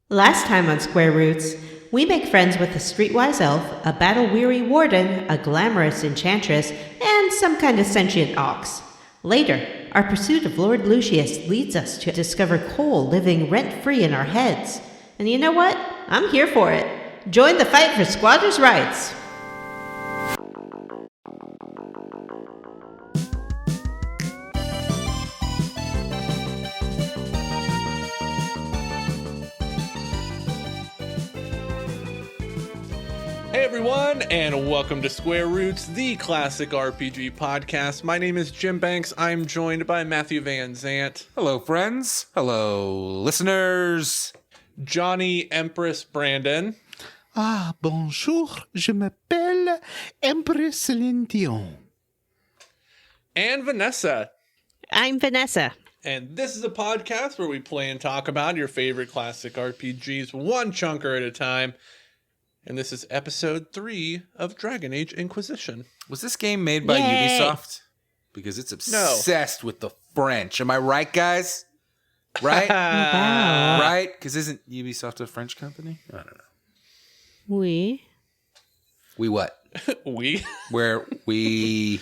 Last time on Square Roots, we make friends with a streetwise elf, a battle-weary warden, a glamorous enchantress, and some kind of sentient ox. Later, our pursuit of Lord Lucius leads us to discover coal living rent-free in our heads. And you know what? I'm here for it. Join the fight for squatters' rights. Hey everyone, and welcome to Square Roots, the classic RPG podcast. My name is Jim Banks. I'm joined by Matthew Van Zant. Hello, friends. Hello, listeners. Johnny Empress Brandon. Ah, bonjour. Je m'appelle Empress Céline Dion. And Vanessa. I'm Vanessa. And this is a podcast where we play and talk about your favorite classic RPGs, one chunker at a time. And this is episode 3 of Dragon Age Inquisition. Was this game made by Yay. Ubisoft? Because it's obsessed with the French. Am I right, guys? Right? Wow. Right? Because isn't Ubisoft a French company? I don't know. We what? Where we...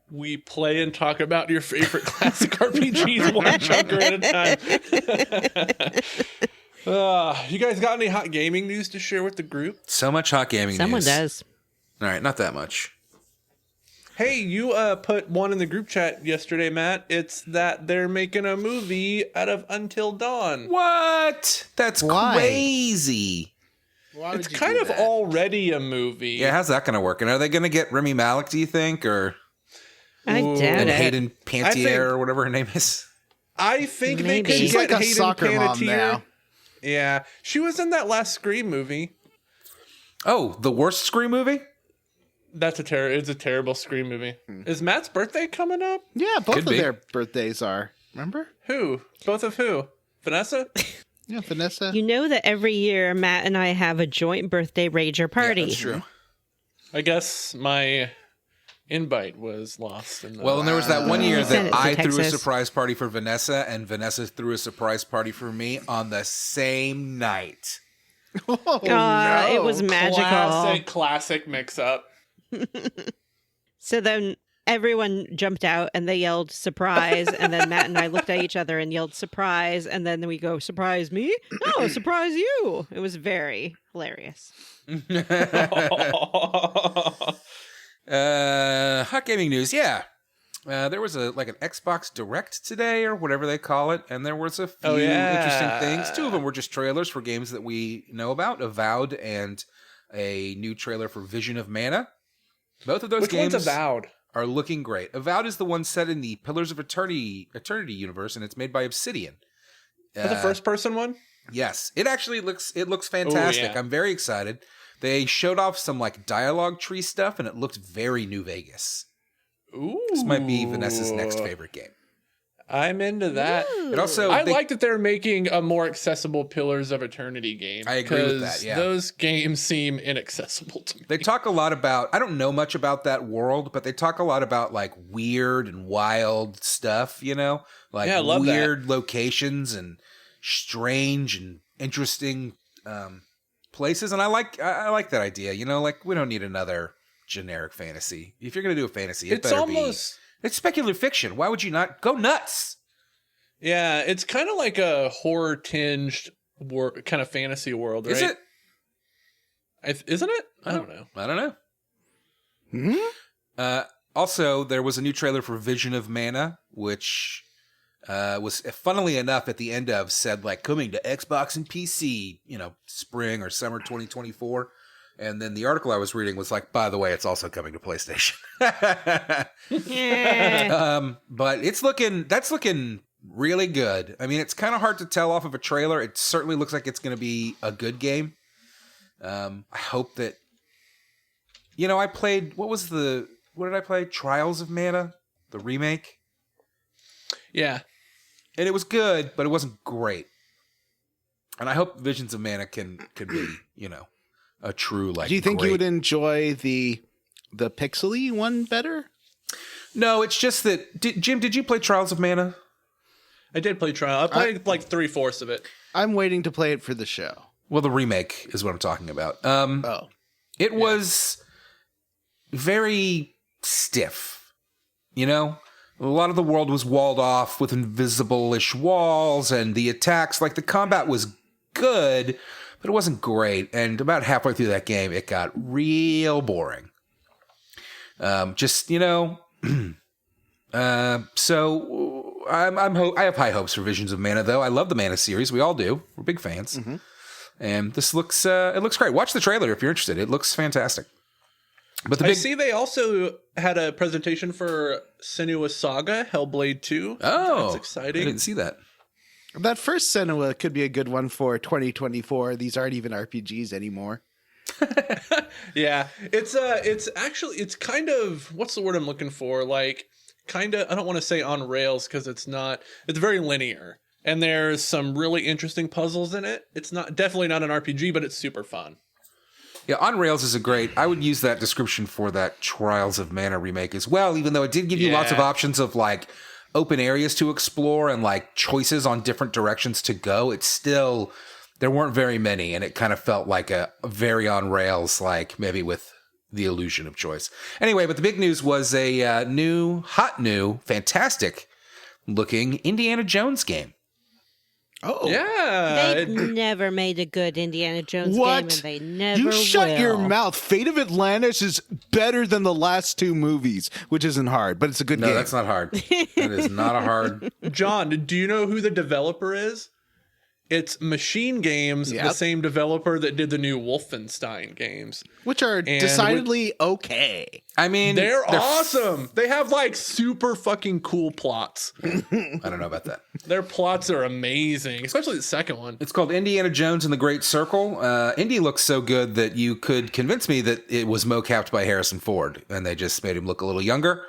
We play and talk about your favorite classic RPGs, one chunker at a time. You guys got any hot gaming news to share with the group? So much hot gaming Someone news. does. All right, not that much. Hey, you put one in the group chat yesterday, Matt. It's that they're making a movie out of Until Dawn. What? That's Why? crazy. Why It's kind of already a movie. Yeah, how's that going to work? And are they going to get Remy Malik, do you think? Or I Ooh. doubt and it. Hayden I think- Pantier or whatever her name is? I think Maybe. they could She's get like a Hayden soccer mom Panettiere. now. Yeah, she was in that last Scream movie. Oh, the worst Scream movie? That's it's a terrible Scream movie. Is Matt's birthday coming up? Yeah, both Could of be. their birthdays are. Remember? Who? Both of who? Vanessa? Yeah, Vanessa. You know that every year Matt and I have a joint birthday rager party. Yeah, that's true. I guess my invite was lost. In the Well, and there was that one year Send it that to I threw a Texas. surprise party for Vanessa, and Vanessa threw a surprise party for me on the same night. It was magical. Classic mix-up. So then everyone jumped out and they yelled surprise, and then Matt and I looked at each other and yelled surprise, and then we go, surprise me? Oh, surprise you. It was very hilarious. Hot gaming news, yeah. There was an Xbox Direct today, or whatever they call it, and there was a few interesting things. 2 of them were just trailers for games that we know about, Avowed and a new trailer for Vision of Mana. Both of those Which games one's Avowed? are looking great. Avowed is the one set in the Pillars of Eternity universe, and it's made by Obsidian. That's a first-person one? Yes, it actually looks fantastic. yeah. I'm very excited. They showed off some dialogue tree stuff, and it looked very New Vegas. Ooh. This might be Vanessa's next favorite game. I'm into that. It also, I like that they're making a more accessible Pillars of Eternity game. I agree with that, 'cause yeah. Those games seem inaccessible to me. they talk a lot about. I don't know much about that world, but they talk a lot about weird and wild stuff. Yeah, I love that. weird locations and strange and interesting places. And I like that idea. We don't need another generic fantasy. If you're gonna do a fantasy, it It's better almost... be. It's speculative fiction. Why would you not go nuts? Yeah, it's kind of like a horror-tinged kind of fantasy world, right? Is it? Isn't it? I don't know. I don't know. Also, there was a new trailer for Vision of Mana, which was, funnily enough, at the end of said coming to Xbox and PC, spring or summer 2024. And then the article I was reading was by the way, it's also coming to PlayStation. Yeah. But that's looking really good. I mean, it's kind of hard to tell off of a trailer. It certainly looks like it's going to be a good game. I hope that, I played, what did I play? Trials of Mana, the remake. Yeah. And it was good, but it wasn't great. And I hope Visions of Mana can be, a true Do you think great... you would enjoy the pixely one better? No, it's just that. Jim, did you play Trials of Mana? I did play Trial. I played like 3/4 of it. I'm waiting to play it for the show. Well, the remake is what I'm talking about. Oh. It was very stiff, you know? A lot of the world was walled off with invisible-ish walls, and the attacks, like the combat was good, but it wasn't great. And about halfway through that game, it got real boring. So I have high hopes for Visions of Mana, though. I love the Mana series. We all do. We're big fans. Mm-hmm. And this looks great. Watch the trailer if you're interested. It looks fantastic. But I see they also had a presentation for Senua's Saga, Hellblade 2. Oh, that's exciting. I didn't see that. That first Senua could be a good one for 2024. These aren't even RPGs anymore. Yeah, it's kind of, what's the word I'm looking for? Like, kind of, I don't want to say on rails because it's not. It's very linear, and there's some really interesting puzzles in it. It's definitely not an RPG, but it's super fun. Yeah, On Rails is I would use that description for that Trials of Mana remake as well, even though it did give you lots of options of like open areas to explore and like choices on different directions to go. It's still, there weren't very many, and it kind of felt like a very On Rails, like maybe with the illusion of choice. Anyway, but the big news was a new, fantastic looking Indiana Jones game. Oh. Yeah. They've never made a good Indiana Jones What? game, and they never You will. shut your mouth. Fate of Atlantis is better than the last two movies, which isn't hard, but it's a good game. No, that's not hard. That is not a hard. John, do you know who the developer is? It's Machine Games, Yep. the same developer that did the new Wolfenstein games. Which are decidedly okay. I mean, They're awesome. They have like super fucking cool plots. I don't know about that. Their plots are amazing, especially the second one. It's called Indiana Jones and the Great Circle. Indy looks so good that you could convince me that it was mocapped by Harrison Ford, and they just made him look a little younger.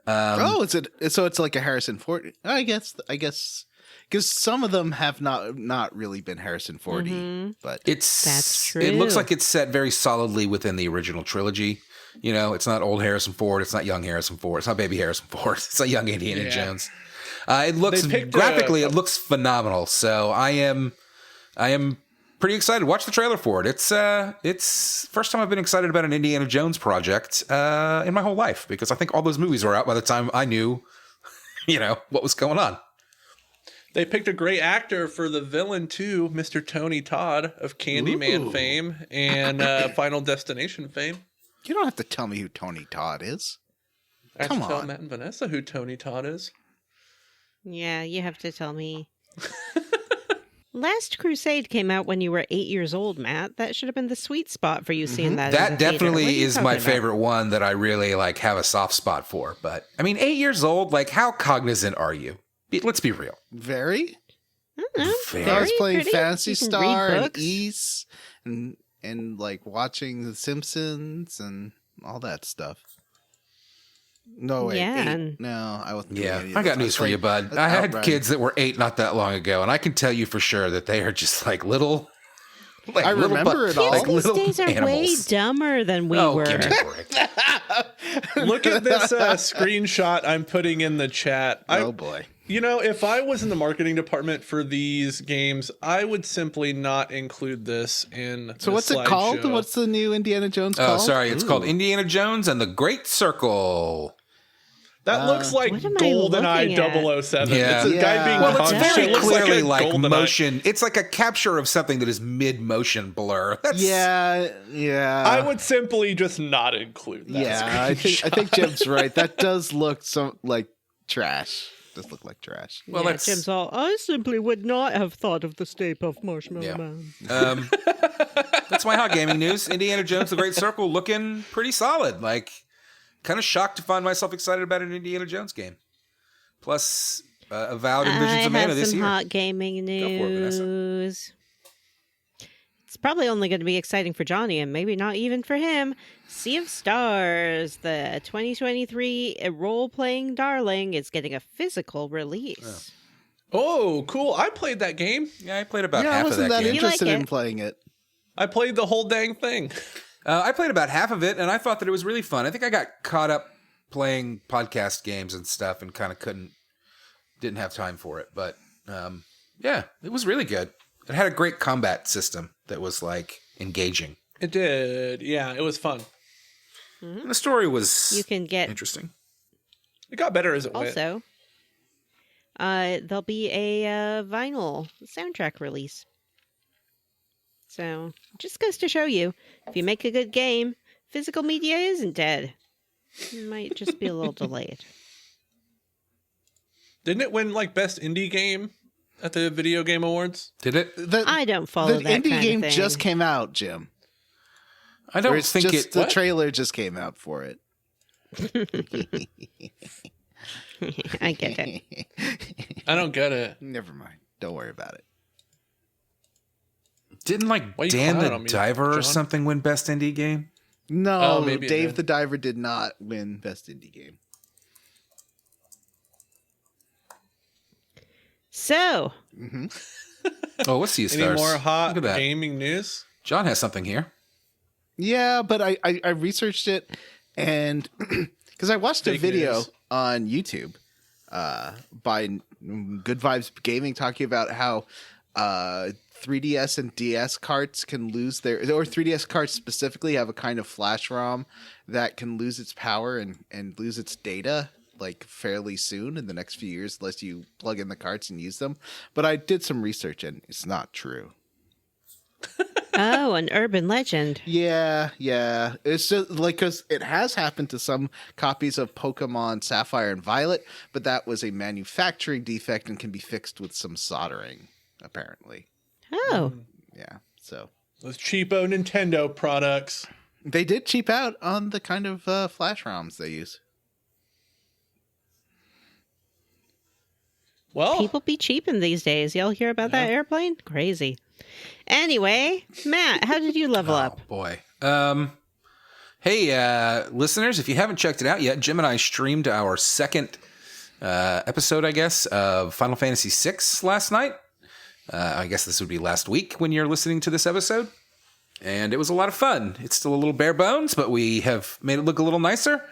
So it's like a Harrison Ford. I guess because some of them have not really been Harrison Fordy, but That's true. It looks like it's set very solidly within the original trilogy. You know, it's not old Harrison Ford, it's not young Harrison Ford, it's not baby Harrison Ford, it's not young Indiana Jones. It looks graphically, it looks phenomenal. So I am pretty excited. Watch the trailer for it. It's first time I've been excited about an Indiana Jones project in my whole life, because I think all those movies were out by the time I knew, what was going on. They picked a great actor for the villain too, Mr. Tony Todd of Candyman fame and Final Destination fame. you don't have to tell me who Tony Todd is. I have Come to tell on. Matt and Vanessa who Tony Todd is. Yeah, you have to tell me. Last Crusade came out when you were 8 years old, Matt. That should have been the sweet spot for you seeing that. in the That theater. What are definitely you is talking my about? favorite one that I really have a soft spot for. But I mean, 8 years old, how cognizant are you? Let's be real. Very. Very. I was playing pretty. Phantasy You can Star read and books. East and like watching The Simpsons and all that stuff. No, wait. Yeah, 8. and- No, I wasn't. doing Yeah, any of I got this. news for you, playing bud. I had Outrun. kids that were 8 not that long ago, and I can tell you for sure that they are just little. I remember it all. Kids these little days are way animals. dumber than we Oh, were. give me a break. Look at this screenshot I'm putting in the chat. Oh boy. If I was in the marketing department for these games, I would simply not include this in So the what's it called? slideshow. What's the new Indiana Jones Oh, called? sorry. It's called Indiana Jones and the Great Circle. That looks like What am I GoldenEye looking at? 007. Yeah. It's a guy being Well, it's punched. very It looks clearly like, a GoldenEye. motion. It's like a capture of something that is mid-motion blur. That's, Yeah. I would simply just not include that. Yeah, I think Jim's right. That does look like trash. Does look like trash. Well, Yeah, that's Jim's all, I simply would not have thought of the Stay Puft Marshmallow Yeah. Man. That's my hot gaming news. Indiana Jones: The Great Circle looking pretty solid. Kind of shocked to find myself excited about an Indiana Jones game. Plus, Avowed and Visions I of Mana have this some year. hot gaming Go for it, Vanessa. news. It's probably only going to be exciting for Johnny and maybe not even for him. Sea of Stars, the 2023 role-playing darling, is getting a physical release. Oh, cool. I played that game. Yeah, I played about Yeah, I half of wasn't that that game. interested You like in it? playing it. I played the whole dang thing. I played about half of it, and I thought that it was really fun. I think I got caught up playing podcast games and stuff and kind of couldn't didn't have time for it. But yeah, it was really good. It had a great combat system that was like engaging. It did. Yeah, it was fun. And the story was You can get interesting. It got better as it went. also. There'll be a vinyl soundtrack release. So, just goes to show you, if you make a good game, physical media isn't dead. It might just be a little delayed. Didn't it win like best indie game at the Video Game Awards? Did it? I don't follow The that indie kind game of thing. just came out, Jim. I Or don't it's think just it. the What? trailer just came out for it. I get it. I don't get it. Never mind. Don't worry about it. Didn't like Why you Dan clowning the on me, Diver or John? something win best indie game? No, Oh, maybe it Dave did. the Diver did not win Best Indie Game. So, Oh, what's these Any stars? more hot Look at that. gaming news? John has something here. Yeah, but I researched it, and because I watched a Fake video news. on YouTube by Good Vibes Gaming talking about how 3DS and DS carts can lose their, or 3DS carts specifically have a kind of flash ROM that can lose its power and lose its data like fairly soon in the next few years unless you plug in the carts and use them. But I did some research and it's not true. oh, an urban legend. Yeah. It's just like, because it has happened to some copies of Pokemon Sapphire and Violet, but that was a manufacturing defect and can be fixed with some soldering, apparently. Oh, Yeah, so Those cheapo Nintendo products. they did cheap out on the kind of flash ROMs they use. Well, people be cheaping these days. Y'all hear about that airplane? Crazy. Anyway, Matt, how did you level up? Oh, boy. Hey, listeners, if you haven't checked it out yet, Jim and I streamed our second episode, I guess, of Final Fantasy VI last night. I guess this would be last week when you're listening to this episode. And it was a lot of fun. It's still a little bare bones, but we have made it look a little nicer.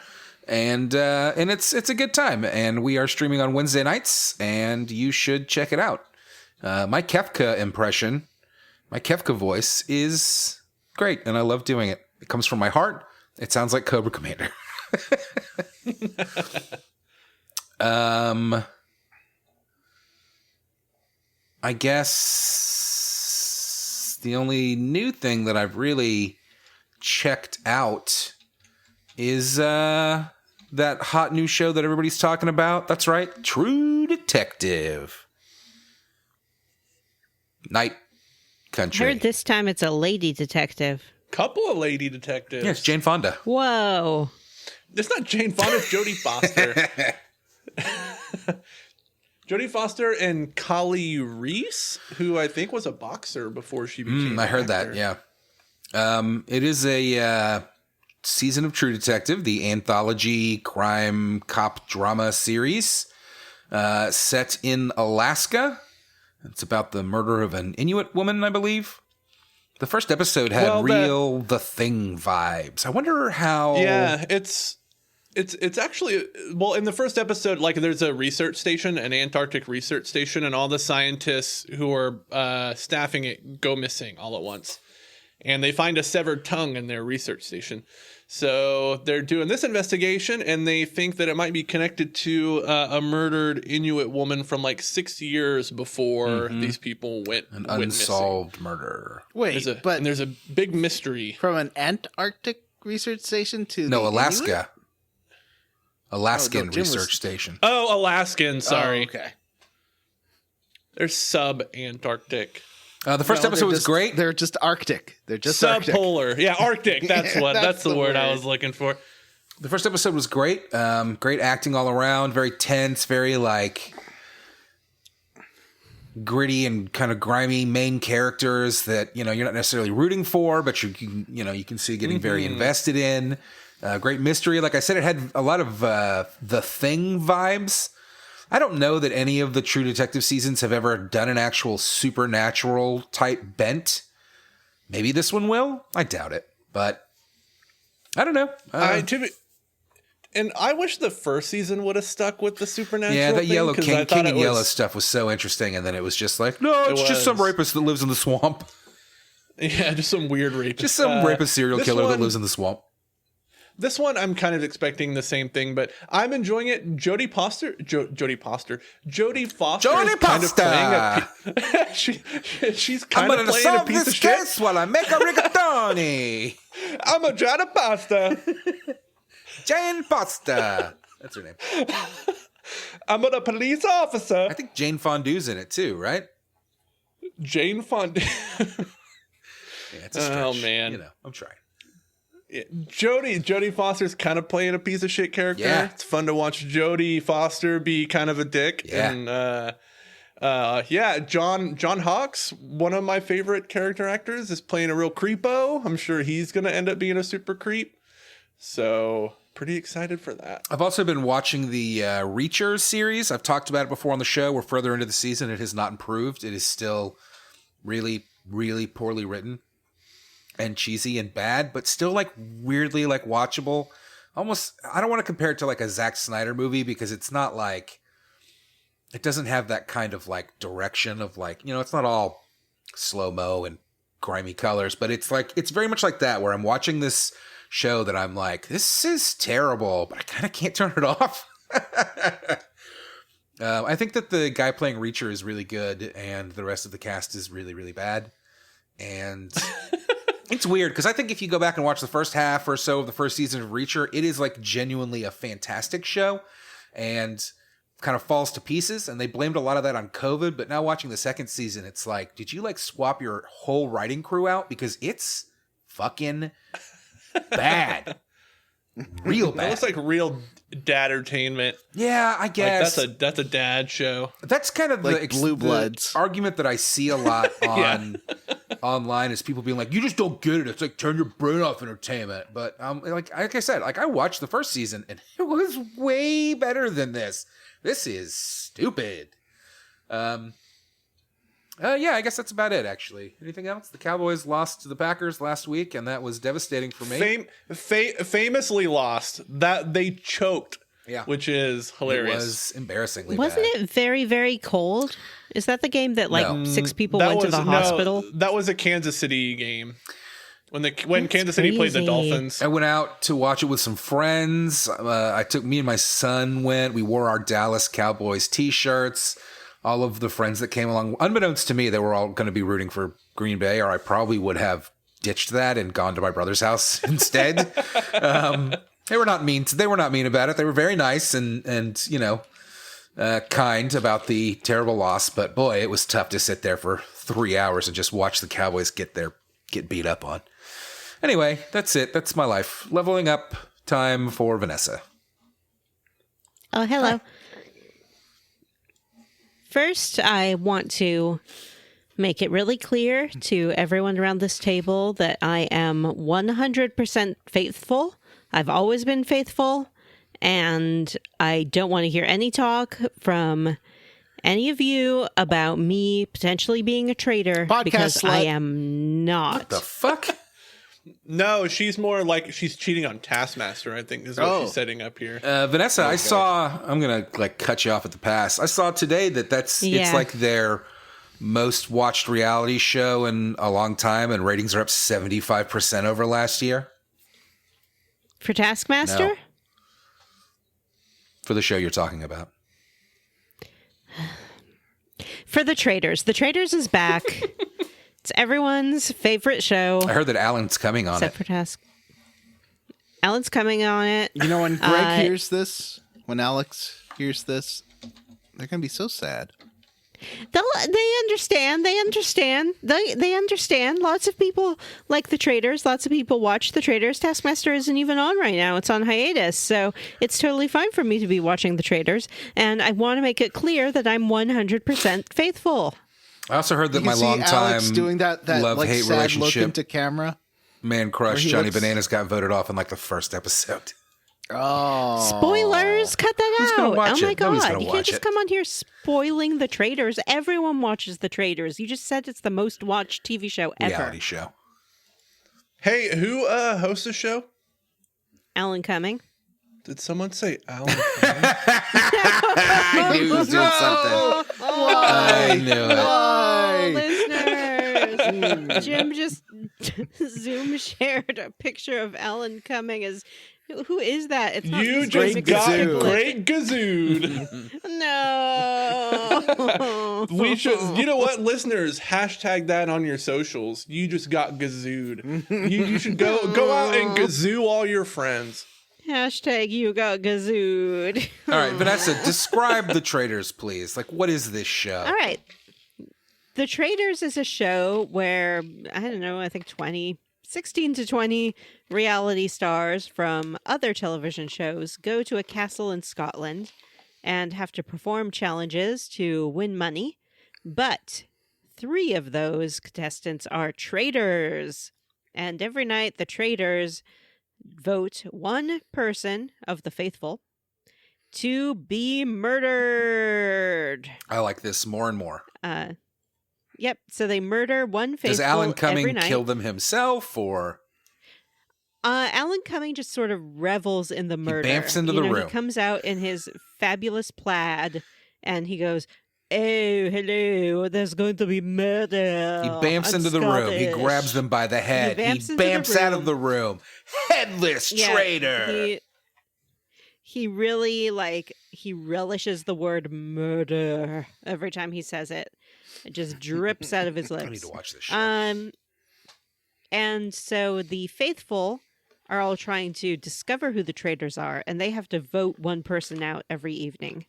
And it's a good time. And we are streaming on Wednesday nights, and you should check it out. My Kefka impression, my Kefka voice is great, and I love doing it. It comes from my heart. It sounds like Cobra Commander. I guess the only new thing that I've really checked out is that hot new show that everybody's talking about. That's right, True Detective. Night Country. I heard this time it's a lady detective. couple of lady detectives. Yes, Jane Fonda. Whoa. It's not Jane Fonda, it's Jodie Foster. Jodie Foster and Kali Reese, who I think was a boxer before she became I heard an that, actor. yeah. It is a season of True Detective, the anthology crime cop drama series set in Alaska. It's about the murder of an Inuit woman, I believe. The first episode had real The Thing vibes. I wonder how... Yeah, it's actually, well, in the first episode, like, there's a research station, an Antarctic research station, and all the scientists who are staffing it go missing all at once. And they find a severed tongue in their research station. So they're doing this investigation, and they think that it might be connected to a murdered Inuit woman from like 6 years before these people went unsolved murder. Wait, but there's a big mystery. from an Antarctic research station to No, the Alaska. Inuit? Alaskan Oh, no, Jim was- research station. Oh, Alaskan, sorry. Oh, okay. They're sub-Antarctic. The first No, episode they're was just- great. They're just Arctic. They're just Arctic. Subpolar. Yeah, Arctic. That's what. That's That's the the word I word. was looking for. The first episode was great. Great acting all around. Very tense. Very like gritty and kind of grimy main characters that you're not necessarily rooting for, but you can see getting very invested in. Great mystery. Like I said, it had a lot of The Thing vibes. I don't know that any of the True Detective seasons have ever done an actual supernatural type bent. Maybe this one will. I doubt it, but I don't know. To And I wish the first season would have stuck with the supernatural. Yeah, that thing, yellow 'cause king, I thought king it and was- yellow stuff was so interesting, and then it was just like, no, it's It just some was. rapist that lives in the swamp. Yeah, just some weird rapist. Just some rapist serial this killer that one- lives in the swamp. This one, I'm kind of expecting the same thing, but I'm enjoying it. Jodie Foster is Jodie kind of Foster! playing a she's I'm kind of gonna playing a solve piece this of shit. case while I make a rigatoni. I'm a Jodie Foster. Jane Foster. That's her name. I'm a police officer. I think Jane Fondue's in it too, right? Jane Fondue. Yeah, it's a stretch. Oh, man. You know, I'm trying. Jodie Foster's kind of playing a piece of shit character. Yeah. It's fun to watch Jodie Foster be kind of a dick. Yeah. And John Hawkes, one of my favorite character actors, is playing a real creepo. I'm sure he's gonna end up being a super creep. So pretty excited for that. I've also been watching the Reachers series. I've talked about it before on the show. We're further into the season. It has not improved. It is still really, really poorly written and cheesy and bad, but still like weirdly like watchable. Almost, I don't want to compare it to like a Zack Snyder movie because it's not like, it doesn't have that kind of like direction of like, you know, it's not all slow-mo and grimy colors, but it's like, it's very much like that where I'm watching this show that I'm like, this is terrible, but I kind of can't turn it off. I think that the guy playing Reacher is really good and the rest of the cast is really, really bad. And it's weird because I think if you go back and watch the first half or so of the first season of Reacher, it is like genuinely a fantastic show and kind of falls to pieces. And they blamed a lot of that on COVID. But now watching the second season, it's like, did you like swap your whole writing crew out? Because it's fucking bad. Real bad. That looks like real dad entertainment. Yeah, I guess. Like that's a dad show. That's kind of Like Blue Bloods. The argument that I see a lot on online is people being like, "You just don't get it. It's like turn your brain off entertainment." But like I said, like I watched the first season and it was way better than this. This is stupid. Yeah, I guess that's about it. Actually, anything else? The Cowboys lost to the Packers last week, and that was devastating for me. Famously lost. That they choked. Yeah. Which is hilarious. It was embarrassingly Wasn't bad. it very, very cold? Is that the game that like No. 6 people went to the hospital? That was a Kansas City game. When Kansas City played the crazy. Dolphins. I went out to watch it with some friends. Me and my son went. We wore our Dallas Cowboys t-shirts. All of the friends that came along, unbeknownst to me, they were all going to be rooting for Green Bay, or I probably would have ditched that and gone to my brother's house instead. They were not mean. They were not mean about it. They were very nice and you know, kind about the terrible loss. But boy, it was tough to sit there for 3 hours and just watch the Cowboys get beat up on. Anyway, that's it. That's my life. Leveling up time for Vanessa. Oh, hello. First, I want to make it really clear to everyone around this table that I am 100% faithful. I've always been faithful, and I don't want to hear any talk from any of you about me potentially being a traitor Podcast because slut. I am not. What the fuck? No, she's more like she's cheating on Taskmaster, I think is what she's setting up here. Vanessa, I saw, I'm going to like cut you off at the pass. I saw today that it's like their most watched reality show in a long time and ratings are up 75% over last year. For Taskmaster? No. For the show you're talking about. For The Traitors. The Traitors is back. It's everyone's favorite show. I heard that Alan's coming on Except it. for Task. Alan's coming on it. You know, when Greg hears this, when Alex hears this, they're going to be so sad. They understand. They understand. They understand. Lots of people like The Traitors. Lots of people watch The Traitors. Taskmaster isn't even on right now. It's on hiatus. So it's totally fine for me to be watching The Traitors. And I want to make it clear that I'm 100% faithful. I also heard that You my can see longtime Alex doing that love-hate sad look relationship into camera. man crush Where he Johnny looks- Bananas got voted off in like the first episode. Oh, Spoilers! Cut that Who's out! gonna watch Oh my it? Nobody's god! gonna You can't watch just it. come on here spoiling The Traitors. Everyone watches The Traitors. You just said it's the most watched TV show ever. Reality show. Hey, who hosts the show? Alan Cumming. Did someone say Alan? I knew he was doing something. I knew it. Listeners, Jim just Zoom shared a picture of Alan Cumming as who is that? It's not You Mr. just got McGill. great gazooed. No. We should, you know what, listeners, hashtag that on your socials. You just got gazooed. You should go out and gazoo all your friends. Hashtag you got gazooed. All right, Vanessa, describe The Traitors, please. Like, what is this show? All right. The Traitors is a show where, I don't know, I think 16 to 20 reality stars from other television shows go to a castle in Scotland and have to perform challenges to win money. But 3 of those contestants are traitors. And every night the traitors vote one person of the faithful to be murdered. I like this more and more. Yep. So they murder one faithful. Does Alan every Cumming night. kill them himself, or Alan Cumming just sort of revels in the murder. bamfs into the room. He comes out in his fabulous plaid, and he goes, "Oh, hello! There's going to be murder." he bamfs I'm into the room? He Scottish." grabs them by the head. He bamfs into the bamfs out of room. the room. Headless Yeah, traitor. He really he relishes the word murder every time he says it. It just drips out of his lips. I need to watch this show. And so the faithful are all trying to discover who the traitors are, and they have to vote one person out every evening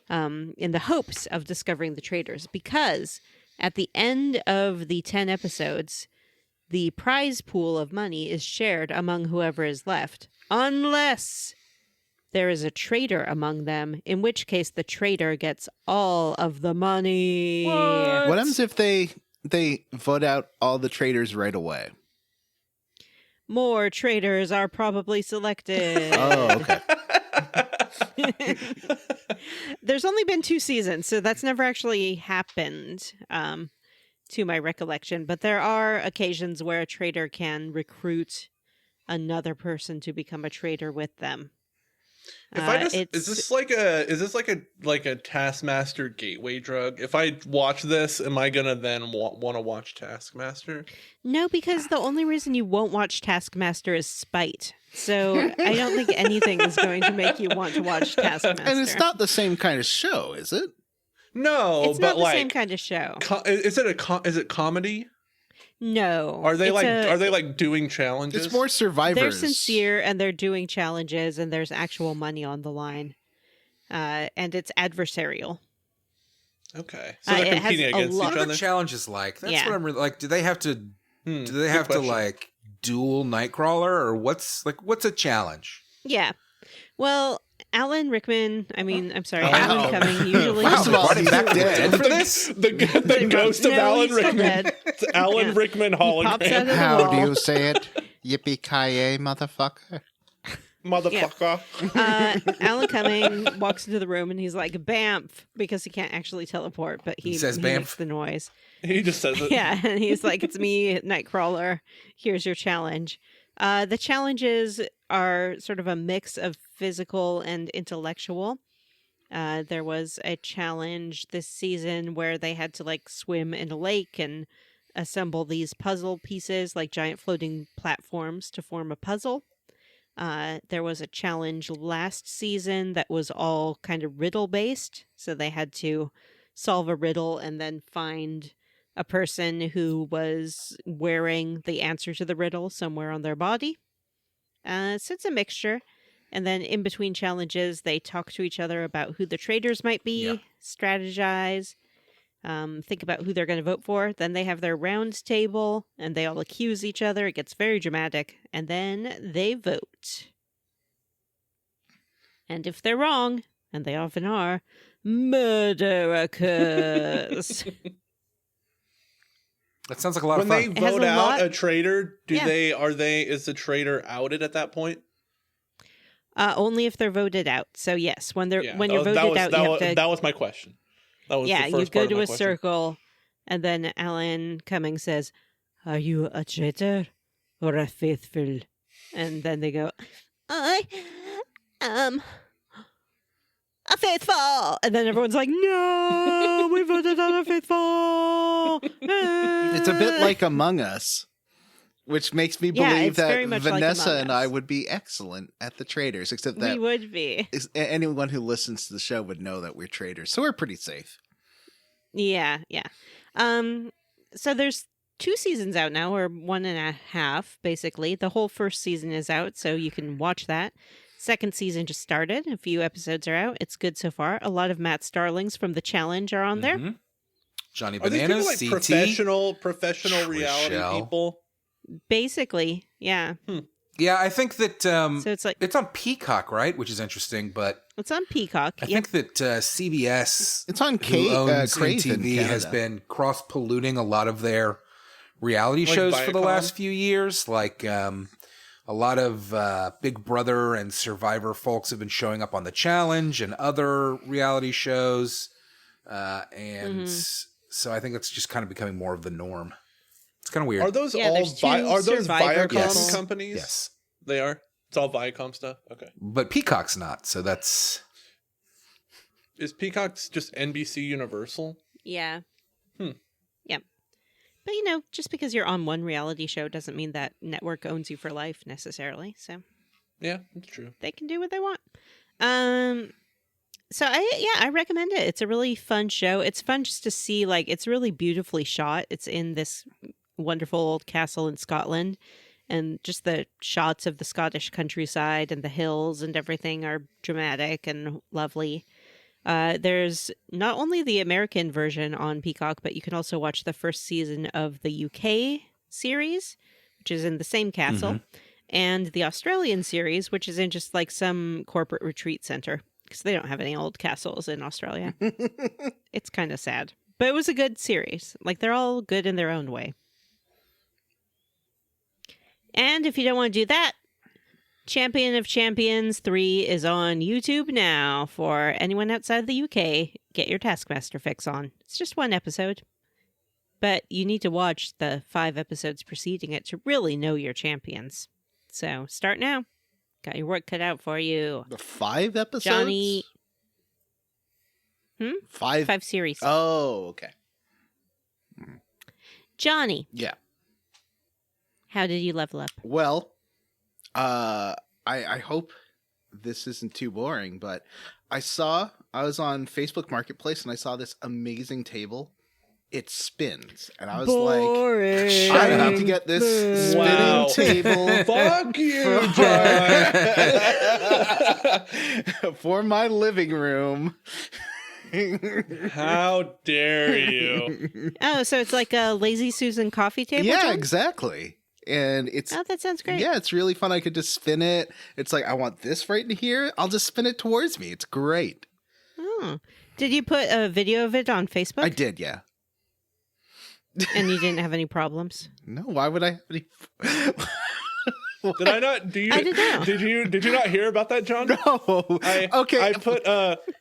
in the hopes of discovering the traitors. Because at the end of the 10 episodes, the prize pool of money is shared among whoever is left, unless there is a traitor among them, in which case the traitor gets all of the money. What happens if they vote out all the traitors right away? More traitors are probably selected. Oh, okay. There's only been 2 seasons, so that's never actually happened, to my recollection. But there are occasions where a traitor can recruit another person to become a traitor with them. If I just is this like a Taskmaster gateway drug? If I watch this, am I gonna then want to watch Taskmaster? No, because the only reason you won't watch Taskmaster is spite. So I don't think anything is going to make you want to watch Taskmaster. And it's not the same kind of show, is it? No, It's but not the like, same kind of show. Is it comedy? No. Are they It's like doing challenges? It's more Survivors. They're sincere and they're doing challenges and there's actual money on the line. And it's adversarial. Okay, so they're it has competing a against lot each What are other. the challenges like? That's Yeah. what I'm really like. Do they have to? Do they good have to question. like duel Nightcrawler, or what's a challenge? Yeah. Well, Alan Rickman, I'm sorry, Wow. Alan Cumming usually... First of all, Brought him back he's dead dead. for this. The ghost of No, Alan he's still Rickman. dead. It's Alan Yeah. Rickman pops out hologram. of the How wall. do you say it? Yippee-ki-yay, motherfucker. Motherfucker. Alan Cumming walks into the room and he's like, "Bamf," because he can't actually teleport, but he says makes Bamf. the noise. He just says it. Yeah, and he's like, "It's me, Nightcrawler. Here's your challenge." The challenges are sort of a mix of physical and intellectual. There was a challenge this season where they had to like swim in a lake and assemble these puzzle pieces, like giant floating platforms, to form a puzzle. There was a challenge last season that was all kind of riddle based. So they had to solve a riddle and then find a person who was wearing the answer to the riddle somewhere on their body. So it's a mixture. And then in between challenges, they talk to each other about who the traitors might be, Yeah. strategize, think about who they're going to vote for. Then they have their round table and they all accuse each other. It gets very dramatic. And then they vote. And if they're wrong, and they often are, murder occurs. That sounds like a lot When of they fun. has vote a out lot- a traitor, Yeah. is the traitor outed at that point? Only if they're voted out. So yes, when you're that voted was, out, you have to. that was my question. That was Yeah, the you first go part of to my a question. circle, and then Alan Cumming says, "Are you a traitor or a faithful?" And then they go, a faithful, and then everyone's like, no, we voted on a faithful. It's a bit like Among Us, which makes me believe it's very that much like Vanessa Among and I Us. would be excellent at the traders, except that We would be. anyone who listens to the show would know that we're traders, so we're pretty safe. Yeah. So there's 2 seasons out now, or 1.5, basically. The whole first season is out, so you can watch that. Second season just started. A few episodes are out. It's good so far. A lot of Matt Starlings from The Challenge are on there. Johnny Are these people Bananas, like CT. professional reality Trishelle. people? Basically, yeah. Yeah, I think that So it's like, it's on Peacock, right? Which is interesting, but it's on Peacock. I think that CBS, It's on who owns Crave in MTV, has Canada. been cross-polluting a lot of their reality Like shows for the Viacom? last few years. Like a lot of Big Brother and Survivor folks have been showing up on The Challenge and other reality shows. And so I think it's just kind of becoming more of the norm. It's kind of weird. Are those Yeah, all there's 2 are those Survivor Viacom Yes. companies? Yes. They are. It's all Viacom stuff. Okay. But Peacock's not, so that's... Is Peacock's just NBC Universal? Yeah. Hmm. Yep. But just because you're on one reality show doesn't mean that network owns you for life necessarily. So Yeah, that's true. they can do what they want. So I recommend it. It's a really fun show. It's fun just to see, like, it's really beautifully shot. It's in this wonderful old castle in Scotland, and just the shots of the Scottish countryside and the hills and everything are dramatic and lovely. There's not only the American version on Peacock, but you can also watch the first season of the UK series, which is in the same castle, and the Australian series, which is in just like some corporate retreat center, because they don't have any old castles in Australia. It's kind of sad, but it was a good series. Like, they're all good in their own way. And if you don't want to do that, Champion of Champions 3 is on YouTube now for anyone outside the UK. Get your Taskmaster fix on. It's just 1 episode, but you need to watch the 5 episodes preceding it to really know your champions. So start now. Got your work cut out for you. The 5 episodes? Johnny. 5? 5 series. Oh, okay. Johnny, Yeah. how did you level up? Well, I hope this isn't too boring, but I was on Facebook Marketplace and I saw this amazing table. It spins, and I was Boring. like, I need to get this spinning Wow. table Fuck you, John. for my living room. How dare you? Oh, so it's like a Lazy Susan coffee table? Yeah, John? exactly. And it's Oh, that sounds great. yeah, it's really fun. I could just spin it. It's like, I want this right in here. I'll just spin it towards me. It's great. Oh. Did you put a video of it on Facebook? I did, yeah. And you didn't have any problems? No, why would I have any? Did I not? Do you? I didn't know. Did you not hear about that, John? No. Okay.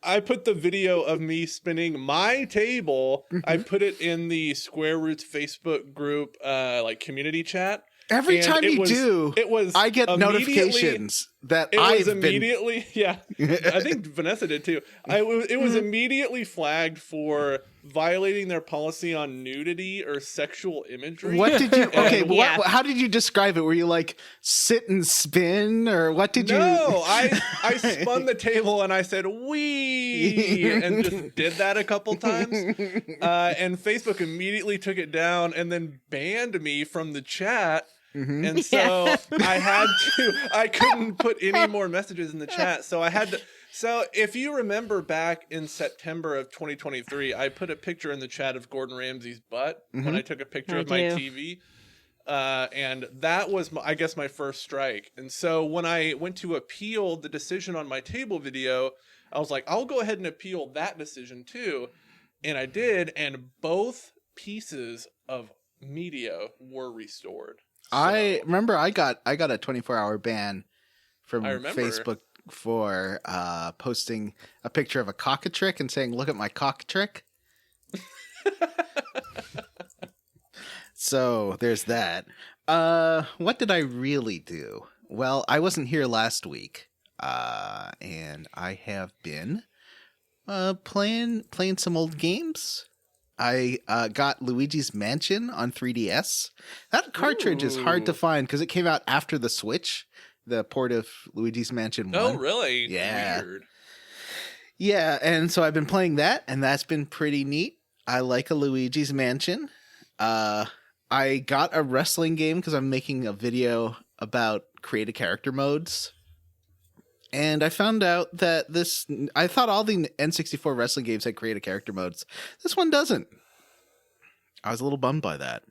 I put the video of me spinning my table. I put it in the Square Roots Facebook group, like community chat. Every And time it you was- do, it was I get immediately- notifications that It was I've been. immediately, yeah. I think Vanessa did too. It was immediately flagged for violating their policy on nudity or sexual imagery. What did you? Okay, Yeah. how did you describe it? Were you like sit and spin, or what did you? No, I spun the table and I said "wee" and just did that a couple times, and Facebook immediately took it down and then banned me from the chat. And so I couldn't put any more messages in the chat. So I had to. So if you remember back in September of 2023, I put a picture in the chat of Gordon Ramsay's butt when I took a picture I of my do. TV. And that was, I guess, my first strike. And so when I went to appeal the decision on my table video, I was like, I'll go ahead and appeal that decision too. And I did. And both pieces of media were restored. I remember I got a 24-hour ban from I remember. Facebook for posting a picture of a cockatrice and saying, "Look at my cockatrice." So there's that. What did I really do? Well, I wasn't here last week. and I have been playing some old games. I got Luigi's Mansion on 3DS. That cartridge is hard to find because it came out after the Switch, the port of Luigi's Mansion 1. Oh, really? Yeah. Weird. Yeah, and so I've been playing that, and that's been pretty neat. I like a Luigi's Mansion. I got a wrestling game because I'm making a video about create a character modes. And I found out that I thought all the N64 wrestling games had create a character modes. This one doesn't. I was a little bummed by that.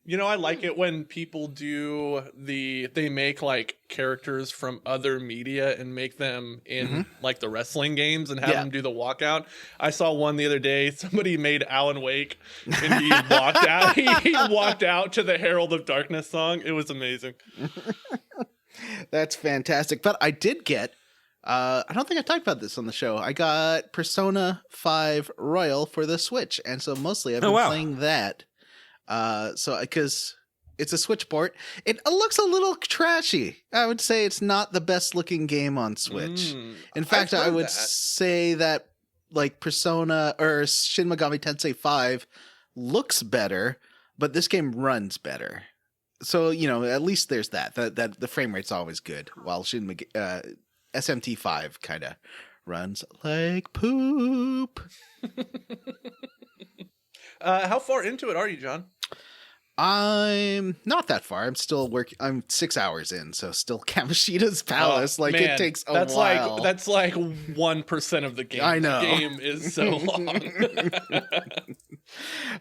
You know, I like it when people they make like characters from other media and make them in like the wrestling games and have them do the walkout. I saw one the other day. Somebody made Alan Wake and he walked out. He walked out to the Herald of Darkness song. It was amazing. That's fantastic. But I did get, I don't think I talked about this on the show. I got Persona 5 Royal for the Switch. And so mostly I've been playing that. So because it's a Switch port, it looks a little trashy. I would say it's not the best looking game on Switch. In fact, I would say that like Persona or Shin Megami Tensei 5 looks better, but this game runs better. So, you know, at least there's that the frame rate's always good, while SMT 5 kind of runs like poop. How far into it are you, John? I'm not that far. I'm still working. I'm 6 hours in, so still Kamoshida's Palace. It takes a while. That's like 1% of the game. I know. The game is so long.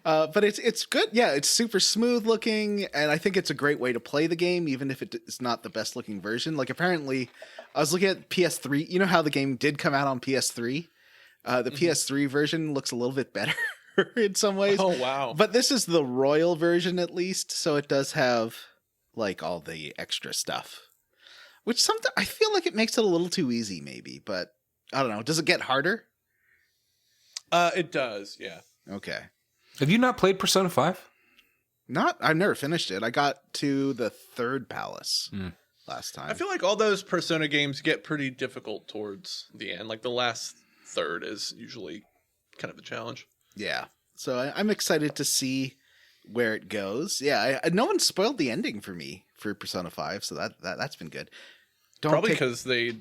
But it's good. Yeah, it's super smooth looking, and I think it's a great way to play the game, even if it's not the best looking version. Like apparently, I was looking at PS3. You know how the game did come out on PS3? The PS3 version looks a little bit better. In some ways. Oh, wow. But this is the Royal version at least, so it does have like all the extra stuff. Which sometimes I feel like it makes it a little too easy maybe, but I don't know. Does it get harder? It does, yeah. Okay. Have you not played Persona 5? I've never finished it. I got to the third palace last time. I feel like all those Persona games get pretty difficult towards the end. Like the last third is usually kind of a challenge. Yeah. So I'm excited to see where it goes. Yeah, no one spoiled the ending for me for Persona 5, so that's been good. Probably because they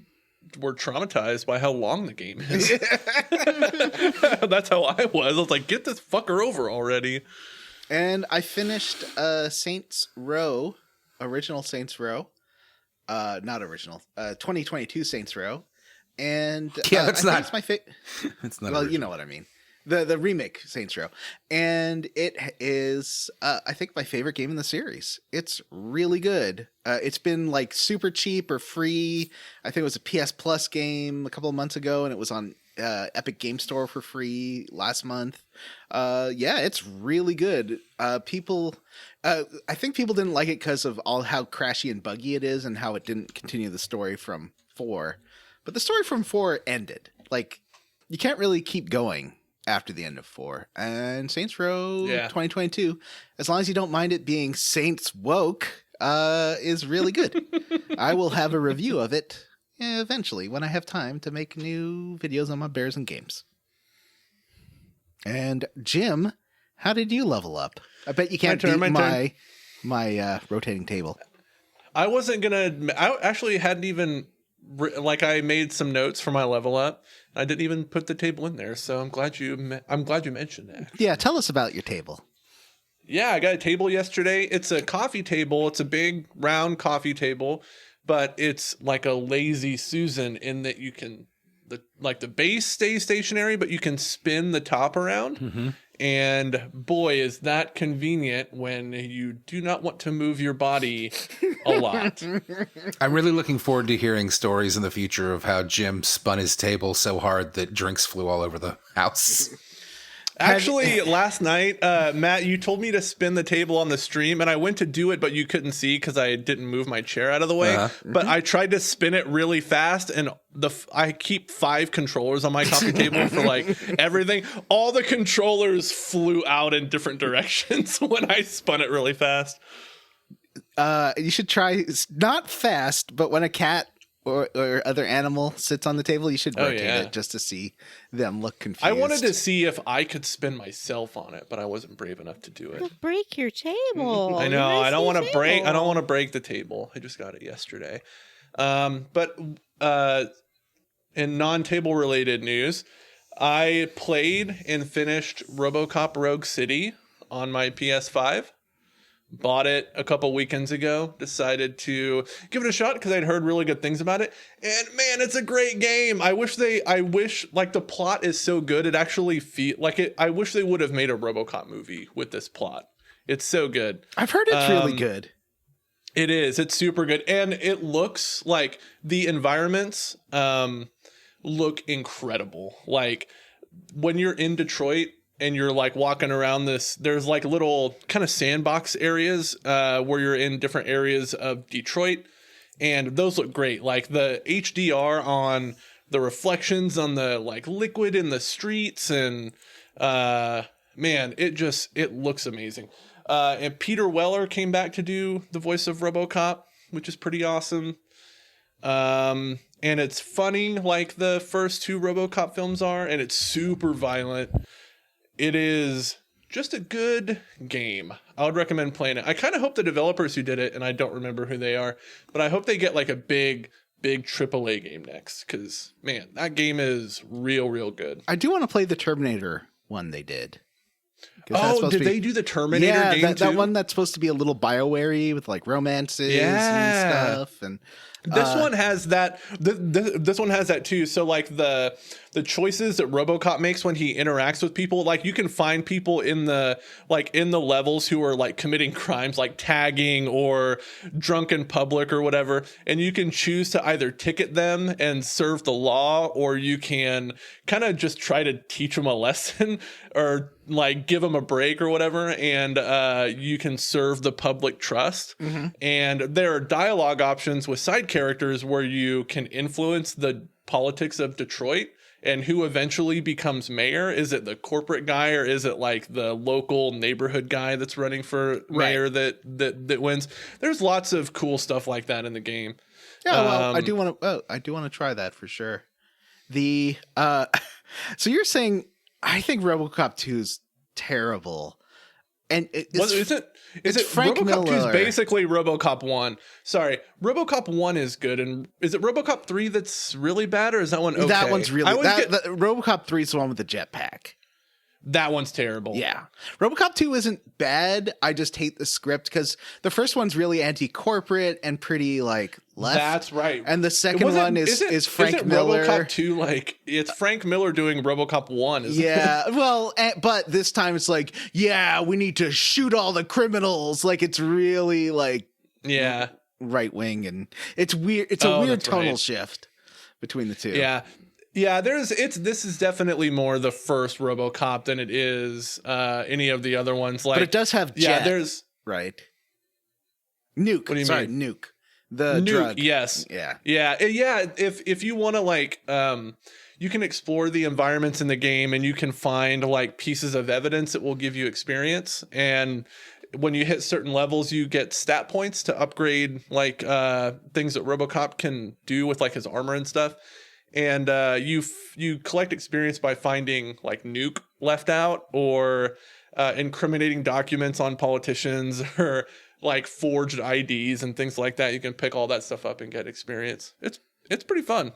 were traumatized by how long the game is. That's how I was. I was like, get this fucker over already. And I finished Saints Row, original Saints Row. Not original. 2022 Saints Row. And that's not. It's my favorite. It's not. Well, original. you know what I mean. The remake Saints Row, and it is I think my favorite game in the series. It's really good. It's been like super cheap or free. I think it was a PS Plus game a couple of months ago, and it was on Epic Game Store for free last month. Yeah, it's really good. I think people didn't like it because of all how crashy and buggy it is, and how it didn't continue the story from 4. But the story from 4 ended. Like you can't really keep going after the end of 4. And Saints Row 2022, as long as you don't mind it being Saints woke, is really good. I will have a review of it eventually when I have time to make new videos on my bears and games. And Jim, how did you level up? I bet you can't beat my rotating table. I wasn't gonna. I actually hadn't even. I made some notes for my level up. I didn't even put the table in there, so I'm glad you mentioned that. Yeah, tell us about your table. Yeah, I got a table yesterday. It's a coffee table. It's a big round coffee table, but it's like a lazy Susan in that you can the base stays stationary, but you can spin the top around. Mm-hmm. And boy, is that convenient when you do not want to move your body a lot. I'm really looking forward to hearing stories in the future of how Jim spun his table so hard that drinks flew all over the house. Actually, last night, Matt, you told me to spin the table on the stream, and I went to do it, but you couldn't see because I didn't move my chair out of the way. But I tried to spin it really fast, and I keep 5 controllers on my coffee table for like everything. All the controllers flew out in different directions when I spun it really fast. You should try not fast, but when a cat or other animal sits on the table, you should rotate it just to see them look confused. I wanted to see if I could spin myself on it, but I wasn't brave enough to do it. You'll break your table. I know. I don't want to break. I don't want to break the table. I just got it yesterday. But in non-table related news, I played and finished RoboCop Rogue City on my PS5. Bought it a couple weekends ago. Decided to give it a shot because I'd heard really good things about it. And man, it's a great game. I wish like the plot is so good. It actually feel like it. I wish they would have made a RoboCop movie with this plot. It's so good. I've heard it's really good. It is. It's super good. And it looks like the environments look incredible. Like when you're in Detroit and you're like walking around there's like little kind of sandbox areas where you're in different areas of Detroit. And those look great. Like the HDR on the reflections on the like liquid in the streets. And man, it looks amazing. And Peter Weller came back to do the voice of RoboCop, which is pretty awesome. And it's funny like the first two RoboCop films are, and it's super violent. It is just a good game. I would recommend playing it. I kind of hope the developers who did it, and I don't remember who they are, but I hope they get like a big AAA game next, because man, that game is real good. I do want to play the Terminator one they did. Oh, did they do the Terminator game too? That one that's supposed to be a little BioWare-y with like romances and stuff. And this one has that. This one has that too. So like the choices that RoboCop makes when he interacts with people, like you can find people in the levels who are like committing crimes, like tagging or drunk in public or whatever, and you can choose to either ticket them and serve the law, or you can kind of just try to teach them a lesson or like give them a break or whatever, and you can serve the public trust. Mm-hmm. And there are dialogue options with side characters where you can influence the politics of Detroit and who eventually becomes mayor. Is it the corporate guy, or is it like the local neighborhood guy that's running for mayor that wins? There's lots of cool stuff like that in the game. Yeah, well, I do want to try that for sure. The so you're saying I think RoboCop 2 is terrible. And is it Frank RoboCop Miller. 2 is basically RoboCop 1. Sorry, RoboCop 1 is good, and is it RoboCop 3 that's really bad, or is that one okay? That one's really RoboCop 3 is the one with the jetpack. That one's terrible. Yeah. RoboCop 2 isn't bad. I just hate the script because the first one's really anti-corporate and pretty like left. That's right. And the second one is Frank Miller. RoboCop 2 like it's Frank Miller doing RoboCop 1, isn't it? Well, but this time it's like, we need to shoot all the criminals. Like it's really like right wing, and it's weird. It's a weird tonal shift between the two. Yeah, this is definitely more the first RoboCop than it is any of the other ones. Like, but it does have jet. There's right. Nuke. What do you mean? Nuke. The Nuke, drug. Yes. Yeah. If you want to like, you can explore the environments in the game, and you can find like pieces of evidence that will give you experience. And when you hit certain levels, you get stat points to upgrade like things that RoboCop can do with like his armor and stuff. And you collect experience by finding like Nuke left out, or incriminating documents on politicians, or like forged IDs and things like that. You can pick all that stuff up and get experience. It's pretty fun.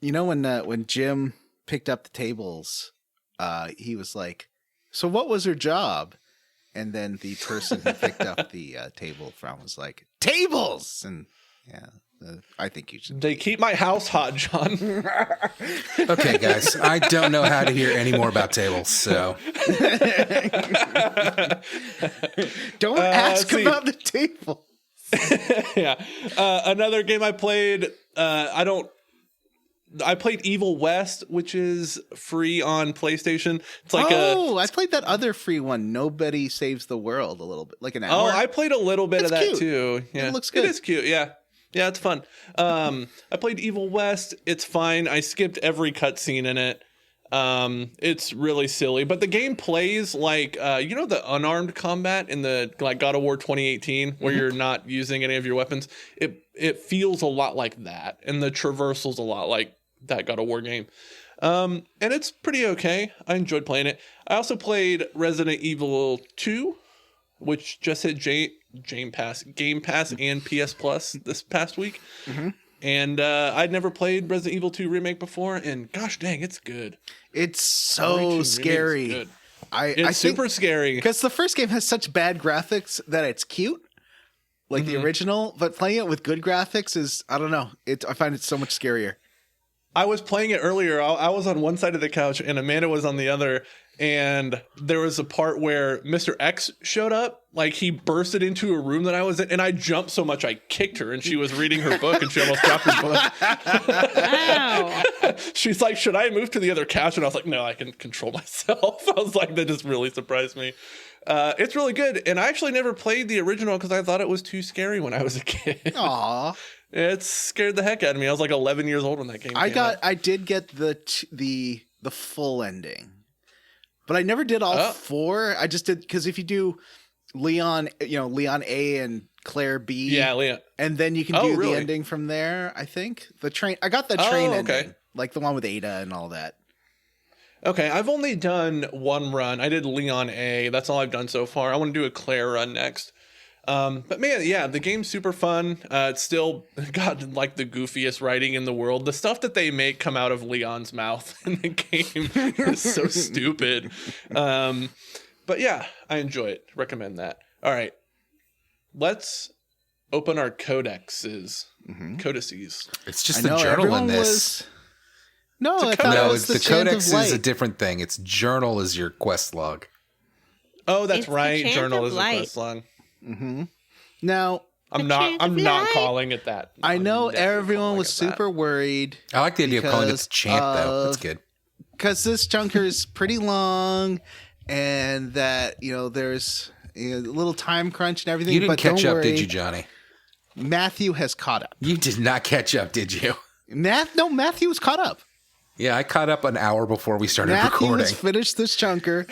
You know, when Jim picked up the tables, he was like, "So what was her job?" And then the person who picked up the table from was like, "Tables!" And I think you should. They keep my house hot, John. Okay, guys, I don't know how to hear any more about tables, so don't ask about the table. Another game I played. I played Evil West, which is free on PlayStation. It's like I played that other free one, Nobody Saves the World, a little bit, like an hour. Oh, I played a little bit of that cute. too. Yeah, it looks good. It is cute. Yeah. Yeah, it's fun. I played Evil West. It's fine. I skipped every cutscene in it. It's really silly, but the game plays like the unarmed combat in the like God of War 2018, where you're not using any of your weapons. It feels a lot like that, and the traversal's a lot like that God of War game. And it's pretty okay. I enjoyed playing it. I also played Resident Evil 2, which just hit Game Pass and PS Plus this past week. And I'd never played Resident Evil 2 Remake before, and gosh dang, it's good. It's so scary. Good. I It's super scary. because the first game has such bad graphics that it's cute, like the original. But playing it with good graphics is, I don't know. I find it so much scarier. I was playing it earlier. I was on one side of the couch, and Amanda was on the other. And there was a part where Mr. X showed up. Like, he bursted into a room that I was in, and I jumped so much I kicked her, and she was reading her book, and she almost dropped her book. Wow. She's like, should I move to the other couch? And I was like, no, I can control myself. I was like, that just really surprised me. It's really good. And I actually never played the original because I thought it was too scary when I was a kid. Aw. It scared the heck out of me. I was like 11 years old when that game came out. I did get the full ending, but I never did all four. I just did, because if you do Leon A and Claire B, Yeah, Leon. and then you can do really? the ending from there. I think I got the train ending, like the one with Ada and all that. Okay, I've only done one run. I did Leon A. That's all I've done so far. I want to do a Claire run next. But man, yeah, the game's super fun. It's still got like the goofiest writing in the world. The stuff that they make come out of Leon's mouth in the game is so stupid. But yeah, I enjoy it. Recommend that. All right, let's open our codexes. Codices. It's just the journal in this. No, I thought it No, was the codex is a different thing. It's journal is your quest log. Oh, that's It's the right. chant Journal of is a light. quest log. Now, I'm chant of not light. calling it that. I know I'm never everyone calling was it that. super worried I like the idea of calling it Because the chant, though. That's of- good. because this chunker is pretty long, and that there's a little time crunch and everything. You didn't but catch don't up, did worry, you, Johnny? Matthew has caught up. You did not catch up, did you? Matthew was caught up. Yeah, I caught up an hour before we started Matthew recording. has finished this chunker.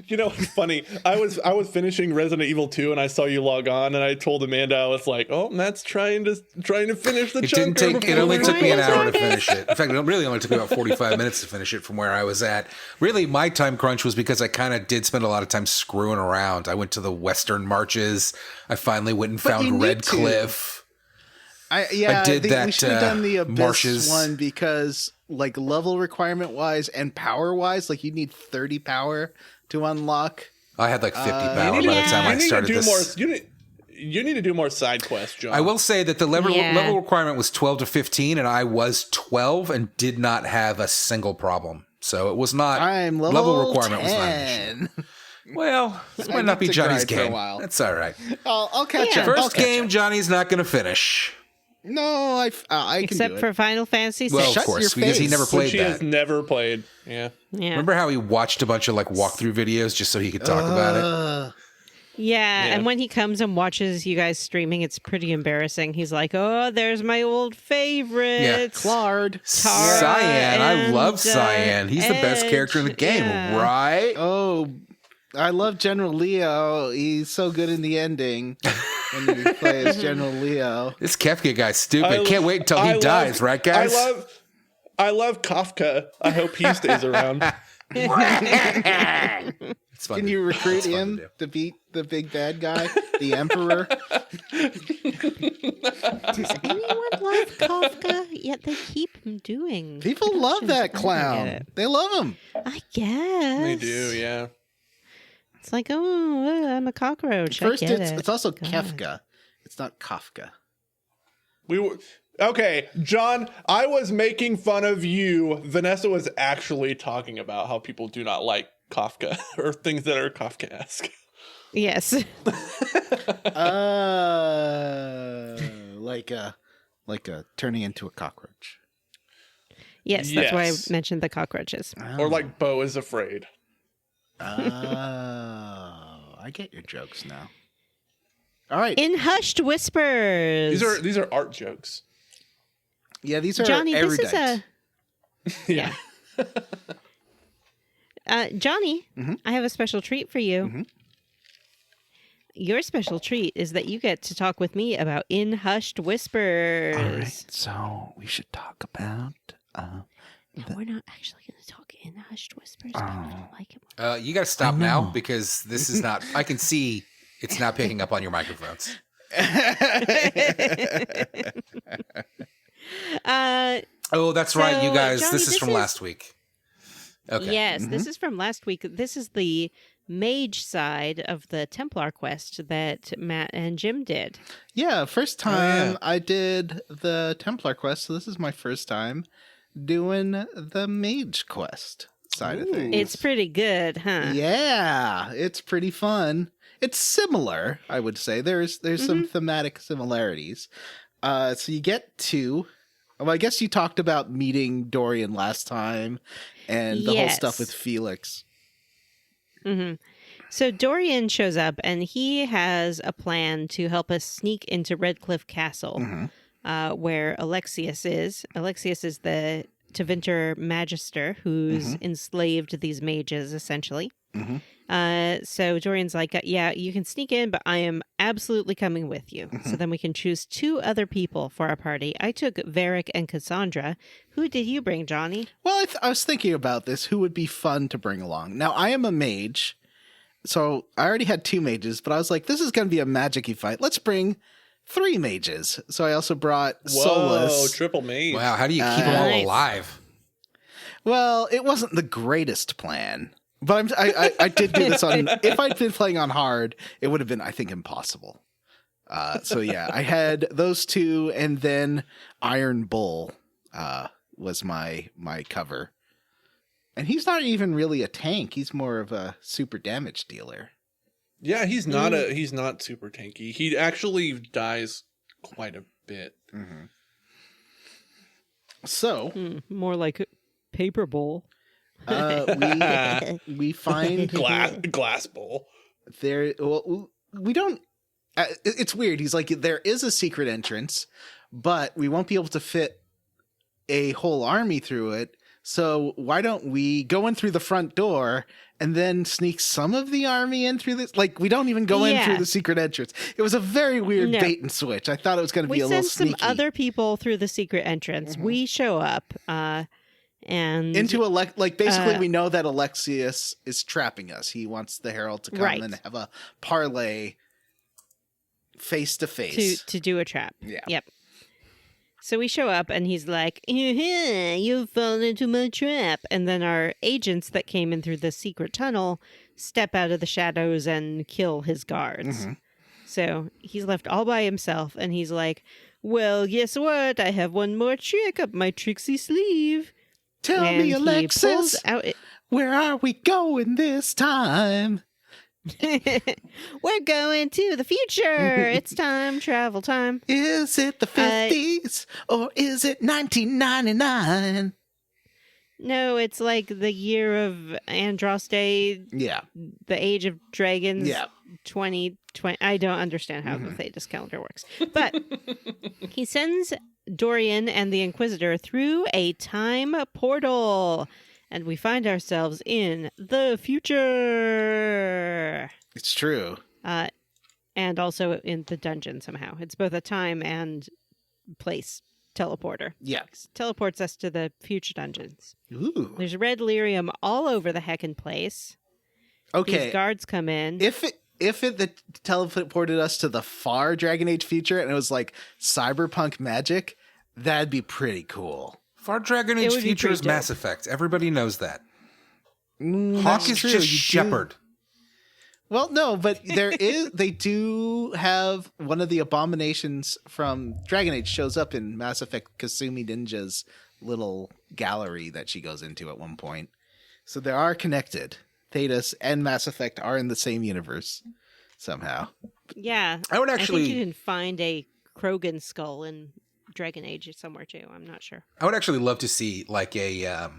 You know, it's funny. I was finishing Resident Evil 2 and I saw you log on and I told Amanda, I was like, "Oh, Matt's trying to finish the It chunker." didn't take. It before only we took me an record." hour to finish it. In fact, it really only took me about 45 minutes to finish it from where I was at. Really, my time crunch was because I kind of did spend a lot of time screwing around. I went to the Western Marches. I finally went and But you found need Red to. Cliff. I did that, we should have done the Abyss Marshes. one because, like, level requirement wise and power wise, like, you need 30 power to unlock. I had like 50 power You by need- the time you I need to started do this. more. You need to do more side quests, John. I will say that the level Yeah. requirement was 12 to 15, and I was 12 and did not have a single problem. So it was not. I'm level requirement was not an issue. 10. Well, this might I not be need to Johnny's grind for a game. while. That's all right. I'll catch Yeah. up. I'll First catch game, up. Johnny's not going to finish. No, I can Except do for it. Final Fantasy Well, VI. Shut of course, your because he face. never Which played he has that. never played. Yeah. Yeah. Remember how he watched a bunch of like walkthrough videos just so he could talk about it? Yeah, Yeah. and when he comes and watches you guys streaming, it's pretty embarrassing. He's like, "Oh, there's my old favorite, Claude. Tara Cyan, I and, love Cyan. He's the best Edge. character in the game, Yeah. right? Oh, I love General Leo. He's so good in the ending when you play as General Leo. This Kefka guy's stupid. Can't wait until he I dies, love- right, guys? I love Kafka. I hope he stays around. It's fun Can to- you recruit it's fun to him do. to beat the big bad guy, the Emperor? Does anyone love Kafka? Yet they keep him doing. People love that clown. it. They love him. I guess They do, yeah. It's like, I'm a cockroach. First, I get it's also God. Kefka. It's not Kafka. We were okay, John. I was making fun of you. Vanessa was actually talking about how people do not like Kafka or things that are Kafkaesque. Yes. Like a turning into a cockroach. Yes, that's why I Yes. mentioned the cockroaches. Or like Bo is afraid. Oh, I get your jokes now. All right. In hushed whispers. These are art jokes. Yeah, these are Johnny, erudite. this is a Yeah. Johnny, Mhm. I have a special treat for you. Mhm. Your special treat is that you get to talk with me about In Hushed Whispers. All right, so we should talk about. No, we're not actually going to talk in Hushed Whispers. People don't like it. You got to stop I now know. because this is not. I can see it's not picking up on your microphones. Oh, that's right, you So, guys. Johnny, this is this from is- last week. Okay. Yes, this is from last week. This is the mage side of the Templar quest that Matt and Jim did. Yeah, first time yeah. I did the Templar quest, so this is my first time doing the mage quest side of things. It's pretty good, huh? Yeah, it's pretty fun. It's similar, I would say. There's some thematic similarities. So you get to. Well, I guess you talked about meeting Dorian last time, and the whole Yes. stuff with Felix. So Dorian shows up, and he has a plan to help us sneak into Redcliffe Castle, where Alexius is. Alexius is the Tevinter Magister who's enslaved these mages, essentially. So Dorian's like, yeah, you can sneak in, but I am absolutely coming with you. So then we can choose 2 other people for our party. I took Varric and Cassandra. Who did you bring, Johnny? Well, I was thinking about this. Who would be fun to bring along? Now, I am a mage, so I already had 2 mages, but I was like, this is going to be a magic-y fight. Let's bring 3 mages. So I also brought Whoa, Solus. triple mage. Wow, how do you keep them all Nice. alive? Well, it wasn't the greatest plan. But I did do this on. If I'd been playing on hard, it would have been, I think, impossible. So yeah, I had those 2, and then Iron Bull was my cover. And he's not even really a tank. He's more of a super damage dealer. Yeah, he's not super tanky. He actually dies quite a bit. So More like Paper Bowl. we find Glass bowl. there. Well, we don't. It's weird. He's like, there is a secret entrance, but we won't be able to fit a whole army through it. So why don't we go in through the front door and then sneak some of the army in through this? Like, we don't even go in through the secret entrance. It was a very weird No. bait and switch. I thought it was going to be We a little send sneaky. some other people through the secret entrance. We show up, and Into basically we know that Alexius is trapping us. He wants the Herald to come Right. and have a parlay face to face. to do a trap. Yeah. Yep. So we show up, and he's like, "You've fallen into my trap." And then our agents that came in through the secret tunnel step out of the shadows and kill his guards. So he's left all by himself, and he's like, "Well, guess what? I have one more trick up my tricksy sleeve." Tell And me, he Alexis, pulls out where are we going this time? We're going to the future. It's time travel time. Is it the 50s or is it 1999? No, it's like the year of Andraste, Yeah. the age of dragons. Yeah. 2020. I don't understand how the Thetis calendar works. But he sends Dorian and the Inquisitor through a time portal, and we find ourselves in the future. It's true. And also in the dungeon somehow. It's both a time and place teleporter. Yeah. Teleports us to the future dungeons. Ooh. There's red lyrium all over the heckin' place. Okay. These guards come in. If it teleported us to the far Dragon Age future and it was like cyberpunk magic, that'd be pretty cool. Far Dragon It Age would be Future pretty is dope. Mass Effect. Everybody knows that. Hawk That's is true. just You do- Shepard. Well, no, but they do have one of the abominations from Dragon Age shows up in Mass Effect Kasumi Ninja's little gallery that she goes into at one point. So they are connected. Thetis and Mass Effect are in the same universe somehow. Yeah. I would I actually, think you can find a Krogan skull in Dragon Age somewhere too. I'm not sure. I would actually love to see like a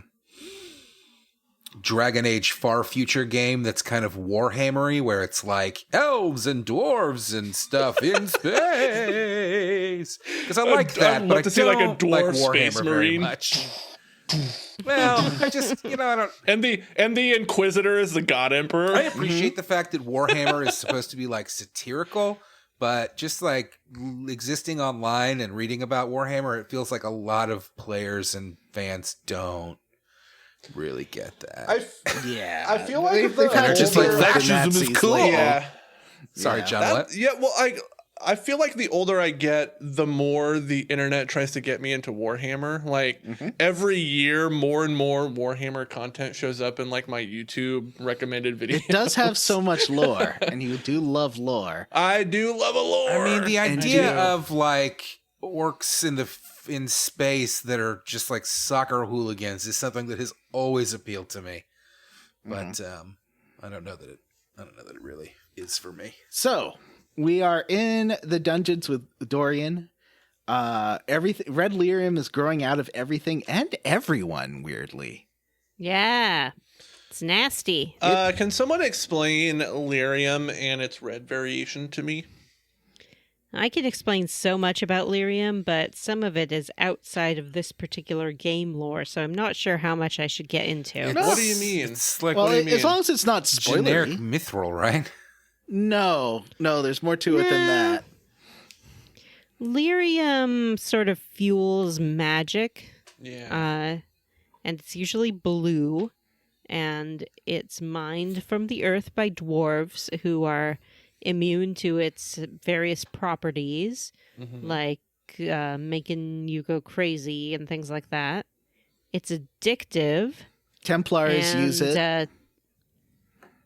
Dragon Age Far Future game that's kind of Warhammery, where it's like elves and dwarves and stuff in space. Because I like that, I'd but love I to see, like, a don't like dwarf space Warhammer very marine. much. Well, I just, I don't. And the Inquisitor is the God Emperor. I appreciate the fact that Warhammer is supposed to be like satirical, but just like existing online and reading about Warhammer, it feels like a lot of players and fans don't really get that. I feel like they've had just to like deal with the fascism is Nazis cool. lately. Yeah. Sorry, John. What? Yeah, well, I feel like the older I get, the more the internet tries to get me into Warhammer. Like every year, more and more Warhammer content shows up in like my YouTube recommended videos. It does have so much lore, and you do love lore. I do love a lore. I mean, the And idea do. of like orcs in space that are just like soccer hooligans is something that has always appealed to me. But I don't know that it really is for me. So we are in the dungeons with Dorian. Everything red lyrium is growing out of everything and everyone. Weirdly, Yeah. It's nasty. Can someone explain lyrium and its red variation to me? I can explain so much about lyrium, but some of it is outside of this particular game lore, so I'm not sure how much I should get into. What do you mean? It's like well, do you mean? as long as it's not generic spoilery. mithril, right? No, there's more to it than that. Lyrium sort of fuels magic, Yeah. and it's usually blue, and it's mined from the earth by dwarves who are immune to its various properties, like making you go crazy and things like that. It's addictive. Templars use it.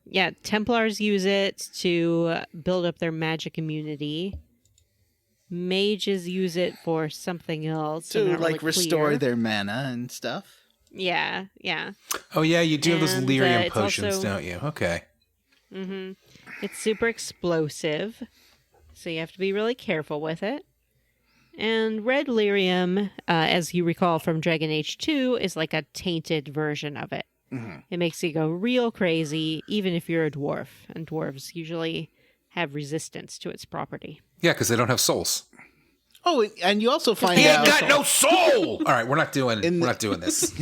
Yeah, Templars use it to build up their magic immunity. Mages use it for something else. I'm to not like really restore clear. their mana and stuff. Yeah. Oh yeah, you do have those And, lyrium it's potions, also- don't you? Okay. It's super explosive, so you have to be really careful with it. And red lyrium, as you recall from Dragon Age 2, is like a tainted version of it. It makes you go real crazy, even if you're a dwarf. And dwarves usually have resistance to its property. Yeah, because they don't have souls. Oh, and you also find He ain't out got no soul. All right, we're not doing this.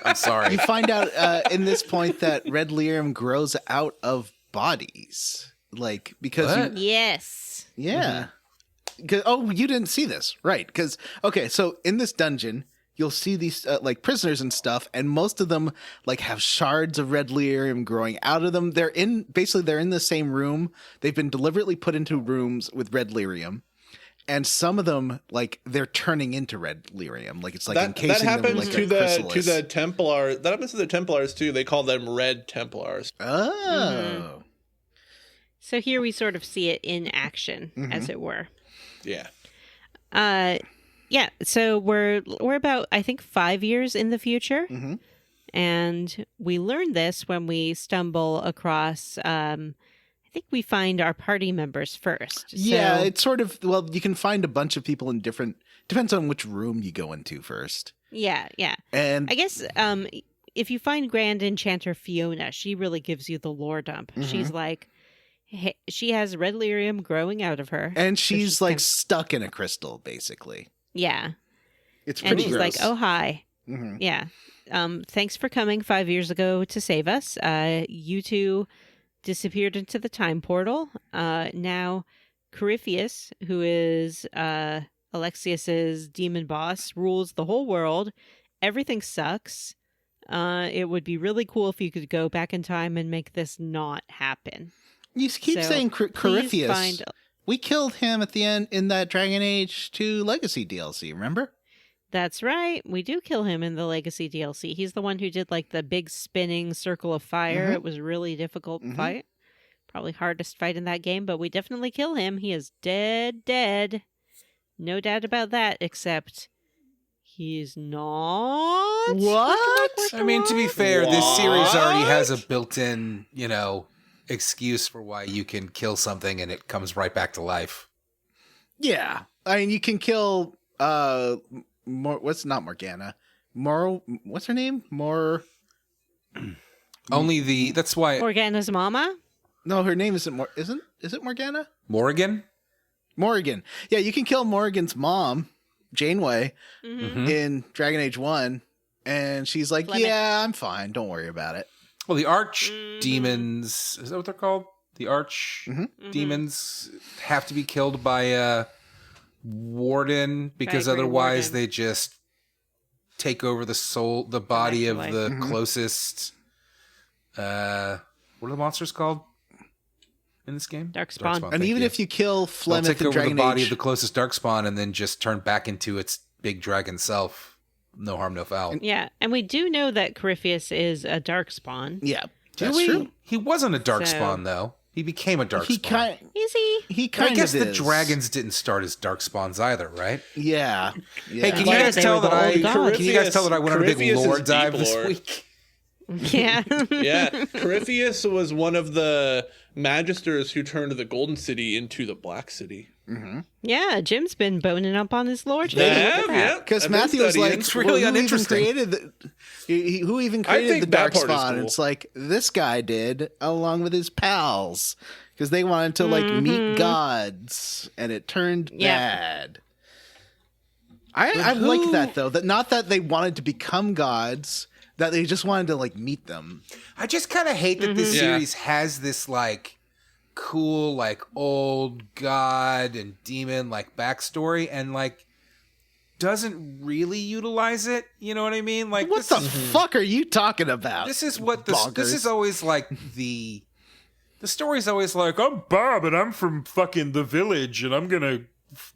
I'm sorry. you find out in this point that red lyrium grows out of bodies, like because What? Yes. yeah. 'Cause- oh, you didn't see this, right? Because okay, so in this dungeon, you'll see these like prisoners and stuff, and most of them like have shards of red lyrium growing out of them. They're in the same room. They've been deliberately put into rooms with red lyrium. And some of them, like, they're turning into red lyrium. Like, it's like that encasing them happens like to a the chrysalis. to the Templar. That happens to the Templars too. They call them Red Templars. Oh. So here we sort of see it in action, as it were. Yeah. Yeah, so we're about, I think, 5 years in the future. And we learn this when we stumble across, I think we find our party members first. Yeah, So- it's sort of, well, you can find a bunch of people in different, depends on which room you go into first. Yeah. And I guess if you find Grand Enchanter Fiona, she really gives you the lore dump. She's like, hey, she has red lyrium growing out of her. and So she's like kind of- stuck in a crystal, basically. yeah. It's And pretty she's gross. like, oh, hi. Mhm. Yeah. Thanks for coming 5 years ago to save us. You two disappeared into the time portal. Now, Corypheus, who is Alexius's demon boss, rules the whole world. Everything sucks. It would be really cool if you could go back in time and make this not happen. You keep So, saying Please Corypheus. find- We killed him at the end in that Dragon Age 2 Legacy DLC, remember? That's right. We do kill him in the Legacy DLC. He's the one who did like the big spinning circle of fire. It was a really difficult fight. Probably hardest fight in that game, but we definitely kill him. He is dead. No doubt about that, except he's not. What? I mean, to be fair, this series already has a built-in, excuse for why you can kill something and it comes right back to life. Yeah. I mean, you can kill, what's not Morgana? What's her name? That's why Morgana's mama? No, her name isn't is it Morgana? Morrigan. Morrigan. Yeah, you can kill Morrigan's mom, Janeway, Mm-hmm. in Dragon Age 1. And she's like, Fleming. yeah, I'm fine. Don't worry about it. Well, the arch demons, is that what they're called? The arch demons have to be killed by a warden because By a Grey otherwise Warden. they just take over the body of Eventually. the closest. What are the monsters called in this game? Darkspawn. And thank even you. if you kill They'll Flemeth take in over the Dragon body Age, of the closest darkspawn and then just turn back into its big dragon self. No harm, no foul. Yeah, and we do know that Corypheus is a darkspawn. yeah, Do that's we? true. He wasn't a darkspawn So- though. He became a darkspawn. He kind, Is he? he I kind guess of the is. dragons didn't start as darkspawns either, right? Yeah. Hey, can you Yeah, guys they tell were the that I? old gods. Can you guys tell that I went on a big Crypheus is lore deep dive this lore. week? Yeah. Yeah, Crypheus was one of the magisters who turned the Golden City into the Black City. Yeah, Jim's been boning up on his lore today. Look Yeah, at that. yeah. Because I've been Matthew was studying. like, It's really who uninteresting. Even created who even created think the that part is Darkspawn? cool. It's like, this guy did, along with his pals. Because they wanted to, like, meet gods. And it turned Yeah. bad. I like that, though. That not that they wanted to become gods, that they just wanted to, like, meet them. I just kind of hate that this Yeah. series has this like cool like old god and demon like backstory and like doesn't really utilize it. You know what I mean? Like What the fuck are you talking about? This is what this Bonkers. is always like the story's always like, I'm Bob and I'm from fucking the village and I'm gonna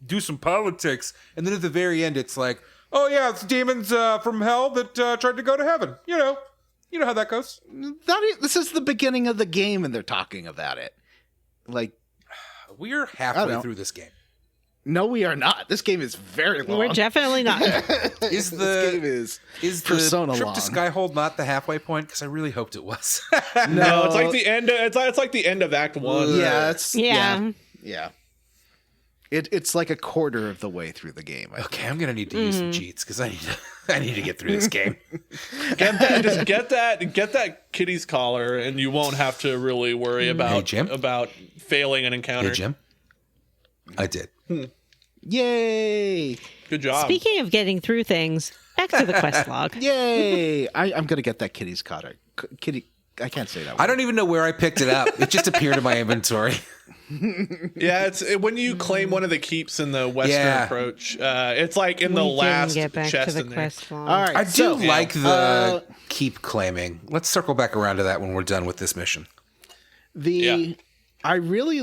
do some politics, and then at the very end it's like, oh yeah, it's demons from hell that tried to go to heaven. You know how that goes. This is the beginning of the game, and they're talking about it. Like, We're I halfway don't know. through this game. no, we are not. This game is very long. We're definitely not. Is This game the is Persona trip long. to Skyhold not the halfway point? Because I really hoped it was. No, it's like the end. It's like the end of Act 1. Yeah, it's Yeah. yeah. It's like a quarter of the way through the game. I think. Okay, I'm gonna need to use some cheats because I need to get through this game. Just get that kitty's collar, and you won't have to really worry about Jim? failing an encounter. Hey Jim, I did. Yay! Good job. Speaking of getting through things, back to the quest log. Yay! I'm gonna get that kitty's collar. Kitty, I can't say that. I don't even know where I picked it up. It just appeared in my inventory. Yeah, it's when you claim one of the keeps in the Western Yeah. approach. It's like in the We can last get back chest to the in there. quest log. All right, I do so, like the keep claiming. Let's circle back around to that when we're done with this mission. Yeah. I really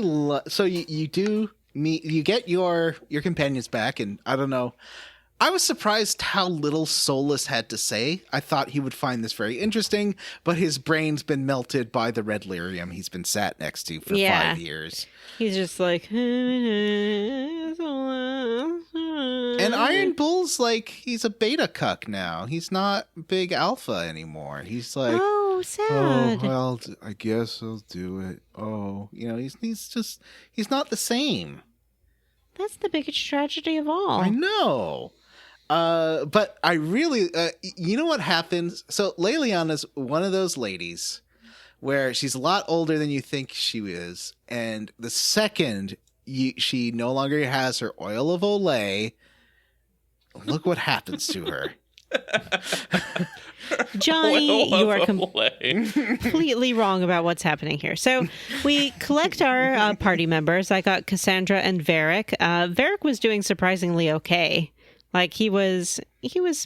so you do meet, you get your companions back, and I don't know. I was surprised how little Solus had to say. I thought he would find this very interesting, but his brain's been melted by the red lyrium he's been sat next to for Yeah. 5 years. He's just like, And Iron Bull's like, he's a beta cuck now. He's not big alpha anymore. He's like, oh, sad. well, I guess I'll do it. Oh, he's not the same. That's the biggest tragedy of all. I know. But I really, you know what happens? So Leliana's one of those ladies where she's a lot older than you think she is. And the second she no longer has her oil of Orlais, look what happens to her. Johnny, you are Olay. completely wrong about what's happening here. So we collect our party members. I got Cassandra and Varric. Varric was doing surprisingly okay. Like he was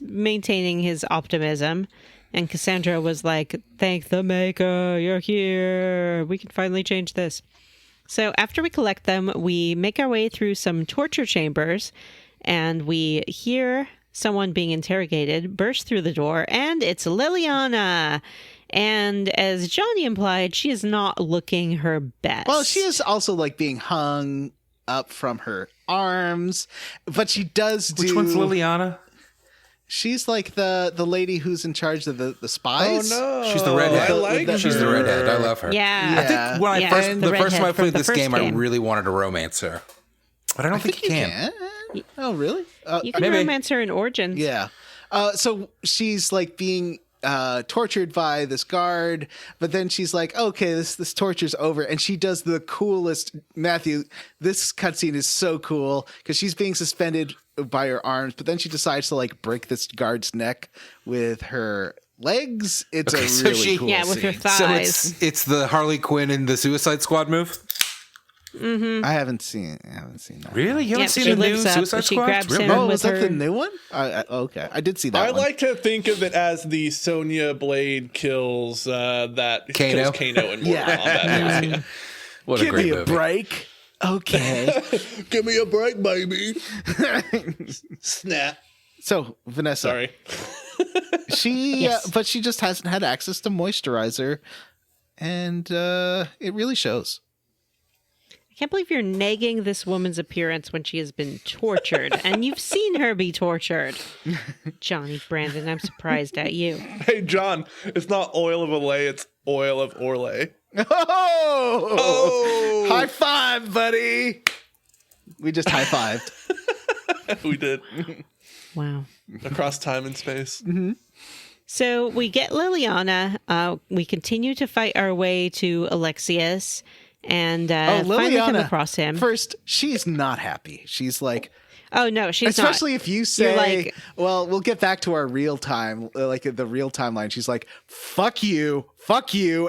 maintaining his optimism, and Cassandra was like, "Thank the Maker, you're here. We can finally change this." So after we collect them, we make our way through some torture chambers, and we hear someone being interrogated, burst through the door, and it's Leliana. And as Johnny implied, she is not looking her best. Well, she is also like being hung up from her arms, but she does do. Which one's Liliana? She's like the lady who's in charge of the Oh spies. no, She's the redhead. I like her. She's the redhead. I love her. Yeah. I think when Yeah. I And the the first time I redhead from played the this first game, I game. really wanted to romance her, but I don't think, you can. Oh, really? You can Maybe. romance her in Origins. Yeah. So she's like being tortured by this guard, but then she's like, okay, this torture's over. And she does the coolest, Matthew, this cutscene is so cool because she's being suspended by her arms, but then she decides to like break this guard's neck with her legs. It's Okay, a so really cool Yeah, with her scene. thighs. So it's the Harley Quinn in the Suicide Squad move. I haven't seen that. Really? You haven't Yep, seen she the new lifts up, Suicide she Squad? grabs Really? him. Oh, with was that her- the new one? Okay, I did see that I one. like to think of it as the Sonya Blade kills Kano? kills Kano in Mortal Yeah. Kombat. Yeah. What a Give great me a movie. break. Okay. Give me a break, baby. Snap. So Vanessa, Sorry. but she just hasn't had access to moisturizer, and it really shows. I can't believe you're nagging this woman's appearance when she has been tortured, and you've seen her be tortured. Johnny Brandon, I'm surprised at you. Hey, John, it's not oil of Olay, it's oil of Orlais. Oh! High five, buddy. We just high fived. We did. Wow. Across time and space. So we get Liliana. We continue to fight our way to Alexius and finally come across him. First, she's not happy. She's like, Oh, no, she's especially if you say, like- well, we'll get back to our real time, like the real timeline. She's like, fuck you,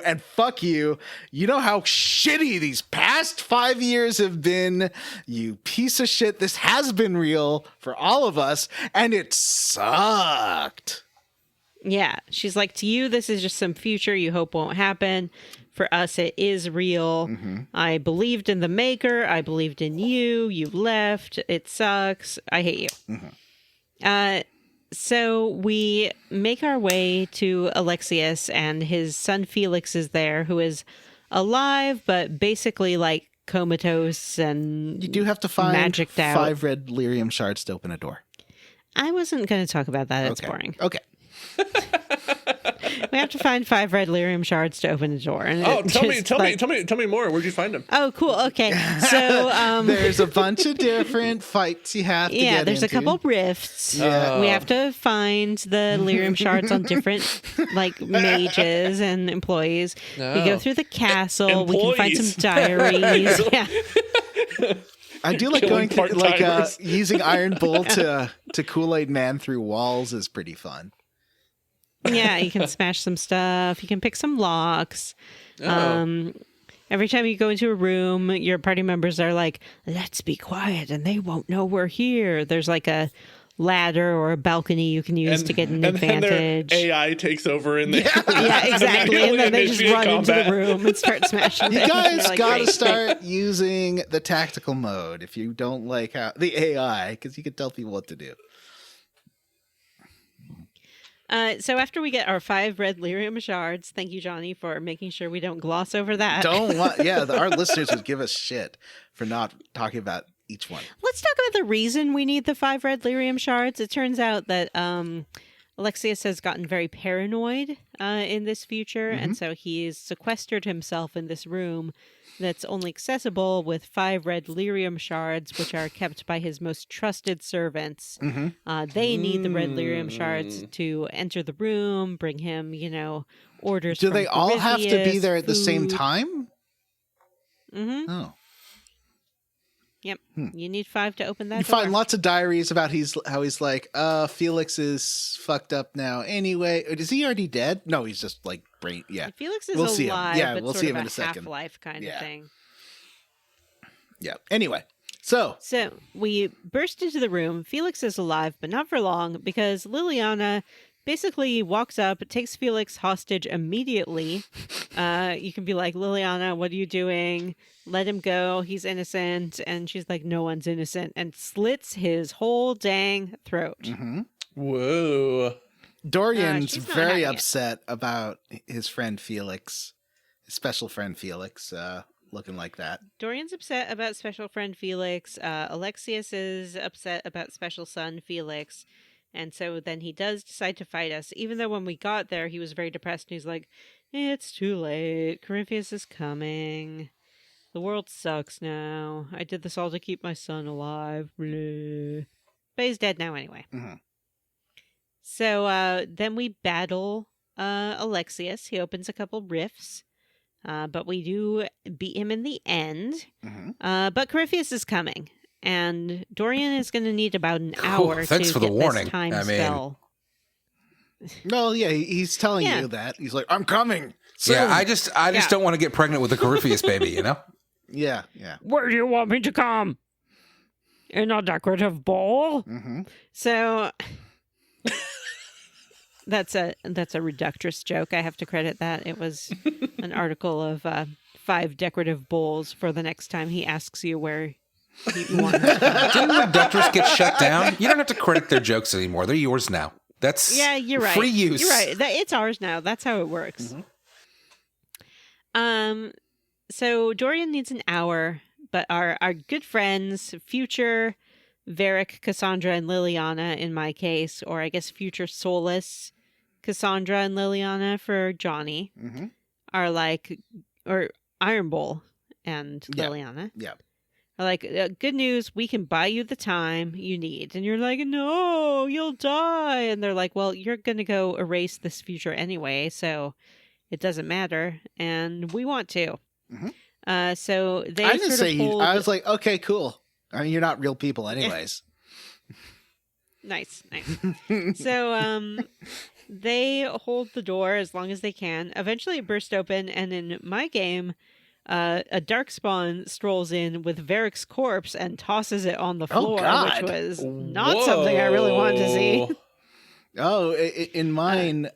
and fuck you. You know how shitty these past 5 years have been, you piece of shit. This has been real for all of us, and it sucked. Yeah, she's like, to you, this is just some future you hope won't happen. For us, it is real. I believed in the maker. I believed in you. You left. It sucks. I hate you. So we make our way to Alexius, and his son Felix is there, who is alive, but basically like comatose and You do have to find magicked out. 5 red lyrium shards to open a door. I wasn't going to talk about that. It's boring. Okay. We have to find 5 red lyrium shards to open a door. And Oh, it tell just, like- me more. Where'd you find them? Oh, cool. Okay. So, There's a bunch of different fights you have to yeah, get there's into. a couple rifts. Yeah. We have to find the lyrium shards on different like mages and employees. We go No. through the castle. We can find some Employees. diaries. Yeah. I do like Killing going through, like part-timers. using Iron Bull to Kool-Aid Man through walls is pretty fun. Yeah, you can smash some stuff. You can pick some locks. Oh. Every time you go into a room, your party members are like, let's be quiet and they won't know we're here. There's like a ladder or a balcony you can use to get an and then advantage. their AI takes over in there. Yeah, exactly. And then they just run into the combat. room and start smashing You things. guys They're like, got to "Great." start using the tactical mode if you don't like how the AI, because you can tell people what to do. So after we get our 5 red lyrium shards, thank you, Johnny, for making sure we don't gloss over that. Our listeners would give us shit for not talking about each one. Let's talk about the reason we need the 5 red lyrium shards. It turns out that Alexius has gotten very paranoid in this future, and so he's sequestered himself in this room that's only accessible with 5 red lyrium shards, which are kept by his most trusted servants. They need the red lyrium shards to enter the room, bring him, orders. Do from they all have to be Corypheus, there at the same food. time? Mm-hmm. Oh. Yep. You need 5 to open that You door. find lots of diaries about how he's like, Felix is fucked up now anyway. Is he already dead? No, he's just like brain. Yeah. Felix is We'll see him. alive, Yeah, but we'll sort see of him in a a second. half-life kind Yeah. of thing. Yeah. Anyway, so So we burst into the room. Felix is alive, but not for long because Liliana basically walks up, takes Felix hostage immediately. You can be like, Liliana, what are you doing? Let him go. He's innocent. And she's like, no one's innocent. And slits his whole dang throat. Whoa. Dorian's she's not very having it. upset about his friend Felix, his special friend Felix, looking like that. Dorian's upset about special friend Felix. Alexius is upset about special son Felix. And so then he does decide to fight us, even though when we got there, he was very depressed. And he's like, it's too late. Crypheus is coming. The world sucks now. I did this all to keep my son alive. Blah. But he's dead now anyway. Mhm. So then we battle Alexius. He opens a couple rifts. But we do beat him in the end. Mhm. But Corypheus is coming. and Dorian is going to need about an hour thanks to for the get warning. this time I mean- spell. No, yeah, he's telling Yeah. you that. He's like, I'm coming. Soon. Yeah, I just Yeah. don't want to get pregnant with a Corypheus baby, you know? Yeah. Where do you want me to come? In a decorative bowl? Mm-hmm. So that's a reductress joke. I have to credit that. It was an article of 5 decorative bowls for the next time he asks you where you want. Didn't Reductress get shut down? You don't have to credit their jokes anymore. They're yours now. That's Yeah, you're right. free use. You're right. It's ours now. That's how it works. So Dorian needs an hour, but our good friends, future Varric, Cassandra, and Liliana in my case, or I guess future Solus, Cassandra, and Liliana for Johnny, Mm-hmm. are like, or Iron Bowl and Yeah. Liliana. Yeah. Are like, good news, we can buy you the time you need. And you're like, no, you'll die. And they're like, well, you're going to go erase this future anyway, so it doesn't matter. And we want to. Mhm. So they I didn't sort say of hold... I was like, okay, cool. I mean, you're not real people anyways. Nice. So they hold the door as long as they can. Eventually it bursts open, and in my game, a darkspawn strolls in with Varric's corpse and tosses it on the floor, God. which was not something I really wanted to see. Oh, in mine,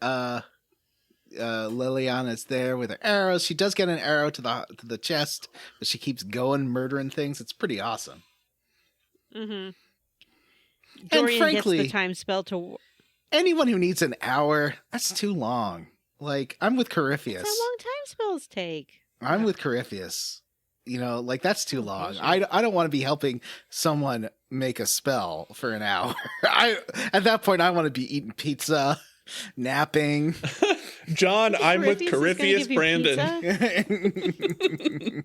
Liliana's there with her arrows. She does get an arrow to the chest, but she keeps going, murdering things. It's pretty awesome. Mm-hmm. And Dorian frankly, gets the time spell to... anyone who needs an hour, that's too long. Like, I'm with Corypheus. That's how long time spells take. I'm with Corypheus. You know, like, that's too long. I don't want to be helping someone make a spell for an hour. At that point, I want to be eating pizza, napping. John, I'm with Corypheus is gonna Corypheus give you Brandon.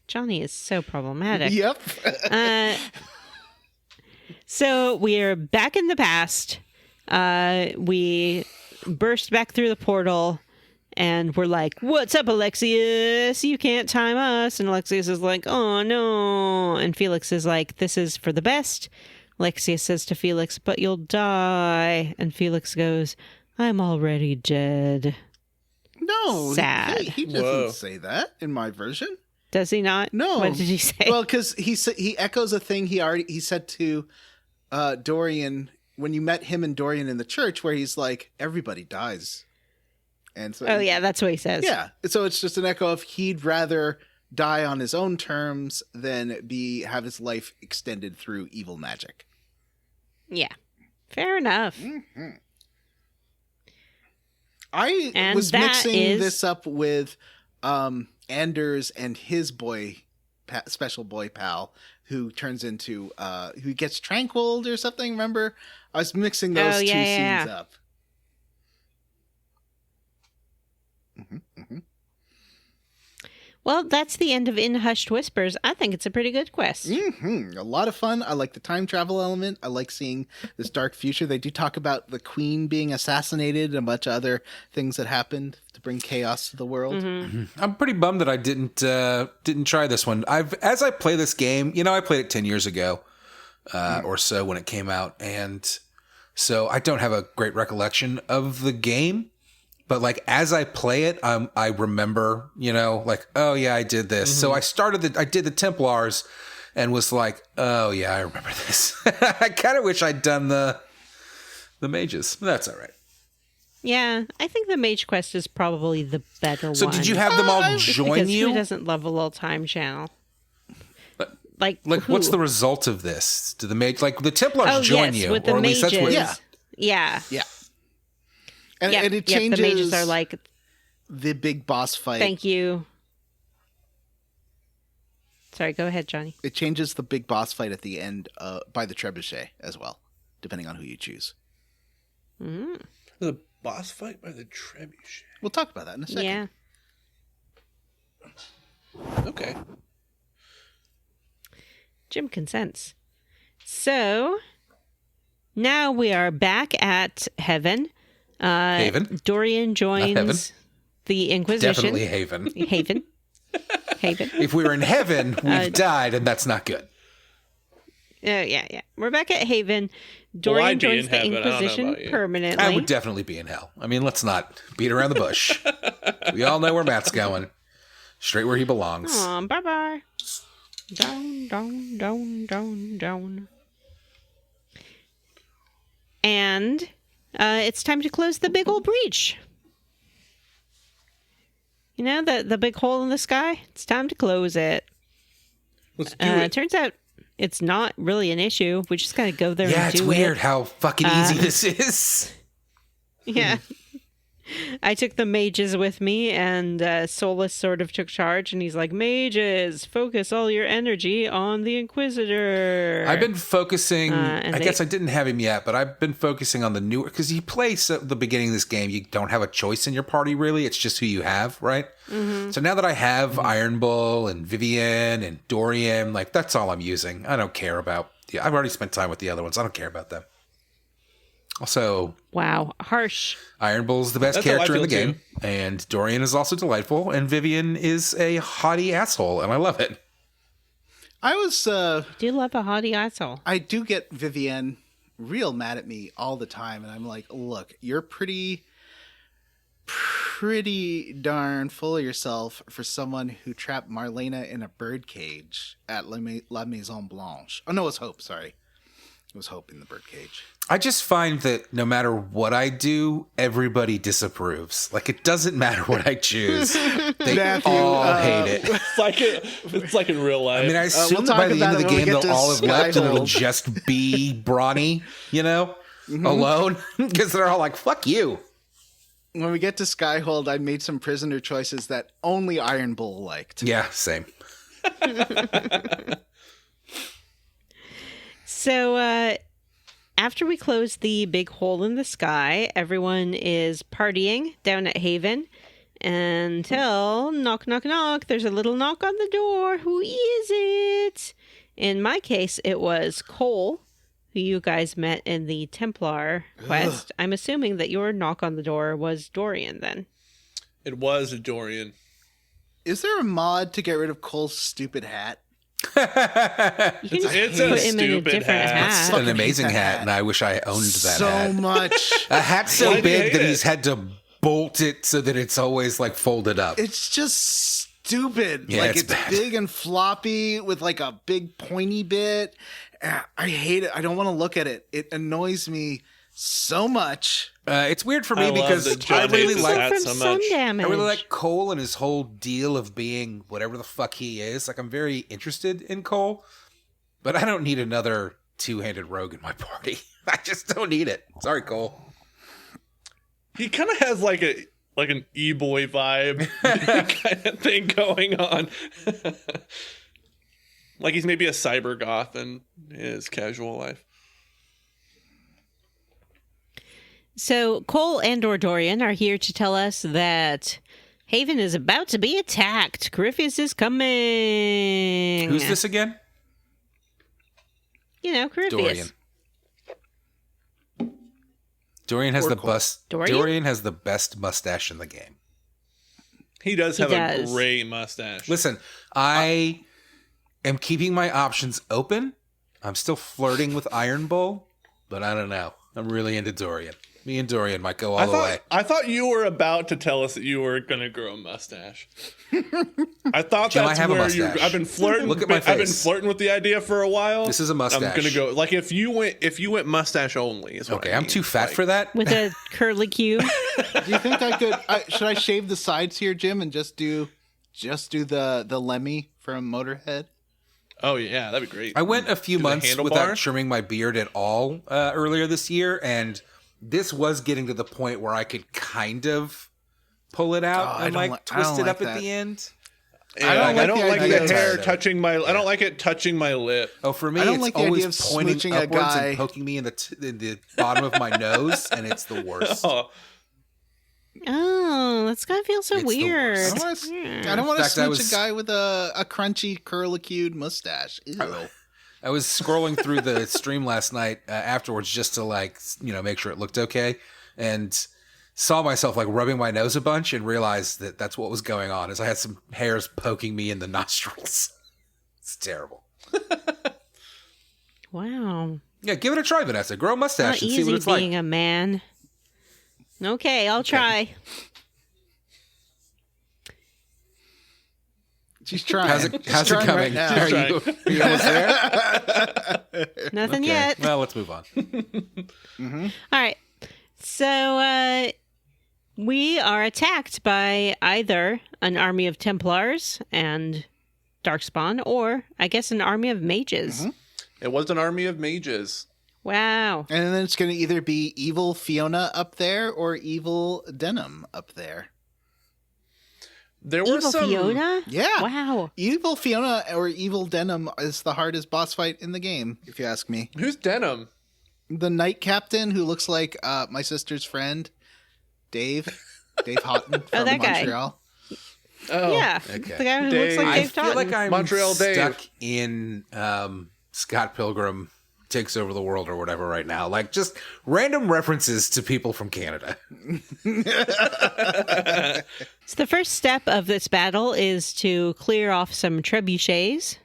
Johnny is so problematic. Yep. So we're back in the past. We burst back through the portal, and we're like, "What's up, Alexius? You can't time us." And Alexius is like, "Oh no!" And Felix is like, "This is for the best." Alexius says to Felix, "But you'll die." And Felix goes, "I'm already dead." No. Sad. He doesn't Whoa. say that in my version. Does he not? No. What did he say? Well, because he echoes a thing he said to Dorian when you met him and Dorian in the church, where he's like, everybody dies. And so, oh yeah, that's what he says. yeah. So it's just an echo of he'd rather die on his own terms than have his life extended through evil magic. Yeah. Fair enough. I And was that mixing is- this up with Anders and his special boy pal, who turns into who gets tranquiled or something. Remember, I was mixing those two scenes up. Well, that's the end of In Hushed Whispers. I think it's a pretty good quest. A lot of fun. I like the time travel element. I like seeing this dark future. They do talk about the queen being assassinated and a bunch of other things that happened to bring chaos to the world. I'm pretty bummed that I didn't try this one. As I play this game, you know, I played it 10 years ago or so when it came out, and so I don't have a great recollection of the game. But like as I play it, I remember, you know, like, oh yeah, I did this. So I did the Templars, and was like, oh yeah, I remember this. I kind of wish I'd done the mages. That's all right. Yeah, I think the Mage Quest is probably the better one. So did you have them all Just join because you? Who doesn't love a little time channel? Like who? What's the result of this? Do the mage the Templars join yes, you, with the or at least mages. that's what? Yeah. Yeah. And, Yep, and it yep, changes. the mages are like, the big boss fight. thank you. Sorry, go ahead, Johnny. It changes the big boss fight at the end by the trebuchet as well, depending on who you choose. The boss fight by the trebuchet. We'll talk about that in a second. Yeah. Okay. Jim consents. So now we are back at Heaven. Haven? Dorian joins Heaven. the Inquisition. Definitely Haven. Haven. If we were in heaven, we've died, and that's not good. Yeah. We're back at Haven. Well, Dorian I'd be joins in the heaven. I don't know Inquisition about you. permanently. I would definitely be in hell. I mean, let's not beat around the bush. We all know where Matt's going. Straight where he belongs. Aw, bye-bye. Down. And it's time to close the big old breach. You know, the big hole in the sky? It's time to close it. Let's do it. It turns out it's not really an issue. We just gotta go there Yeah, and do it's it. weird how fucking easy this is. Yeah. I took the mages with me, and Solus sort of took charge, and he's like, mages, focus all your energy on the Inquisitor. I've been focusing, and I guess I didn't have him yet, but I've been focusing on the newer, because you play the beginning of this game, you don't have a choice in your party, really. It's just who you have, right? Mm-hmm. So now that I have Iron Bull and Vivian and Dorian, like, that's all I'm using. I don't care about, I've already spent time with the other ones. I don't care about them. Also, wow, harsh. Iron Bull's the best That's how I character in the feel, game, and Dorian is also delightful, and Vivian is a haughty asshole, and I love it. I was Do you love a haughty asshole? I do get Vivienne real mad at me all the time, and I'm like, look, you're pretty darn full of yourself for someone who trapped Marlena in a birdcage at La Maison Blanche. Oh no, it was Hope, sorry. It was Hope in the birdcage. I just find that no matter what I do, everybody disapproves. Like, it doesn't matter what I choose. They Matthew, all hate it. It's like in real life. I mean, I assume we'll that by talk the end of the about it when we game, get they'll to all have left and it'll Skyhold. just be Brawny, alone. Because they're all like, fuck you. When we get to Skyhold, I made some prisoner choices that only Iron Bull liked. Yeah, same. So, after we close the big hole in the sky, everyone is partying down at Haven until knock, there's a little knock on the door. Who is it? In my case, it was Cole, who you guys met in the Templar quest. I'm assuming that your knock on the door was Dorian then. it was a Dorian. Is there a mod to get rid of Cole's stupid hat? You can just It's put a him in a stupid different hat. It's hat. an amazing hate that hat, hat. and I wish I owned that So hat. much. A hat so Why do you big hate that it? he's had to bolt it so that it's always like folded up. It's just stupid. Yeah, like it's it's bad. big and floppy with like a big pointy bit. I hate it. I don't want to look at it. It annoys me so much. It's weird for me I love because that John I really hates his like hat from so sun much. damage. I really like Cole and his whole deal of being whatever the fuck he is. Like, I'm very interested in Cole, but I don't need another two-handed rogue in my party. I just don't need it. Sorry, Cole. He kind of has like an e-boy vibe kind of thing going on. Like he's maybe a cyber goth in his casual life. So Cole and or Dorian are here to tell us that Haven is about to be attacked. Crypheus is coming. Who's this again? You know, Crypheus. Dorian has Or the Cole. best. Dorian? Dorian has the best mustache in the game. He does He have a does. gray mustache. Listen, I am keeping my options open. I'm still flirting with Iron Bull, but I don't know. I'm really into Dorian. Me and Dorian might go all the way. I thought you were about to tell us that you were gonna grow a mustache. I thought Jim, I that's have a where you. mustache. I've been flirting. Look at my I've been face. flirting with the idea for a while. This is a mustache. I'm gonna go like if you went mustache only. Is what Okay, I I'm mean. too fat Like, for that. With a curly Q. Do you think I could? Should I shave the sides here, Jim, and just do the Lemmy from Motorhead? Oh yeah, that'd be great. I went a few Do the months handlebar? without trimming my beard at all earlier this year, and this was getting to the point where I could kind of pull it out I and don't like li- I twist don't it up like at that. the end. Yeah, I don't like the the idea hair of- touching my. I don't like it touching my lip. Oh, for me, I don't it's like the always idea of pointing smooching a upwards guy. and poking me in the bottom of my nose, and it's the worst. Oh, Oh, that's gonna feel so It's the weird. worst. I don't want In to fact, I smooch was- a guy with a crunchy, curlicued mustache. Ew. I was scrolling through the stream last night afterwards just to make sure it looked okay, and saw myself like rubbing my nose a bunch and realized that that's what was going on. Is I had some hairs poking me in the nostrils. It's terrible. Wow. Yeah, give it a try, Vanessa. Grow a mustache Not and see what easy it's like. being a man. Okay, I'll try. She's trying. How's She's it trying coming? right now. Are you almost there? Nothing Okay. yet. Well, let's move on. All right. So we are attacked by either an army of Templars and Darkspawn, or I guess an army of mages. It was an army of mages. Wow. And then it's going to either be evil Fiona up there or evil Denim up there. There were Evil some. Fiona? Yeah. Wow. Evil Fiona or evil Denim is the hardest boss fight in the game, if you ask me. Who's Denim? The knight captain who looks like my sister's friend, Dave Houghton from that guy. Montreal. Oh, Yeah. okay. The guy who Dave. looks like I Dave feel Totten. like I'm Montreal Dave. stuck in Scott Pilgrim Takes Over the World or whatever right now. Like just random references to people from Canada. So the first step of this battle is to clear off some trebuchets.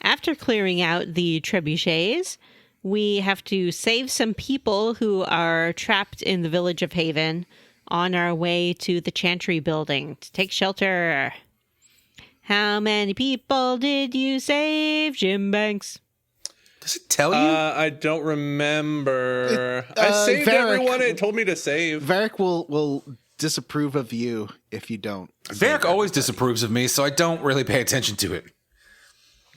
After clearing out the trebuchets, we have to save some people who are trapped in the village of Haven on our way to the Chantry building to take shelter. How many people did you save, Jim Banks? Does it tell you? I don't remember. I saved Varric- everyone it told me to save. Varric will disapprove of you if you don't. Varric always disapproves of me, so I don't really pay attention to it.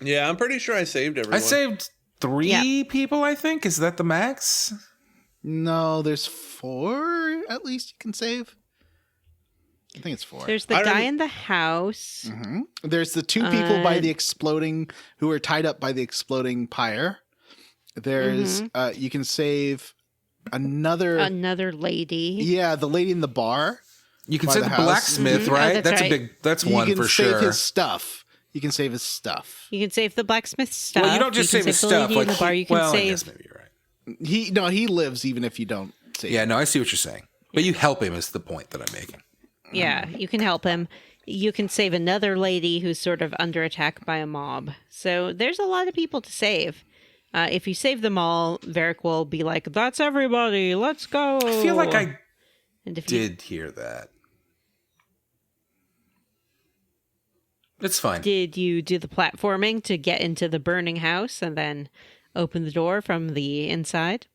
Yeah, I'm pretty sure I saved everyone. I saved 3 people, I think. Is that the max? No, there's 4 at least you can save. I think it's 4. There's the I guy rem- in the house. There's the 2 people by the exploding who are tied up by the exploding pyre. There's you can save another Another lady. yeah, the lady in the bar. You can By save the the house. blacksmith, Oh, right? that's That's right. a big. That's You one can for save sure. his stuff. You can save his stuff. You can save the blacksmith stuff. Well, you don't just can save his the stuff. lady Like, in the bar. You can well, I save. guess maybe you're right. He lives even if you don't save Yeah, him. no, I see what you're saying. But you help him is the point that I'm making. Yeah, you can help him. You can save another lady who's sort of under attack by a mob. So there's a lot of people to save. If you save them all, Varric will be like, "That's everybody. Let's go." I feel like I and if you did hear that. It's fine. did you do the platforming to get into the burning house and then open the door from the inside?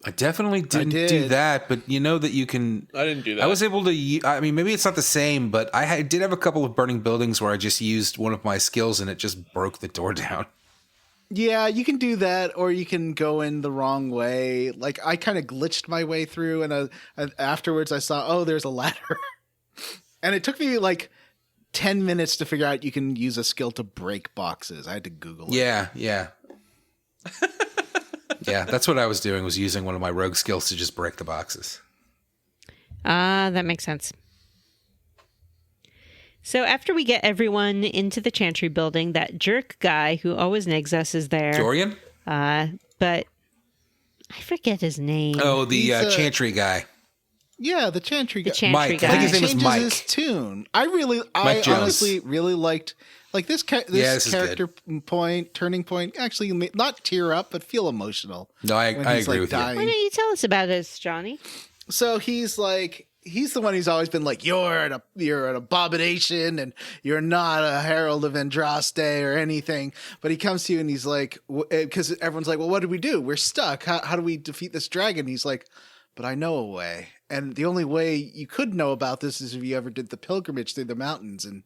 I definitely didn't do did. that, but you know that you can. I didn't do that. I was able to. I mean, maybe it's not the same, but I did have a couple of burning buildings where I just used one of my skills and it just broke the door down. Yeah, you can do that, or you can go in the wrong way. Like I kind of glitched my way through, and afterwards I saw, oh, there's a ladder, and it took me like 10 minutes to figure out you can use a skill to break boxes. I had to Google it. Yeah. Yeah, that's what I was doing, was using one of my rogue skills to just break the boxes. That makes sense. So after we get everyone into the Chantry building, that jerk guy who always nags us is there. Dorian? But I forget his name. Oh, the He's, Chantry guy. Yeah, the Chantry the guy. Chantry Mike. guy. I think his name is changes Mike. his tune. I Jones. honestly really liked this this is character turning point. Actually, not tear up, but feel emotional. No, I when he's, agree like, with dying. Why don't you tell us about this, Johnny? So he's the one who's always been like, you're an abomination and you're not a herald of Andraste or anything. But he comes to you and he's like, because everyone's like, well, what do we do? We're stuck. How do we defeat this dragon? He's like, but I know a way. And the only way you could know about this is if you ever did the pilgrimage through the mountains. And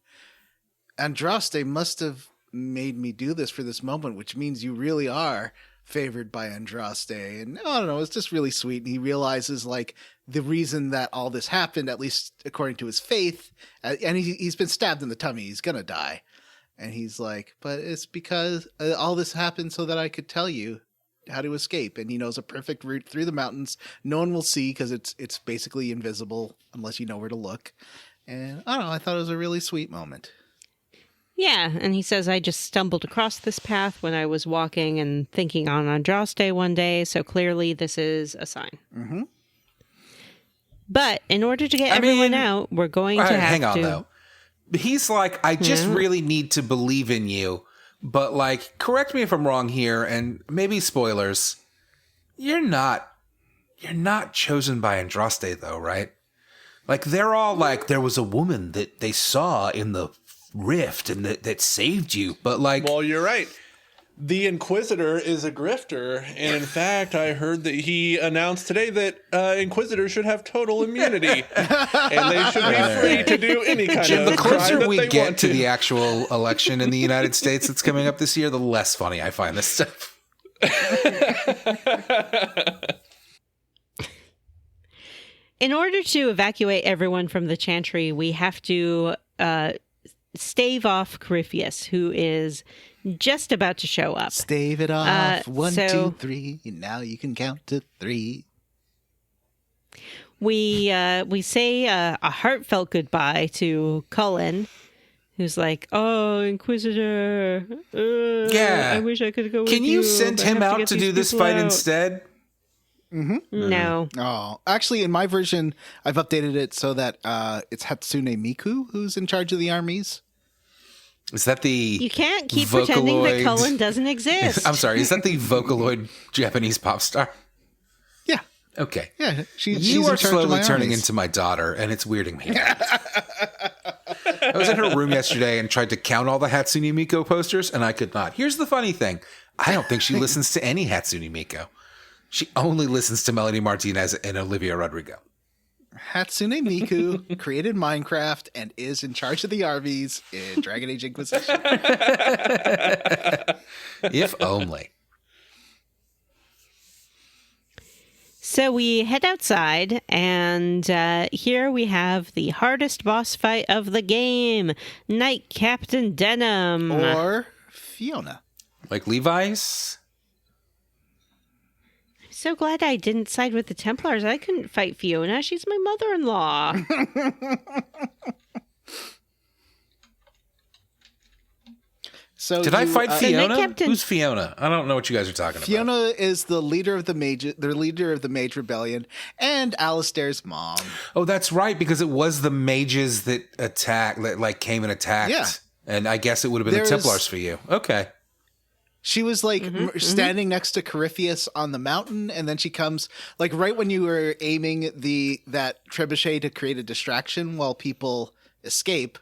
Andraste must have made me do this for this moment, which means you really are favored by Andraste. And I don't know, it's just really sweet. And he realizes like the reason that all this happened, at least according to his faith, and he's been stabbed in the tummy. He's going to die. And he's like, but it's because all this happened so that I could tell you how to escape. And he knows a perfect route through the mountains. No one will see because it's basically invisible unless you know where to look. And I don't know, I thought it was a really sweet moment. Yeah, and he says, I just stumbled across this path when I was walking and thinking on Andraste one day, so clearly this is a sign. Mm-hmm. But in order to get everyone out, we're going to have hang on, to... though. He's like, I just really need to believe in you, But like, correct me if I'm wrong here, and maybe spoilers. You're not chosen by Andraste though, right? Like they're all like, there was a woman that they saw in the rift and that saved you. But like, Well, you're right. The Inquisitor is a grifter, and in fact, I heard that he announced today that Inquisitors should have total immunity, and they should be free to do any kind Jim, of the crime closer that we they get want to the actual election in the United States that's coming up this year, the less funny I find this stuff. In order to evacuate everyone from the Chantry, we have to stave off Crypheus, who is just about to show up. Stave it off. 1, so- 2, 3. Now you can count to 3. We say a heartfelt goodbye to Cullen, who's like, "Oh, Inquisitor, Yeah. I wish I could go with you. Can you send but I him have out get to these do this people fight out." instead? No. Oh, actually, in my version, I've updated it so that it's Hatsune Miku who's in charge of the armies. Is that the You can't keep pretending that Vocaloid- Cullen doesn't exist. I'm sorry, is that the Vocaloid Japanese pop star? Yeah, Okay. yeah. She's You in are charge of slowly my turning armies. into my daughter, and it's weirding me. I was in her room yesterday and tried to count all the Hatsune Miku posters, and I could not. Here's the funny thing. I don't think she listens to any Hatsune Miku. She only listens to Melanie Martinez and Olivia Rodrigo. Hatsune Miku created Minecraft and is in charge of the armies in Dragon Age Inquisition. If only. So we head outside, and here we have the hardest boss fight of the game, Knight Captain Denim. Or Fiona. Like Levi's? So glad I didn't side with the Templars. I couldn't fight Fiona. She's my mother-in-law. So Did I fight Knight Fiona? Captain- Who's Fiona? I don't know what you guys are talking about. Fiona is the leader of the Mage Rebellion, and Alistair's mom. Oh, that's right, because it was the mages that attacked, that like came and attacked. Yeah. And I guess it would have been There's- the Templars for you. Okay. She was like standing next to Corypheus on the mountain, and then she comes like right when you were aiming that trebuchet to create a distraction while people escape.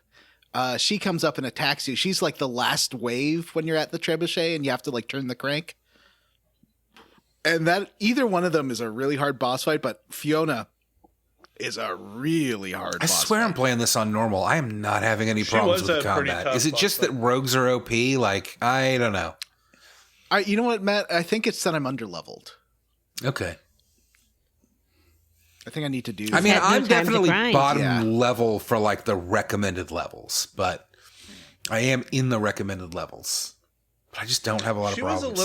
She comes up and attacks you. She's like the last wave when you're at the trebuchet, and you have to like turn the crank. And that either one of them is a really hard boss fight, but Fiona is a really hard. I swear I'm playing this on normal. I am not having any problems was with the a pretty combat. tough Is it boss just fight. that rogues are OP? Like, I don't know. You know what, Matt? I think it's that I'm underleveled. Okay. I think I need to do. I mean, Had no I'm time to definitely grind. bottom Yeah. level for like the recommended levels, but I am in the recommended levels. But I just don't have a lot of She was problems.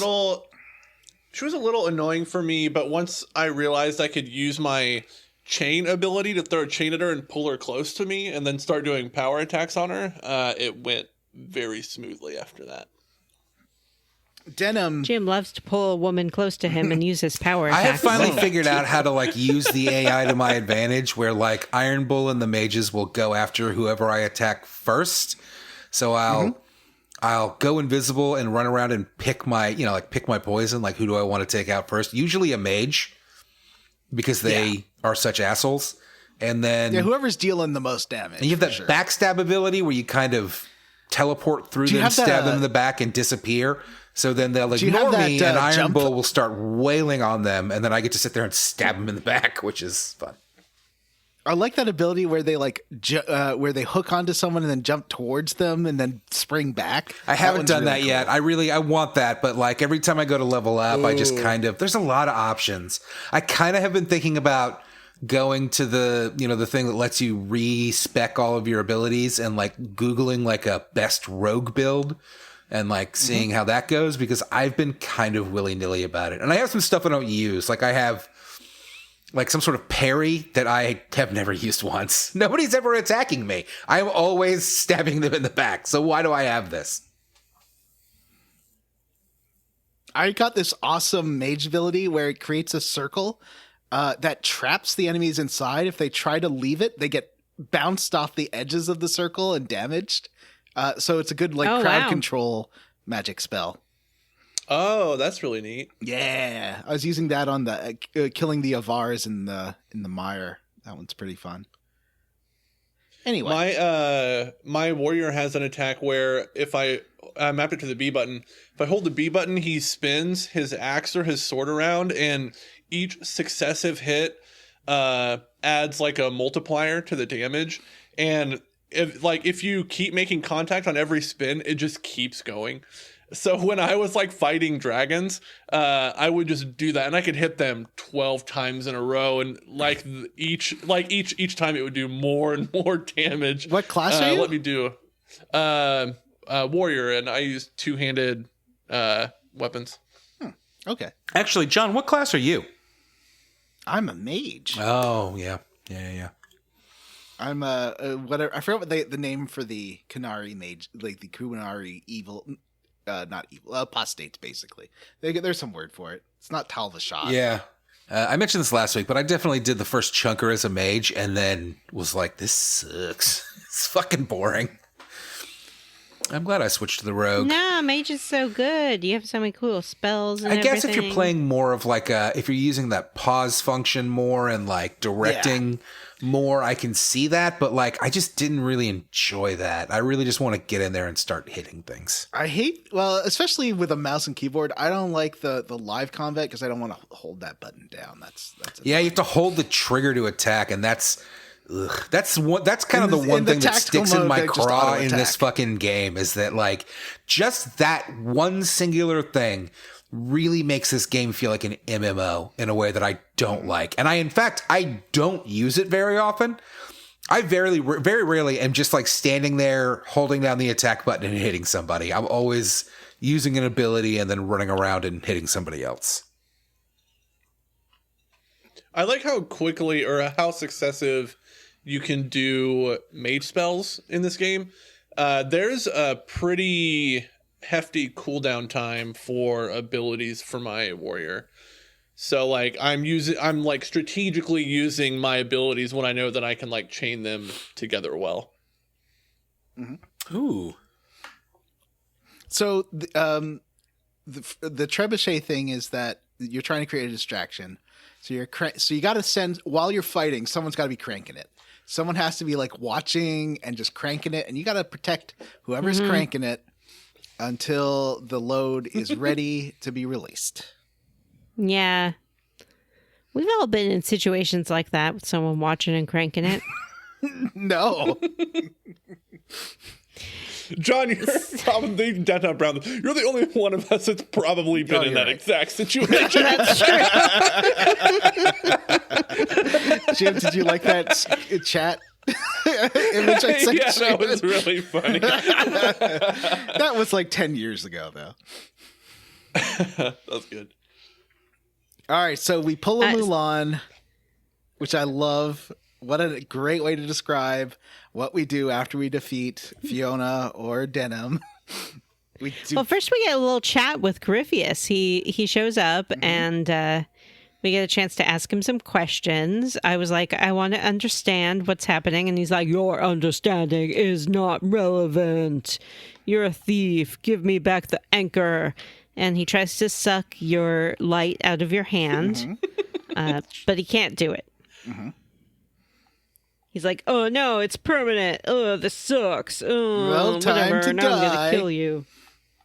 she was a little annoying for me, but once I realized I could use my chain ability to throw a chain at her and pull her close to me and then start doing power attacks on her, it went very smoothly after that. Denim. Jim loves to pull a woman close to him and use his power I have attacks. finally figured out how to like use the AI to my advantage, where like Iron Bull and the mages will go after whoever I attack first. So I'll go invisible and run around and pick my poison. Like, who do I want to take out first? Usually a mage, because they are such assholes. And then Whoever's dealing the most damage. and you have for that sure. backstab ability where you kind of teleport through Do you them, have that, stab them in the back, and disappear. So then they'll you ignore have me, that, and Iron jump? Bull will start wailing on them, and then I get to sit there and stab them in the back, which is fun. I like that ability where they like where they hook onto someone and then jump towards them and then spring back. I haven't done that really yet. I want that, but like every time I go to level up, I just kind of, there's a lot of options. I kind of have been thinking about going to the thing that lets you respec all of your abilities and like Googling like a best rogue build and like seeing how that goes, because I've been kind of willy-nilly about it. And I have some stuff I don't use. Like I have like some sort of parry that I have never used once. Nobody's ever attacking me. I'm always stabbing them in the back. So why do I have this? I got this awesome mage ability where it creates a circle that traps the enemies inside. If they try to leave it, they get bounced off the edges of the circle and damaged. So it's a good like Oh, crowd wow. control magic spell. Oh, that's really neat. Yeah, I was using that on the killing the Avars in the mire. That one's pretty fun. Anyway, My warrior has an attack where if I map it to the B button, if I hold the B button, he spins his axe or his sword around, and each successive hit adds like a multiplier to the damage. And if you keep making contact on every spin, it just keeps going. So when I was like fighting dragons, I would just do that, and I could hit them 12 times in a row, and each time it would do more and more damage. What class are you? Let me do warrior, and I use two-handed weapons. Okay. Actually, John, what class are you? I'm a mage. Oh, yeah. I'm whatever. I forgot what the name for the Kunari mage, like the Kunari evil. Not evil, apostates, basically. There's some word for it. It's not Talvashad. Yeah. I mentioned this last week, but I definitely did the first chunker as a mage and then was like, this sucks. It's fucking boring. I'm glad I switched to the rogue. No, mage is so good. You have so many cool spells and I guess if everything. you're playing more of like if you're using that pause function more and like directing more, I can see that, but like I just didn't really enjoy that. I really just want to get in there and start hitting things. I hate, well, especially with a mouse and keyboard, I don't like the live combat because I don't want to hold that button down. That's Yeah, you have to hold the trigger to attack, and that's kind of the one thing that sticks in my craw in this fucking game is that like just that one singular thing really makes this game feel like an MMO in a way that I don't like. And in fact, I don't use it very often. I very rarely am just like standing there holding down the attack button and hitting somebody. I'm always using an ability and then running around and hitting somebody else. I like how quickly or how successive you can do mage spells in this game. There's a pretty hefty cooldown time for abilities for my warrior. So like I'm like strategically using my abilities when I know that I can like chain them together well. Mm-hmm. Ooh. So the trebuchet thing is that you're trying to create a distraction. So you got to send, while you're fighting, someone's got to be cranking it. Someone has to be like watching and just cranking it, and you got to protect whoever's cranking it until the load is ready to be released. Yeah. We've all been in situations like that with someone watching and cranking it. No. John, you're probably Downtown Brown. You're the only one of us that's probably been in that exact situation. That's true. Jim, did you like that chat image I sent Yeah, you? that was really funny. That was like 10 years ago, though. That's good. All right, so we pull a Mulan, which I love. What a great way to describe what we do after we defeat Fiona or Denim. Well, first we get a little chat with Crypheus. He shows up and we get a chance to ask him some questions. I was like, I want to understand what's happening. And he's like, your understanding is not relevant. You're a thief. Give me back the anchor. And he tries to suck your light out of your hand, but he can't do it. Mm-hmm. He's like, oh, no, it's permanent. Oh, this sucks. Oh, well, time whatever. to Now I'm die. going to kill you.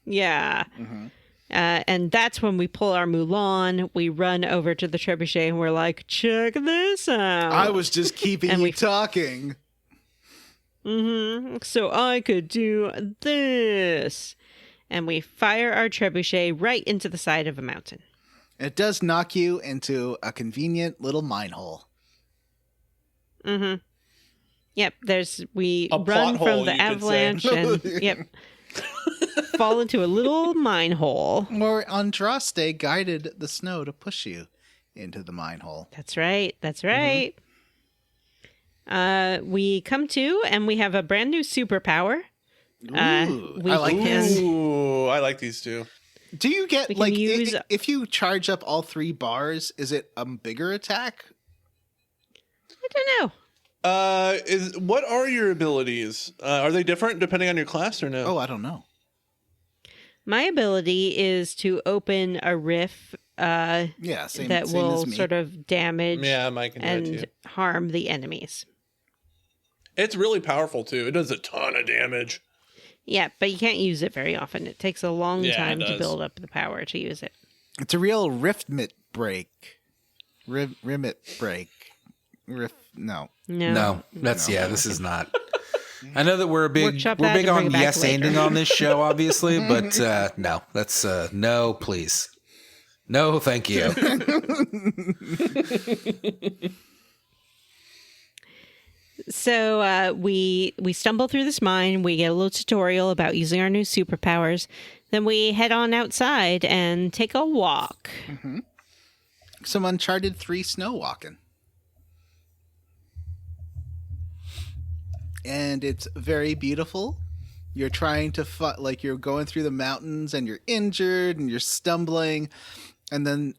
Yeah. Mm-hmm. And that's when we pull our Mulan. We run over to the trebuchet and we're like, check this out. I was just keeping And you we- talking. Mm-hmm. So I could do this. And we fire our trebuchet right into the side of a mountain. It does knock you into a convenient little mine hole. Mm-hmm. Yep. We A run plot hole, from the you could avalanche say. and yep. Fall into a little mine hole. Or Andraste guided the snow to push you into the mine hole. That's right. That's right. We come to and we have a brand new superpower. Ooh, I like this. Ooh, I like these two. Do you get, We can like, use- if you charge up all 3 bars, is it a bigger attack? I don't know. What are your abilities? Are they different depending on your class or no? Oh, I don't know. My ability is to open a rift Same that will as me. sort of damage Yeah, Mike can do it and too. harm the enemies. It's really powerful too. It does a ton of damage. Yeah, but you can't use it very often. It takes a long Yeah, it time to does. build up the power to use it. It's a real riftmit break. Rimit break. No. No, that's this is not. I know that we're Workshop we're that big and bring on it back yes later. ending on this show, obviously, but no, that's no, please, no, thank you. So we stumble through this mine. We get a little tutorial about using our new superpowers. Then we head on outside and take a walk. Some Uncharted 3 snow walking. And it's very beautiful. You're trying to like you're going through the mountains and you're injured and you're stumbling. And then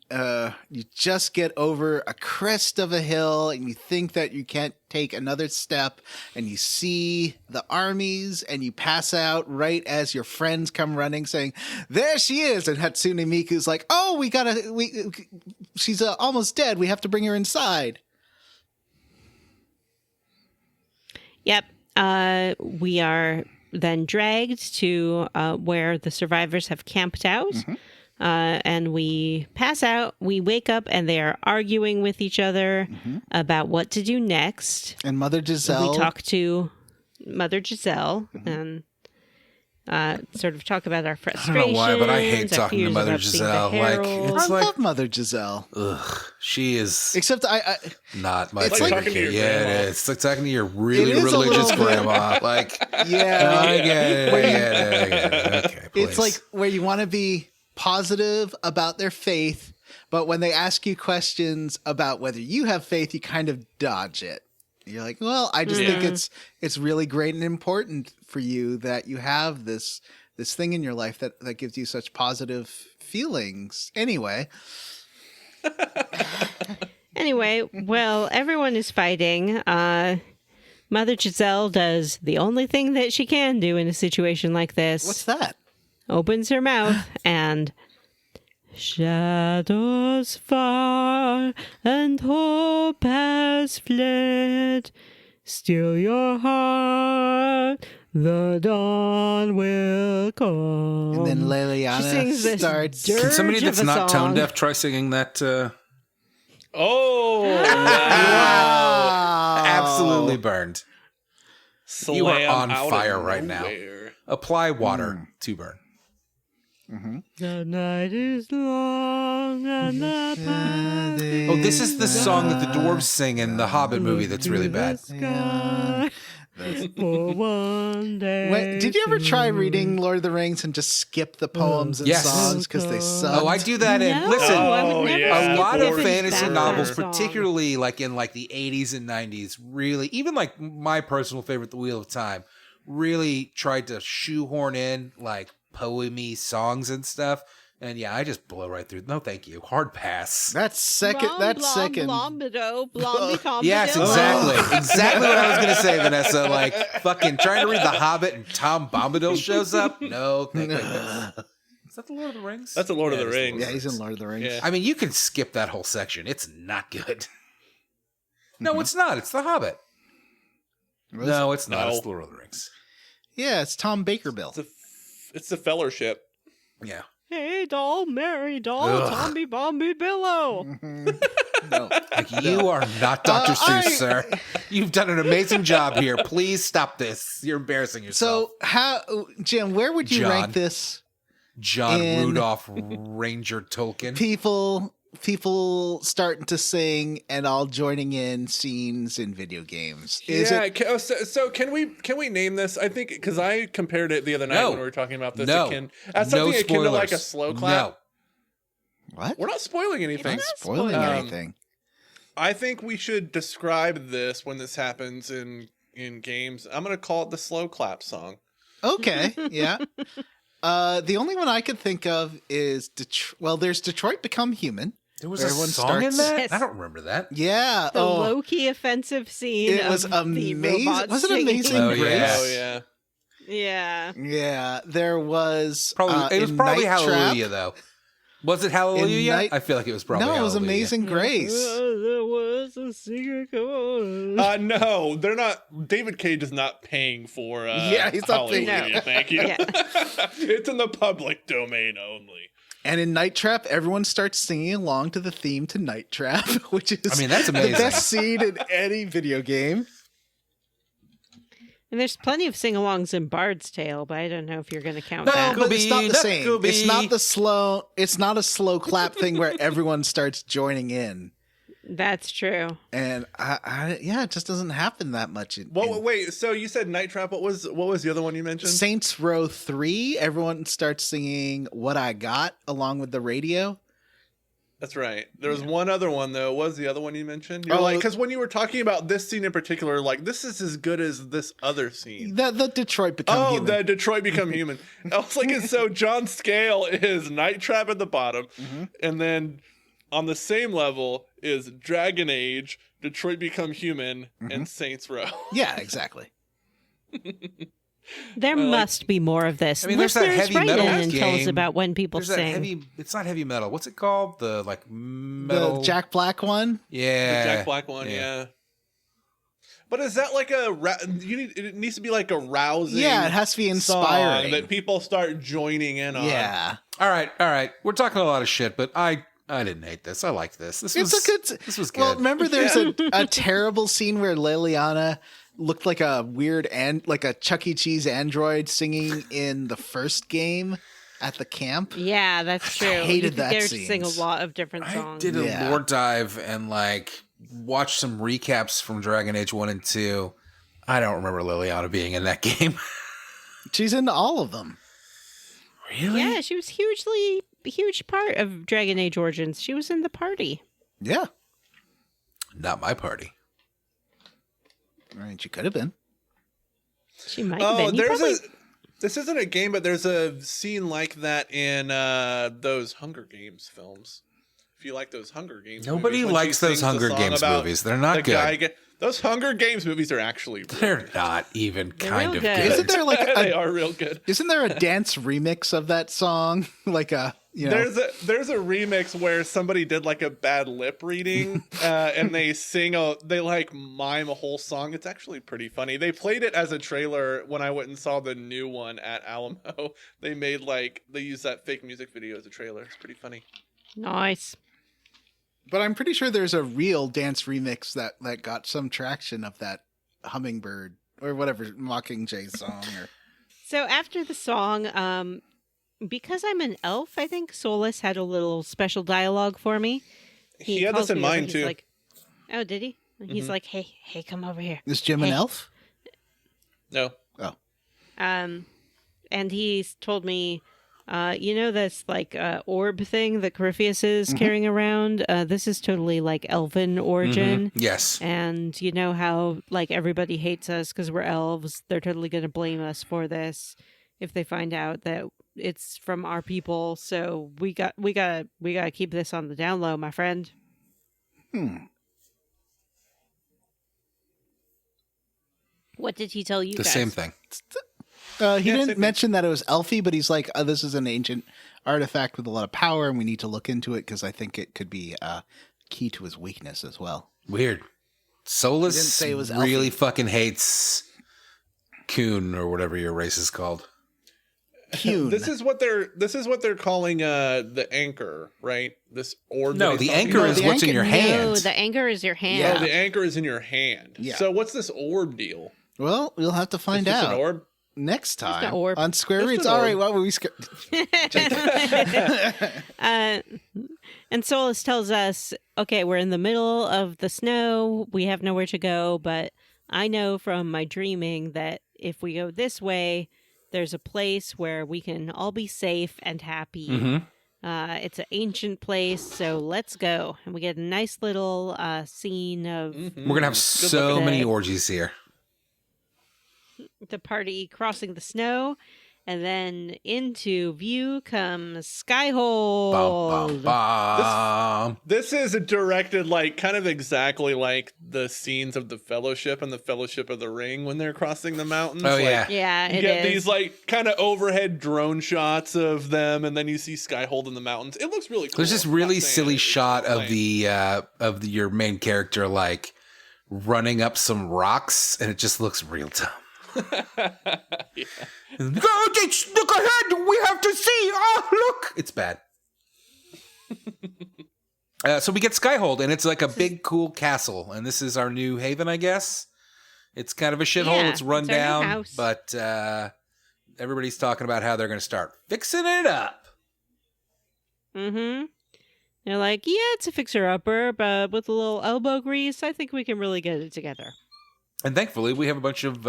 you just get over a crest of a hill and you think that you can't take another step and you see the armies and you pass out right as your friends come running saying, there she is. And Hatsune Miku's like, oh, she's almost dead. We have to bring her inside. Yep. We are then dragged to where the survivors have camped out. And we pass out. We wake up and they are arguing with each other about what to do next. And Mother Giselle. We talk to Mother Giselle and sort of talk about our I frustrations. don't know why, but I hate our talking to fears Mother about being the Giselle. Like, herald. it's I like, love Mother Giselle. she is Except I not my It's favorite. like talking to your kid. Yeah, grandma. it is. It's like talking to your really It is a religious little bit. grandma. Like, yeah. I get it. I get it. Okay, please. It's like where you want to be positive about their faith, but when they ask you questions about whether you have faith, you kind of dodge it. You're like, well, I just think it's really great and important for you that you have this thing in your life that gives you such positive feelings. Anyway, Well, everyone is fighting. Mother Giselle does the only thing that she can do in a situation like this. what's that? Opens her mouth and shadows fall and hope has fled. Still your heart, the dawn will come. And then she Liliana sings this starts. dirge Can somebody of that's a not song. tone deaf try singing that? Oh, wow. Wow. Absolutely burned. You are Slam on out of fire right now. nowhere. Apply water to burn. The night is long and the path is Oh, this is the song that the dwarves sing in the Hobbit movie that's really bad. sky for one day. Did you ever try reading Lord of the Rings and just skip the poems and Yes. songs because they sucked? Oh, I do that in. No, Listen, I would Oh, never yeah. skip a lot of it. fantasy Background novels, song. particularly like in like the 80s and 90s, really, even like my personal favorite, The Wheel of Time, really tried to shoehorn in like poemy songs and stuff. And yeah, I just blow right through. No, thank you. Hard pass. That's second. Blombido, blomby Yes, exactly. Exactly what I was going to say, Vanessa. Like, fucking trying to read The Hobbit and Tom Bombadil shows up? No, thank goodness. Is that The Lord of the Rings? That's the Lord of the it is Lord Rings. Yeah, he's in Lord of the Rings. Yeah. I mean, you can skip that whole section. It's not good. No, it's not. It's The Hobbit. No, it's not. No. It's The Lord of the Rings. Yeah, it's Tom Bakerbill. It's the fellowship. Yeah. Hey, doll, Mary, doll, Ugh. Tommy, Bomby, Billow. No. Like, you are not Dr. Seuss, I- sir. You've done an amazing job here. Please stop this. You're embarrassing yourself. So, Jim, where would you John. rank this? John in- Rudolph Ranger Tolkien. People starting to sing and all joining in scenes in video games. Is yeah. it? So can we name this? I think because I compared it the other night No. when we were talking about this. No. As No something akin to like a spoilers. slow clap. What? We're not spoiling anything. Not spoiling Um, anything. I think we should describe this when this happens in games. I'm gonna call it the slow clap song. Okay, yeah. The only one I could think of is there's Detroit Become Human. There was Everyone a song in starts- that? Yes. I don't remember that. Yeah. The oh, low-key offensive scene it was of the amazing. robots Was it singing. Amazing Oh, Grace? yeah. Oh yeah. Yeah. Yeah, there was Probably it was in probably Night Hallelujah Trap. though. Was it Hallelujah? Night- I feel like it was probably No, it was Hallelujah. Amazing Grace. There was a secret code. No, they're not. David Cage is not paying for. Yeah, he's not paying. Hallelujah, No. thank you. Yeah. It's in the public domain only. And in Night Trap, everyone starts singing along to the theme to Night Trap, which is I mean, that's the amazing. best scene in any video game. And there's plenty of sing-alongs in Bard's Tale, but I don't know if you're going to count No, that. But it's not the same. Scooby. It's not the slow. It's not a slow clap thing where everyone starts joining in. That's true. And yeah, it just doesn't happen that much. Wait. So you said Night Trap. What was the other one you mentioned? Saints Row 3, everyone starts singing "What I Got" along with the radio. That's right. There was one other one though. What was the other one you mentioned? You're Oh, like, because when you were talking about this scene in particular, like this is as good as this other scene. The Detroit Become Human. The Detroit Become Human. I was like, so John's scale is Night Trap at the bottom, and then on the same level is Dragon Age, Detroit Become Human, and Saints Row. Yeah, exactly. There must be more of this. I mean, there's that Listeners, heavy write metal in and tell us game. about when people There's that sing. heavy. It's not heavy metal. What's it called? The like metal. The Jack Black one. Yeah. The Jack Black one, yeah. But is that like it needs to be like a rousing Yeah, it has to be inspiring. song that people start joining in on. Yeah, All right. We're talking a lot of shit, but I didn't hate this. I liked this. This was This was good. Well, remember there's a terrible scene where Liliana looked like a weird like a Chuck E. Cheese android singing in the first game at the camp. Yeah, that's true. hated you could that get her to scene. sing a lot of different I songs. did a Yeah. lore dive and like watched some recaps from Dragon Age 1 and 2. I don't remember Liliana being in that game. She's in all of them. Really? Yeah, she was a huge part of Dragon Age Origins. She was in the party. Yeah, Not my party. I mean, she could have been. She might have Oh, been. You probably- this isn't a game, but there's a scene like that in those Hunger Games films. If you like those Hunger Games Nobody movies, when likes she those sings the Hunger song Games about movies. They're not the good. guy those Hunger Games movies are actually really They're good. not even They're kind real of good. good. Isn't there like They a are real good. isn't there a dance remix of that song? Like a There's a remix where somebody did like a bad lip reading and they they like mime a whole song. It's actually pretty funny. They played it as a trailer when I went and saw the new one at Alamo. They used that fake music video as a trailer. It's pretty funny. Nice. But I'm pretty sure there's a real dance remix that got some traction of that Hummingbird or whatever Mockingjay song. Or So after the song, because I'm an elf, I think Solus had a little special dialogue for me. He had calls this in me over, mind he's too. Like, oh, did he? He's like, hey, come over here. is Jim an Hey. elf? No. And he's told me, this like orb thing that Crypheus is carrying around. This is totally like elven origin. Yes. And you know how like everybody hates us because we're elves. They're totally going to blame us for this if they find out that it's from our people. So we got to keep this on the down low, my friend. What did he tell you The guys? same thing. He Yeah, same didn't thing. mention that it was elfy, but he's like, this is an ancient artifact with a lot of power, and we need to look into it because I think it could be key to his weakness as well. Weird. Solus He didn't say it was really elfy. fucking hates Coon or whatever your race is called. Cune. This is what they're calling the anchor, right? This orb. No, that he's the talking anchor about. is the what's in anchor- your No, hand. the anchor is your hand. Yeah. Oh, the anchor is in your hand. Yeah. So what's this orb deal? Well, we'll have to find It's just out an orb. next an time orb. on Square Just Roots. an All right, orb. well, we And Solus tells us, okay, we're in the middle of the snow. We have nowhere to go, but I know from my dreaming that if we go this way, there's a place where we can all be safe and happy. Mhm. It's an ancient place, so let's go. And we get a nice little scene of We're going to have so looking. many orgies here. the party crossing the snow. And then into view comes Bum, Skyhold. bum, bum. This is directed like kind of exactly like the scenes of the Fellowship and the Fellowship of the Ring when they're crossing the mountains. Oh, Like, yeah. Yeah, you it get is. these like kind of overhead drone shots of them, and then you see Skyhold in the mountains. It looks really cool. There's this I'm not really saying silly it's shot of lame. your main character like running up some rocks, and it just looks real dumb. Yeah. Oh, look ahead! We have to see. Oh, look! It's bad. So we get Skyhold, and it's like a big, cool castle, and this is our new haven, I guess. It's kind of a shithole. Yeah, It's run it's our new down, house. but everybody's talking about how they're going to start fixing it up. Mm-hmm. They're like, yeah, it's a fixer-upper, but with a little elbow grease, I think we can really get it together. And thankfully, we have a bunch of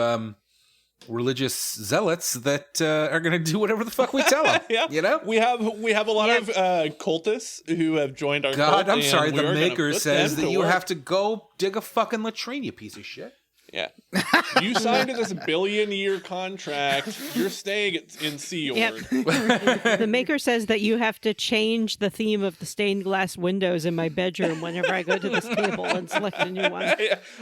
religious zealots that are going to do whatever the fuck we tell them. Yeah. You know? We have a lot Yeah. of cultists who have joined our God, cult, I'm and sorry. we The are gonna maker put says them that to you work. have to go dig a fucking latrine, you piece of shit. Yeah. You signed this billion-year contract. You're staying in Sea Org. Yep. The maker says that you have to change the theme of the stained glass windows in my bedroom whenever I go to this table and select a new one.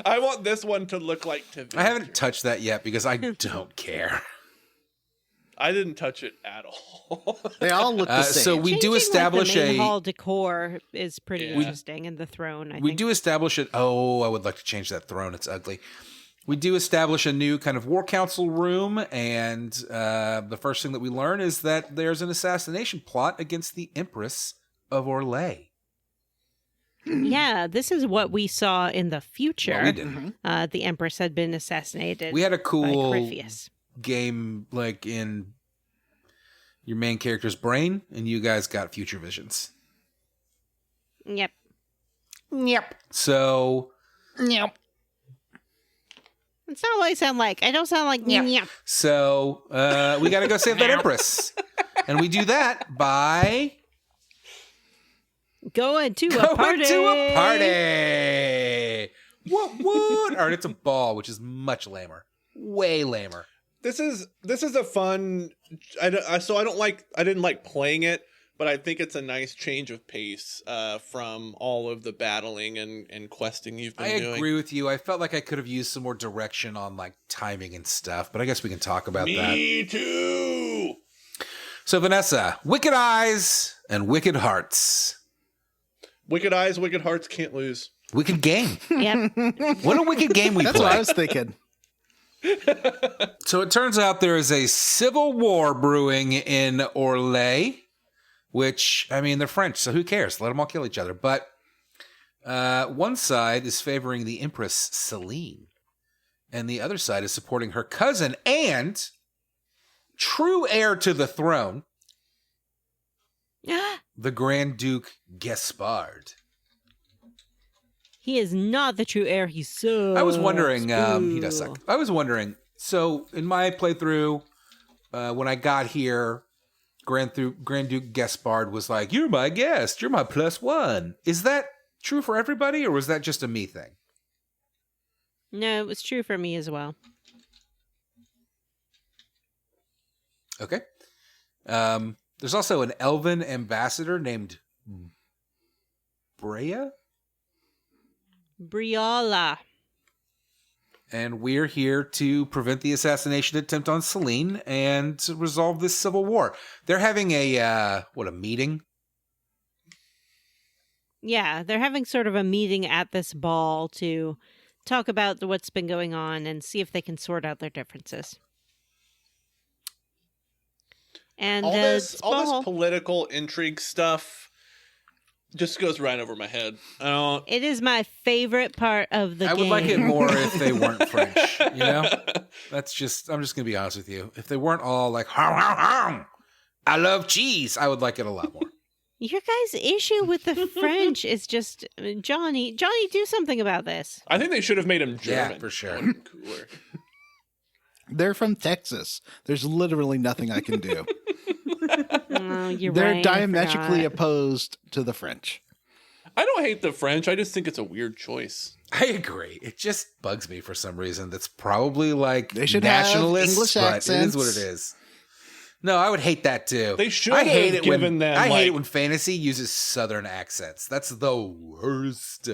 I want this one to look like Tivic. I haven't touched that yet because I don't care. I didn't touch it at all. They all look the same. So we do Changing, establish like, the main a... hall decor is pretty Yeah. interesting, and the throne. I We think. do establish it. Oh, I would like to change that throne. It's ugly. We do establish a new kind of war council room, and the first thing that we learn is that there's an assassination plot against the Empress of Orlais. Yeah, this is what we saw in the future. Well, we didn't. The Empress had been assassinated. We had a by cool Crypheus. game like in your main character's brain, and you guys got future visions. Yep. So It's not what I sound like. I don't sound like yep. So we got to go save that Empress. And we do that by Going to a going party. to a party. What? All right, it's a ball, which is much lamer. Way lamer. This is a fun. I didn't like playing it, but I think it's a nice change of pace from all of the battling and questing you've been I doing. agree with you. I felt like I could have used some more direction on like timing and stuff, but I guess we can talk about that. Me too. So Vanessa, Wicked Eyes and Wicked Hearts. Wicked Eyes, Wicked Hearts can't lose. Wicked game. Yep. What a wicked game we That's what I play. was thinking. So it turns out there is a civil war brewing in Orlais, which, I mean, they're French, so who cares? Let them all kill each other. But one side is favoring the Empress Celine, and the other side is supporting her cousin and true heir to the throne, the Grand Duke Gaspard. He is not the true heir. He sucks. I was wondering, he does Ooh. suck. I was wondering, so in my playthrough, when I got here, Grand Duke Gaspard was like, "You're my guest. You're my +1." Is that true for everybody, or was that just a me thing? No, it was true for me as well. Okay. There's also an elven ambassador named Brea, Briola. and we're here to prevent the assassination attempt on Celine and to resolve this civil war. They're having a meeting? Yeah, they're having sort of a meeting at this ball to talk about what's been going on and see if they can sort out their differences. And all this ball, political intrigue stuff just goes right over my head. I don't. it is my favorite part of the I game. would like it more if they weren't French, you know? I'm just going to be honest with you. If they weren't all like, "How, how, I love cheese," I would like it a lot more. Your guys' issue with the French is just Johnny, do something about this. I think they should have made him German. Yeah, for sure. That would've been cooler. They're from Texas. There's literally nothing I can do. Oh, you're They're right. I diametrically forgot. opposed to the French. I don't hate the French. I just think it's a weird choice. I agree. It just bugs me for some reason. That's probably like They should have nationalist, English but it is accents. what it is. No, I would hate that too. They should I hate have it when given them, I hate it like- when fantasy uses Southern accents. That's the worst.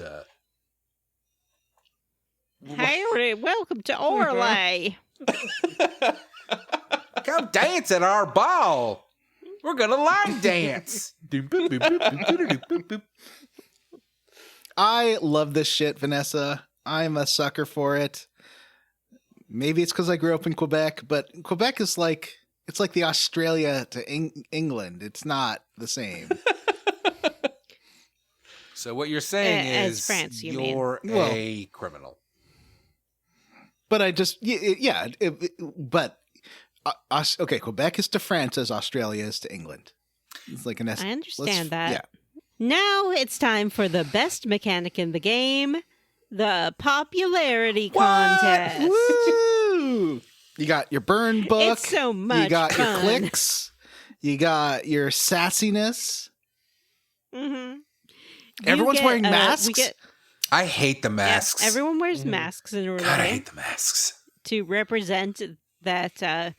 Harry, welcome to Orlais. Come dance at our ball. We're gonna line dance. I love this shit, Vanessa. I'm a sucker for it. Maybe it's because I grew up in Quebec, but Quebec is like it's like the Australia to England. It's not the same. So what you're saying As is France, you mean. you're a criminal. But I just okay. Quebec is to France as Australia is to England. It's like an. I understand that. Yeah. Now it's time for the best mechanic in the game, the popularity contest. Woo! You got your burn book. It's so much You got your fun. clicks. You got your sassiness. Mm-hmm. Everyone's wearing masks? I hate the masks. Everyone wears masks in God, I Orlais hate the masks. to represent that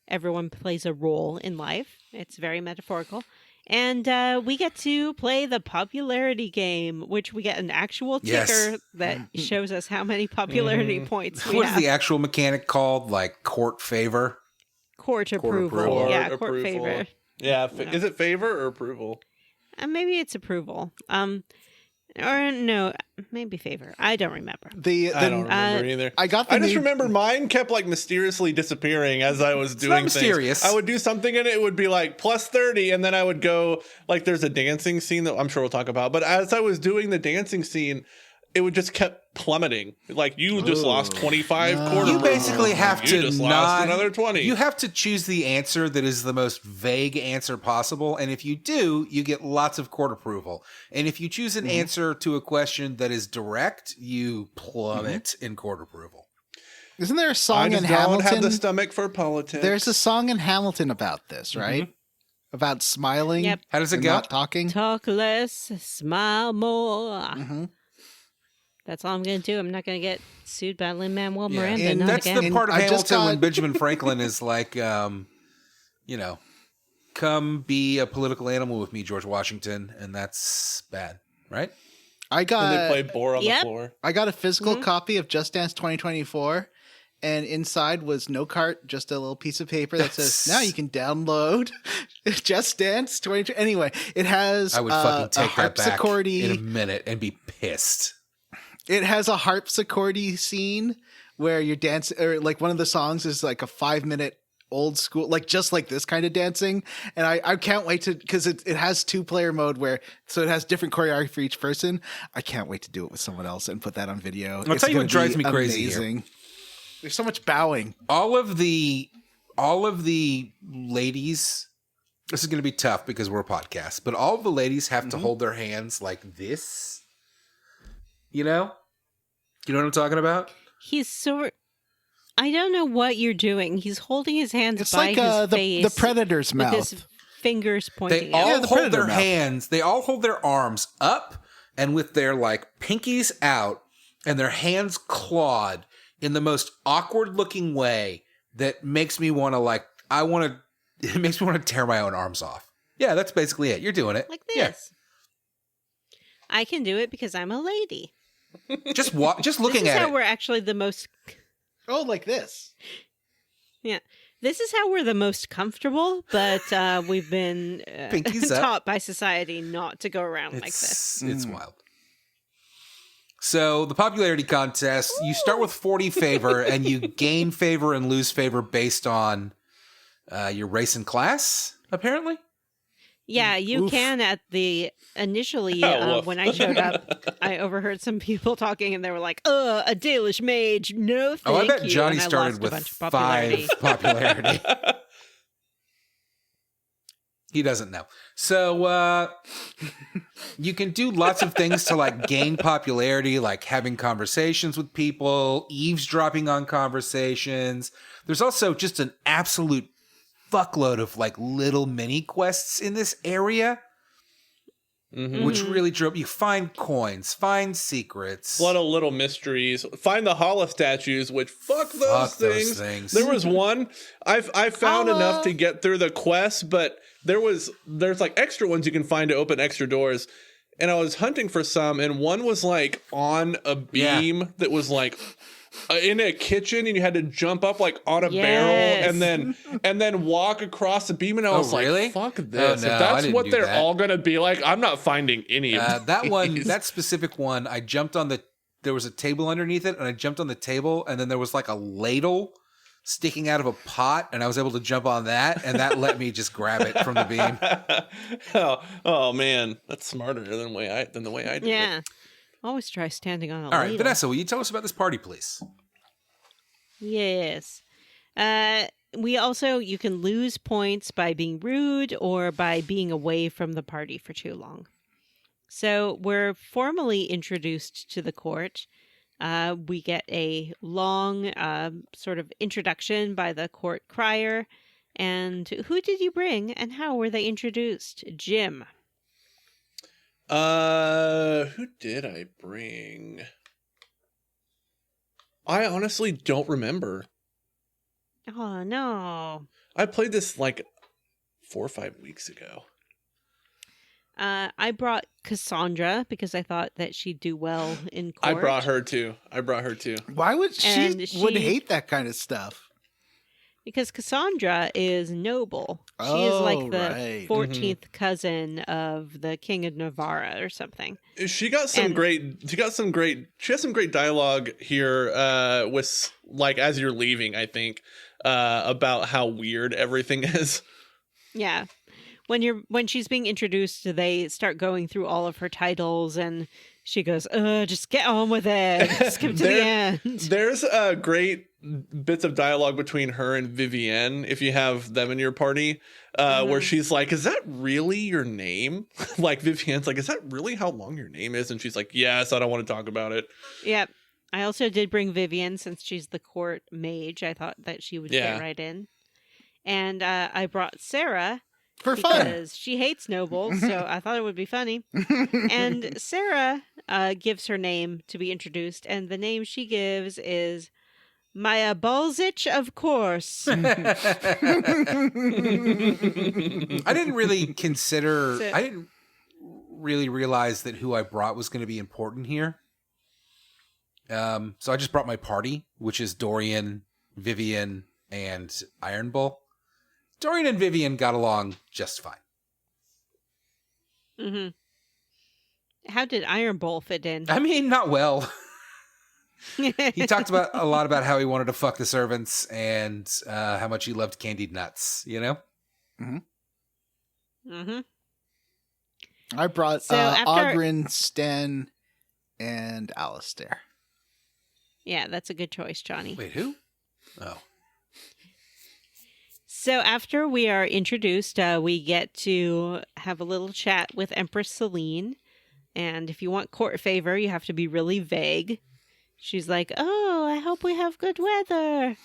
everyone plays a role in life. It's very metaphorical. And we get to play the popularity game, which we get an actual ticker Yes. that shows us how many popularity points we What is have. the actual mechanic called? Like court favor? Court approval. approval. Yeah, Court court approval. favor. Yeah, is it favor or approval? Maybe it's approval. Or no, maybe favor. I don't remember. I don't remember either. I got the I just new- remember mine kept like mysteriously disappearing as I was doing not things. mysterious. I would do something and it would be like plus 30, and then I would go like there's a dancing scene that I'm sure we'll talk about. But as I was doing the dancing scene, it would just kept plummeting. Like you just lost 25 quarter. You basically have You to just not, lost another 20. You have to choose the answer that is the most vague answer possible. And if you do, you get lots of court approval. And if you choose an answer to a question that is direct, you plummet in court approval. Isn't there a I song in just don't Hamilton? have the stomach for politics. There's a song in Hamilton about this, right? About smiling. Yep. How does it and go? Not talking. Talk less, smile more. Mhm. That's all I'm going to do. I'm not going to get sued by Lin-Manuel Miranda. and not That's again. the part of I just Hamilton when got- Benjamin Franklin is like, come be a political animal with me, George Washington. And that's bad, right? I And they play got bore on Yep. the floor. I got a physical copy of Just Dance 2024, and inside was no cart, just a little piece of paper that says, "Now you can download Just Dance 20." Anyway, it has I would fucking take a that back harpsichord. in a minute and be pissed. It has a harpsichord scene where you're dancing, or like one of the songs is like a 5-minute old school, like just like this kind of dancing. And I can't wait to, because it has 2-player mode so it has different choreography for each person. I can't wait to do it with someone else and put that on video. I'll tell you what drives me crazy here. Amazing. There's so much bowing. All of the ladies, this is going to be tough because we're a podcast, but all of the ladies have to hold their hands like this. You know what I'm talking about? He's so... I don't know what you're doing. He's holding his hands It's by like his the face. Predator's with mouth. his fingers They pointing all out. the hold predator their mouth. hands, they all hold their arms up and with their like pinkies out and their hands clawed in the most awkward looking way that makes me want to it makes me want to tear my own arms off. Yeah, that's basically it. You're doing it. Like this. Yeah. I can do it because I'm a lady. Just looking This is at how it. we're actually the most... Oh, like this. Yeah. This is how we're the most comfortable, but we've been Pinkies up. taught by society not to go around like this. It's wild. So the popularity contest, you start with 40 favor and you gain favor and lose favor based on your race and class, apparently. Yeah, you Oof. can at the initially Woof. when I showed up, I overheard some people talking and they were like, a Dalish mage, no thank Oh, I bet you. Johnny And I started lost with a bunch of popularity. 5 popularity. He doesn't know. So you can do lots of things to like gain popularity, like having conversations with people, eavesdropping on conversations. There's also just an absolute fuckload of like little mini quests in this area. which really drove you. Find coins, find secrets. A lot of little mysteries. Find the hollow statues, which fuck those things. There was one I found enough to get through the quest, but there's like extra ones you can find to open extra doors. And I was hunting for some, and one was like on a beam that was like in a kitchen, and you had to jump up like on a barrel and then walk across the beam. And I was like, "Fuck this! Oh, no, if that's what they're that. all gonna be like, I'm not finding any of that these. one. That specific one, I jumped on there was a table underneath it, and I jumped on the table, and then there was like a ladle sticking out of a pot, and I was able to jump on that, and that let me just grab it from the beam. oh man, that's smarter than the way I did Yeah. it. Always try standing on a All right, ladle. Vanessa, will you tell us about this party, please? Yes. You can lose points by being rude or by being away from the party for too long. So we're formally introduced to the court. We get a long sort of introduction by the court crier. And who did you bring and how were they introduced? Jim. Who did I bring? I honestly don't remember. Oh, no. I played this like 4 or 5 weeks ago. I brought Cassandra because I thought that she'd do well in court. I brought her too. Why would And would she- hate that kind of stuff? Because Cassandra is noble. She is like the right. 14th cousin of the King of Navarra or something. She got some And- she has some great dialogue here with like as you're leaving, I think, about how weird everything is. Yeah. When she's being introduced, they start going through all of her titles and she goes, just get on with it. Skip to the end. There's great bits of dialogue between her and Vivienne, if you have them in your party, where she's like, is that really your name? Like Vivienne's like, is that really how long your name is? And she's like, yes, I don't want to talk about it. Yep. I also did bring Vivienne since she's the court mage. I thought that she would fit right in. And I brought Sarah For fun. because she hates nobles, so I thought it would be funny. And Sarah gives her name to be introduced, and the name she gives is Maya Balzich, of course. I didn't really I didn't really realize that who I brought was going to be important here. So I just brought my party, which is Dorian, Vivian, and Iron Bull. Dorian and Vivian got along just fine. Mm-hmm. How did Iron Bull fit in? I mean, not well. He talked a lot about how he wanted to fuck the servants and how much he loved candied nuts, you know? Mm-hmm. I brought So after- Ogren, Sten, and Alistair. Yeah, that's a good choice, Johnny. Wait, who? Oh. So after we are introduced, we get to have a little chat with Empress Celine. And if you want court favor, you have to be really vague. She's like, oh, I hope we have good weather.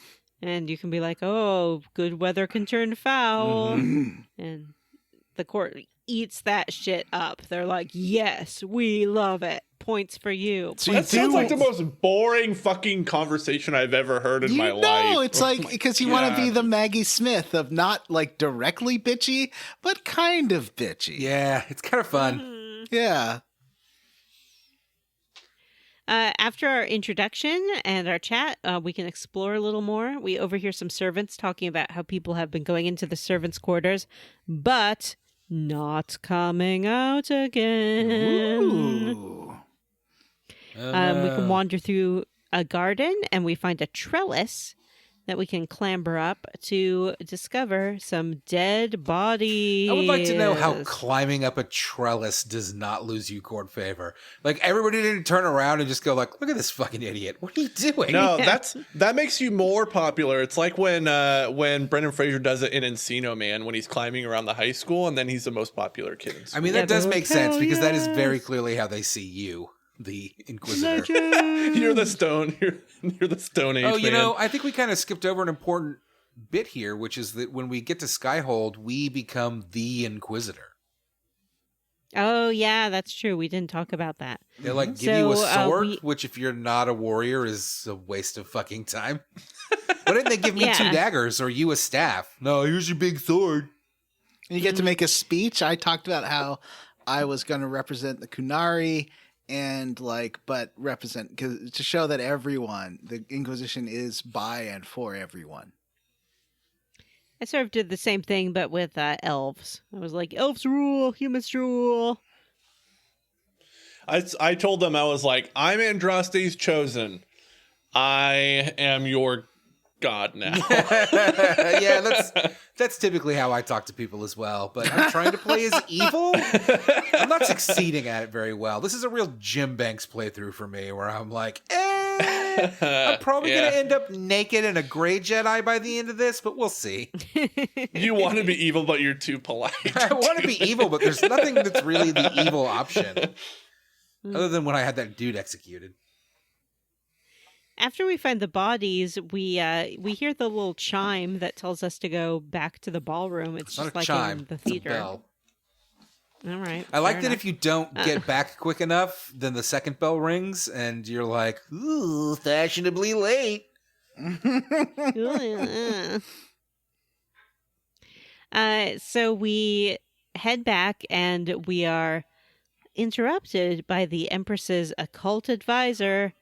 And you can be like, oh, good weather can turn foul. And the court eats that shit up. They're like, yes, we love it. Points for you. So That sounds like the most boring fucking conversation I've ever heard in my life. No, it's like because you want to be God. the Maggie Smith of not like directly bitchy, but kind of bitchy. Yeah, it's kind of fun. Yeah. After our introduction and our chat, we can explore a little more. We overhear some servants talking about how people have been going into the servants' quarters, but not coming out again. Ooh. We can wander through a garden and we find a trellis that we can clamber up to discover some dead bodies. I would like to know how climbing up a trellis does not lose you court favor. Like, everybody didn't turn around and just go like, look at this fucking idiot. What are you doing? No, that makes you more popular. It's like when Brendan Fraser does it in Encino Man when he's climbing around the high school and then he's the most popular kid in school. I mean, that does make sense because that is very clearly how they see you, the Inquisitor. You're the stone. You're the Stone Age. Oh, you man. know, I think we kind of skipped over an important bit here, which is that when we get to Skyhold, we become the Inquisitor. Oh, yeah, that's true. We didn't talk about that. They like give you a So, sword, which if you're not a warrior is a waste of fucking time. Why didn't they give me 2 Yeah. daggers or you a staff? No, here's your big sword. And you get to make a speech. I talked about how I was going to represent the Kunari and but represent to show that everyone, the Inquisition is by and for everyone. I sort of did the same thing, but with elves. I was like, elves rule, humans rule. I told them, I was like, I'm Andraste's chosen. I am your god now. Yeah, that's typically how I talk to people as well. But I'm trying to play as evil. I'm not succeeding at it very well. This is a real Jim Banks playthrough for me, where I'm like, I'm probably Yeah. gonna end up naked and a gray Jedi by the end of this, but we'll see. You want to be evil, but you're too polite. I want to be evil, but there's nothing that's really the evil option, other than when I had that dude executed. After we find the bodies, we hear the little chime that tells us to go back to the ballroom. It's Not just a like chime, in the it's a theater. bell. All right. I like fair that enough. if you don't get back quick enough, then the second bell rings and you're like, ooh, fashionably late. So we head back and we are interrupted by the Empress's occult advisor.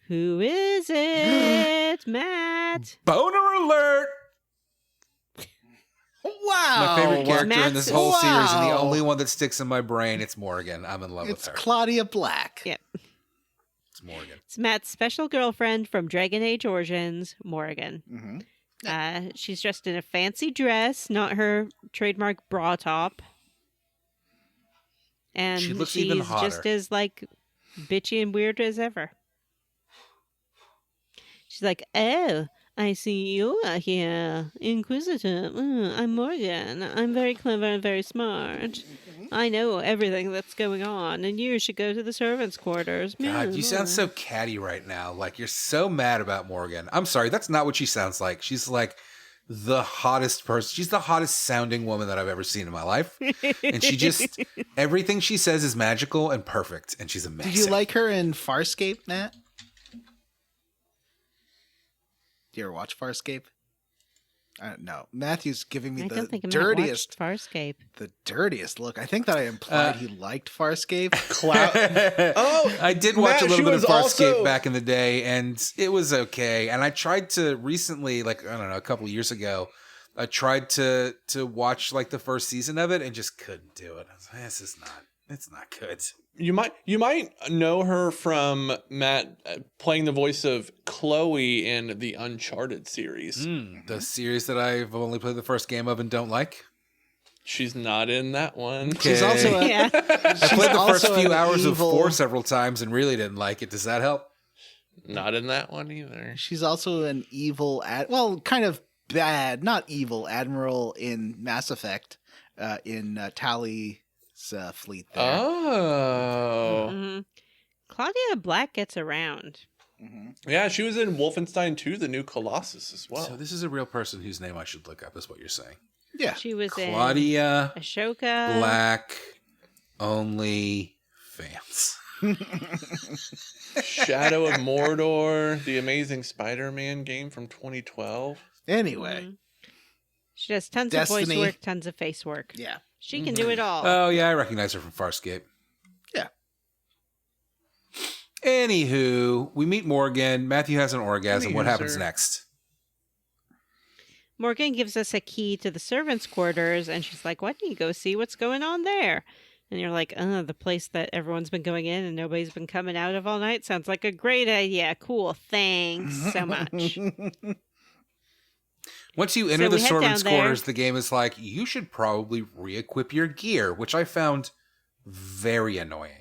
Who is it, Matt? Boner alert! Wow. My favorite character in Matt's- this whole series and the Wow. only one that sticks in my brain. It's Morgan. I'm in love It's with her. Claudia Black. Yeah. It's Morgan. It's Matt's special girlfriend from Dragon Age Origins, Morgan. Mm-hmm. She's dressed in a fancy dress, not her trademark bra top. And She looks she's even hotter. just as bitchy and weird as ever. She's like, oh, I see you are here, Inquisitor. I'm Morgan. I'm very clever and very smart. I know everything that's going on, and you should go to the servants' quarters. God, you sound so catty right now. Like you're so mad about Morgan. I'm sorry, that's not what she sounds like. She's like the hottest person. She's the hottest sounding woman that I've ever seen in my life. And she just, everything she says is magical and perfect. And she's amazing. Did you like her in Farscape, Matt? Do you ever watch Farscape? I don't know. Matthew's giving me I the don't think I'm dirtiest, Farscape. the dirtiest look. I think that I implied he liked Farscape. Oh, I did watch Matt, a little she bit of was Farscape also- back in the day, and it was okay. And I tried to recently, like, I don't know, a couple of years ago, I tried to watch like the first season of it and just couldn't do it. I was like, it's not good. You might know her from Matt playing the voice of Chloe in the Uncharted series. The series that I've only played the first game of and don't like. She's not in that one. She's also a, Yeah. I played the first also few an hours of evil- 4 several times and really didn't like it. Does that help? Not in that one either. She's also an evil, kind of bad, not evil admiral in Mass Effect, in Tali's fleet there. Oh. Mhm. Claudia Black gets around. Yeah, she was in Wolfenstein 2, the new Colossus as well. So this is a real person whose name I should look up, is what you're saying. Yeah. She was Claudia in Ashoka. Black only fans. Shadow of Mordor, the Amazing Spider-Man game from 2012. Anyway, Mhm. She does tons of voice Destiny. work, tons of face work. yeah. She can do it all. Oh yeah, I recognize her from Farscape. Yeah. Anywho, we meet Morgan. Matthew has an orgasm. What Anywho, happens sir. next? Morgan gives us a key to the servants' quarters, and she's like, why don't you go see what's going on there? And you're like, the place that everyone's been going in and nobody's been coming out of all night sounds like a great idea. Cool. Thanks so much. Once you enter So the we head servants' down there. quarters, the game is like, you should probably re-equip your gear, which I found very annoying.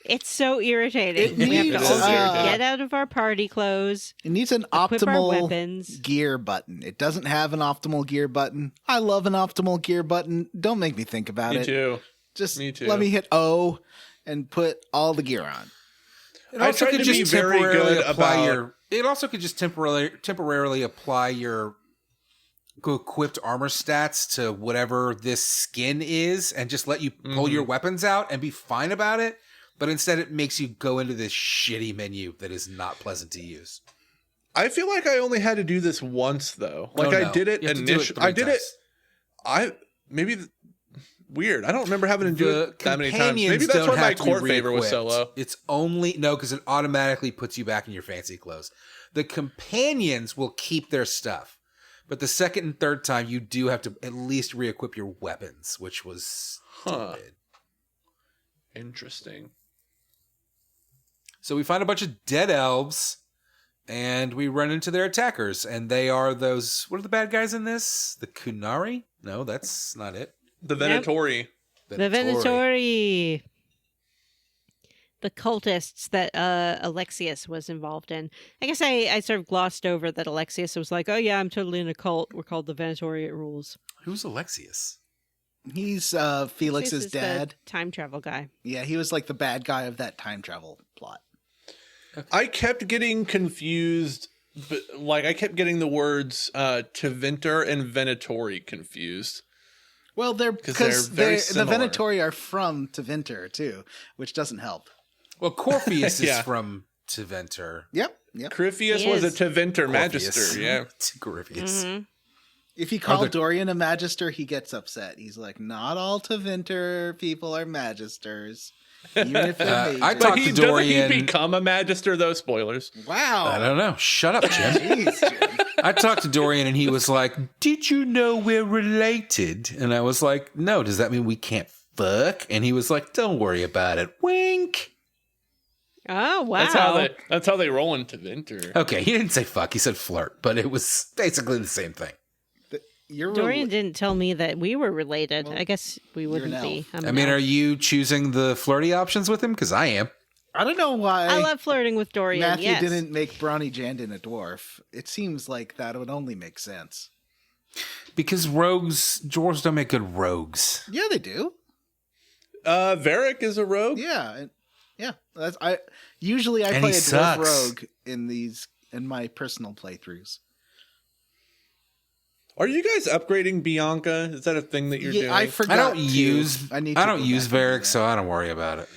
It's so irritating. It We have needs, to all uh, get out of our party clothes, It needs an equip our optimal weapons. gear button. It doesn't have an optimal gear button. I love an optimal gear button. Don't make me think about Me it. too. Just Me too. let me hit O and put all the gear on. It I also tried could to be just very temporarily good apply about- your. It also could just temporarily apply your equipped armor stats to whatever this skin is and just let you pull your weapons out and be fine about it. But instead it makes you go into this shitty menu that is not pleasant to use. I feel like I only had to do this once though. Like Oh, no. I did it You have to do initially. 3 I did it. times. Weird. I don't remember having to do it that many times. companions Maybe that's don't why my have to be court favor was so re-equipped. low. It's only because it automatically puts you back in your fancy clothes. The companions will keep their stuff, but the second and third time you do have to at least re-equip your weapons, which was stupid. Interesting. So we find a bunch of dead elves, and we run into their attackers, and they are those. What are the bad guys in this? The Kunari? No, that's not it. The Venatori. The Venatori. The cultists that Alexius was involved in. I guess I sort of glossed over that Alexius was like, oh yeah, I'm totally in a cult. We're called the Venatori. It rules. Who's Alexius? He's Alexius Felix's is the dad. time travel guy. Yeah, he was like the bad guy of that time travel plot. I kept getting confused. But, like, I kept getting the words Tevinter and Venatori confused. Well, they're Because they're very the similar. Venatori are from Tevinter too, which doesn't help. Well, Corypheus Yeah. is from Tevinter. Yep. Crypheus He was a is. Tevinter Corypheus. magister, yeah. Corypheus. Mhm. If you call the- Dorian a magister, he gets upset. He's like, not all Tevinter people are magisters. Even if they're I mages. talked But to doesn't Dorian. he become a magister, though? Spoilers. Wow. I don't know. Shut up, Jim. Jeez, Jim. I talked to Dorian and he was like, "Did you know we're related?" And I was like, "No, does that mean we can't fuck?" And he was like, "Don't worry about it." Wink. Oh, wow. That's how they roll in Tevinter. Okay, he didn't say fuck, he said flirt, but it was basically the same thing. You're Dorian didn't tell me that we were related. Well, I guess we wouldn't an be. elf. I'm I an mean, elf. are you choosing the flirty options with him? Because I am. I don't know why I love flirting with Dorian. Matthew yes. didn't make Brawny Jandin a dwarf. It seems like that would only make sense. Because dwarves don't make good rogues. Yeah, they do. Varric is a rogue. Yeah. I usually And play he a dwarf sucks. rogue in my personal playthroughs. Are you guys upgrading Bianca? Is that a thing that you're doing? I forgot. I don't to. use I need. I to don't go use back and do Varric, that. so I don't worry about it.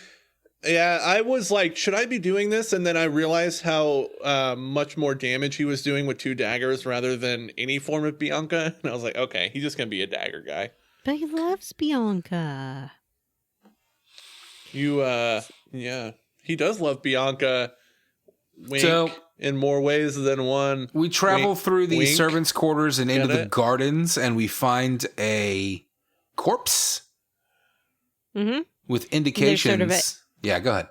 Yeah, I was like, should I be doing this? And then I realized how much more damage he was doing with 2 daggers rather than any form of Bianca. And I was like, okay, he's just going to be a dagger guy. But he loves Bianca. Yeah, he does love Bianca. Wink, So- in more ways than one. We travel Wink, through the wink. servants' quarters and into Get the it? gardens, and we find a corpse Mm-hmm. with indications. sort of Yeah, go ahead.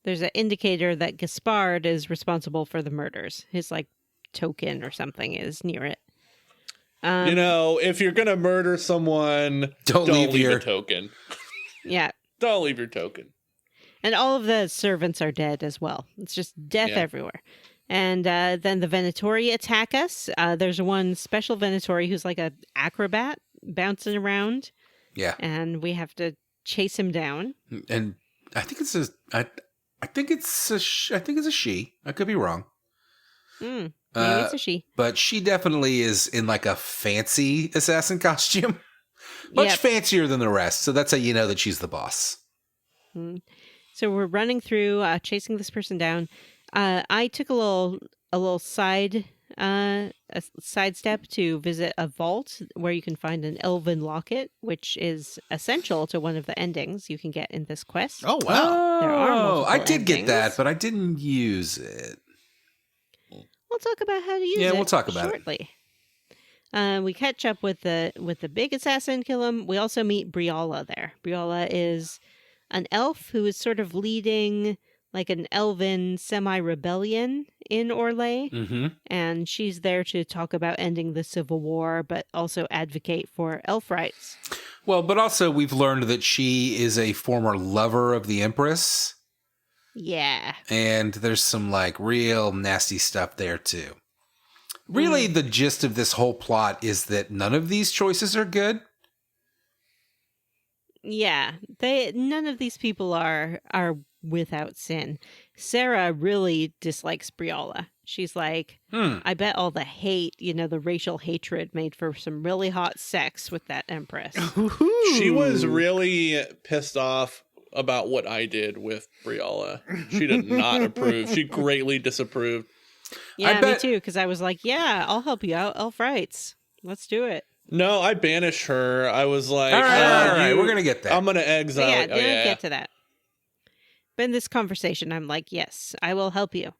There's an indicator that Gaspard is responsible for the murders. His like token or something is near it. You know, if you're going to murder someone, Don't leave your- a token. Yeah. Don't leave your token. And all of the servants are dead as well. It's just death Yeah. everywhere. And then the Venatori attack us. There's one special Venatori who's like an acrobat bouncing around, Yeah, and we have to chase him down. and I think it's a she. I could be wrong. Maybe Uh, it's a she. But she definitely is in like a fancy assassin costume. Much Yep. fancier than the rest. So that's how you know that she's the boss. So we're running through, chasing this person down. I took a little side step to visit a vault where you can find an elven locket, which is essential to one of the endings you can get in this quest. Oh wow! There are multiple I did get that, endings. but I didn't use it. We'll talk about how to use it. Yeah, we'll talk about it. shortly. We catch up with the big assassin, kill him. We also meet Briala there. Briala is an elf who is sort of leading like an elven semi-rebellion in Orlais. Mm-hmm. And she's there to talk about ending the civil war, but also advocate for elf rights. Well, but also we've learned that she is a former lover of the Empress. Yeah. And there's some like real nasty stuff there too. Really, the gist of this whole plot is that none of these choices are good. Yeah. None of these people are without sin. Sarah really dislikes Briala. She's like, I bet all the hate, the racial hatred made for some really hot sex with that Empress. She was really pissed off about what I did with Briala. She did not approve. She greatly disapproved. Yeah, me too, because I was like, yeah, I'll help you out. Elf rights. Let's do it. No, I banished her. I was like, all right, we're going to get there. I'm going to exile. Yeah, didn't get to that. But in this conversation, I'm like, yes, I will help you.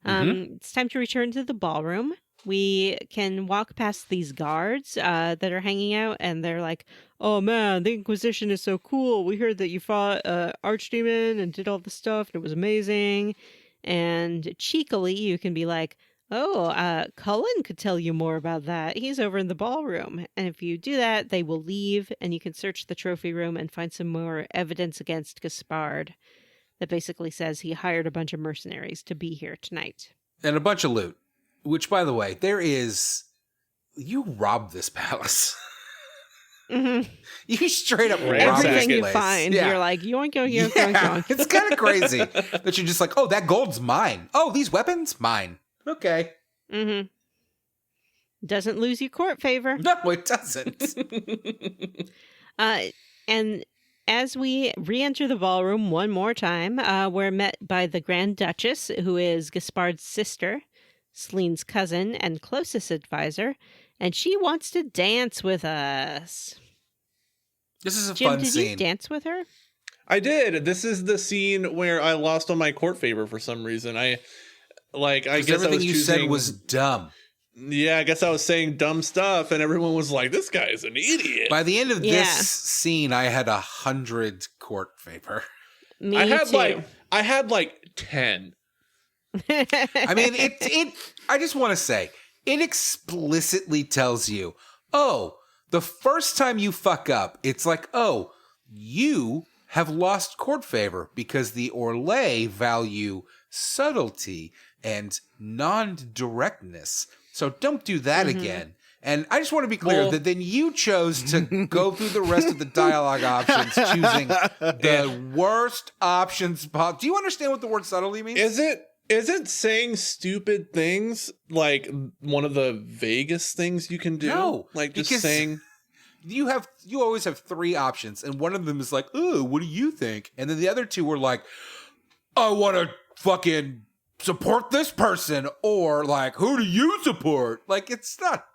It's time to return to the ballroom. We can walk past these guards that are hanging out, and they're like, oh man, the Inquisition is so cool. We heard that you fought Archdemon and did all the stuff, and it was amazing. And cheekily, you can be like, oh, Cullen could tell you more about that. He's over in the ballroom. And if you do that, they will leave, and you can search the trophy room and find some more evidence against Gaspard that basically says he hired a bunch of mercenaries to be here tonight. And a bunch of loot. Which, by the way, you robbed this palace. You straight up robbed everything this you place. find. Yeah. You're like, yoink, yoink, yoink, yoink. It's kind of crazy that you're just like, oh, that gold's mine. Oh, these weapons, mine. Okay. Doesn't lose you court favor. No, it doesn't. And as we re-enter the ballroom one more time, we're met by the Grand Duchess, who is Gaspard's sister, Celine's cousin, and closest advisor, and she wants to dance with us. This is a Jim, fun did scene. you dance with her? I did. This is the scene where I lost on my court favor for some reason. I guess everything you said was dumb. Yeah, I guess I was saying dumb stuff, and everyone was like, "This guy is an idiot." By the end of this scene, I had 100 court favor. Me I too. had like 10. I mean, I just want to say, it explicitly tells you, oh, the first time you fuck up, it's like, oh, you have lost court favor because the Orlais value subtlety and non-directness. So don't do that again. And I just want to be clear that then you chose to go through the rest of the dialogue options, choosing the worst options possible. Do you understand what the word subtlety means? Isn't saying stupid things like one of the vaguest things you can do? No, like just saying. You always have 3 options, and one of them is like, "Oh, what do you think?" And then the other 2 were like, "I want to fucking support this person," or like, "Who do you support?" Like, it's not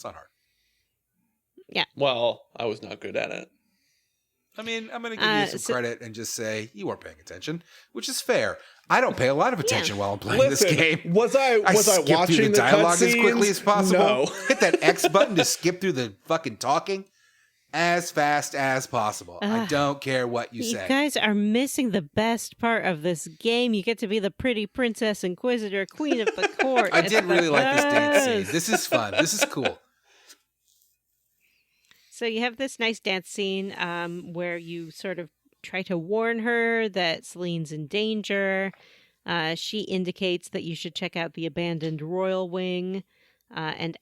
hard. Yeah. Well, I was not good at it. I mean, I'm going to give you some credit and just say you weren't paying attention, which is fair. I don't pay a lot of attention while I'm playing this game. Was I skip watching through the dialogue as quickly as possible? No. Hit that X button to skip through the fucking talking as fast as possible. I don't care what you say. You guys are missing the best part of this game. You get to be the pretty princess inquisitor, queen of the court. I did really like this dance scene. This is fun. This is cool. So you have this nice dance scene where you sort of try to warn her that Celine's in danger. She indicates that you should check out the abandoned royal wing. And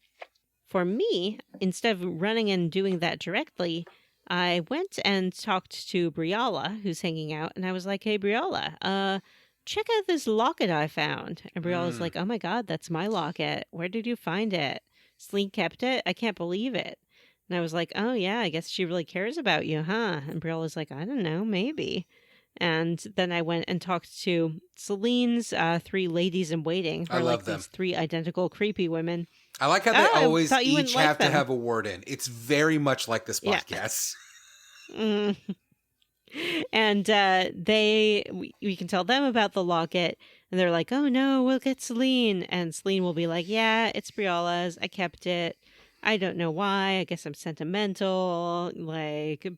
for me, instead of running and doing that directly, I went and talked to Briala, who's hanging out, and I was like, hey, Briala, check out this locket I found. And Briala's like, oh my God, that's my locket. Where did you find it? Celine kept it? I can't believe it. And I was like, oh yeah, I guess she really cares about you, huh? And Briala's like, I don't know, maybe. And then I went and talked to Celine's 3 ladies in waiting. I love them. These 3 identical creepy women. I like how they always each have them. to have a word in. It's very much like this podcast. Yeah. And we can tell them about the locket, and they're like, oh no, we'll get Celine. And Celine will be like, yeah, it's Briala's. I kept it. I don't know why. I guess I'm sentimental. Like,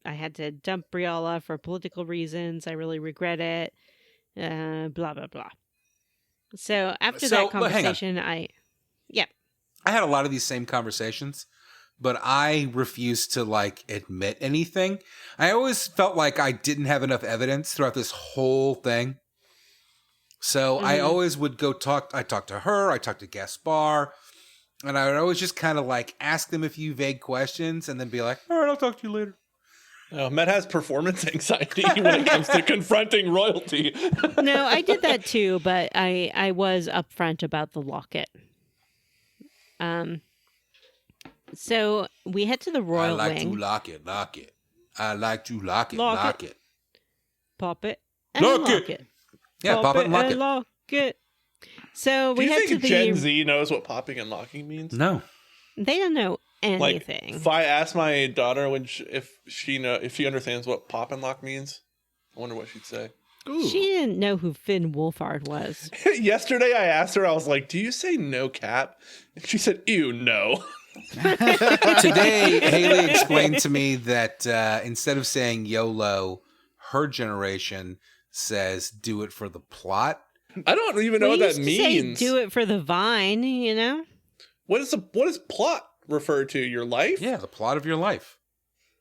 I had to dump Briala for political reasons. I really regret it. Blah, blah, blah. So after that conversation, I had a lot of these same conversations, but I refused to admit anything. I always felt like I didn't have enough evidence throughout this whole thing. So I always would go talk. I talked to her. I talked to Gaspard. And I would always just kind of ask them a few vague questions and then be like, all right, I'll talk to you later. Oh, Matt has performance anxiety when it comes to confronting royalty. No, I did that too, but I was upfront about the locket. So we head to the royal I like wing. to lock it. I like to lock Lock it. Pop it and Lock lock it. it. Yeah, pop it and lock it. Lock it. So Do we you head to think the. Gen Z knows what popping and locking means? No. They don't know Like, anything. if I ask my daughter if she understands what pop and lock means, I wonder what she'd say. She didn't know who Finn Wolfhard was. Yesterday, I asked her. I was like, "Do you say no cap?" And she said, "Ew, no." Today, Haley explained to me that instead of saying YOLO, her generation says do it for the plot. I don't even know We what used that to say, means. do it for the vine, you know? What does plot refer to? Your life? Yeah, the plot of your life.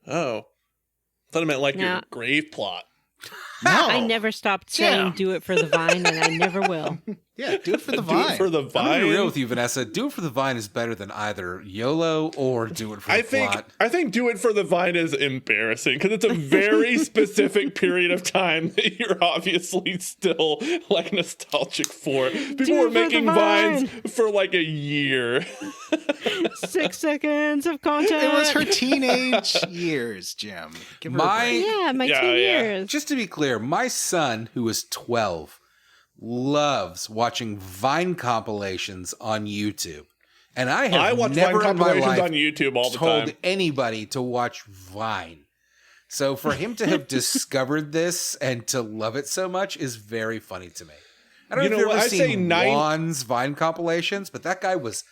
Oh, I thought it meant like No. your grave plot. No. I never stopped saying do it for the vine, and I never will. Yeah, do it for the Do vine. it for the I'm gonna vine. be real with you, Vanessa. Do it for the vine is better than either YOLO or do it for the plot. I think do it for the vine is embarrassing because it's a very specific period of time that you're obviously still like nostalgic for. People Do were it for the making vine. vines for like a year. 6 seconds of content. It was her teenage years, Jim. Give her a My- break. Yeah, my Yeah, 2 yeah. years. Just to be clear, my son, who is 12, loves watching Vine compilations on YouTube. And I have I watch never Vine in my compilations life on YouTube all the told time. anybody to watch Vine. So for him to have discovered this and to love it so much is very funny to me. I don't You know if know you've what? ever I'd say seen Juan's Vine compilations, but that guy was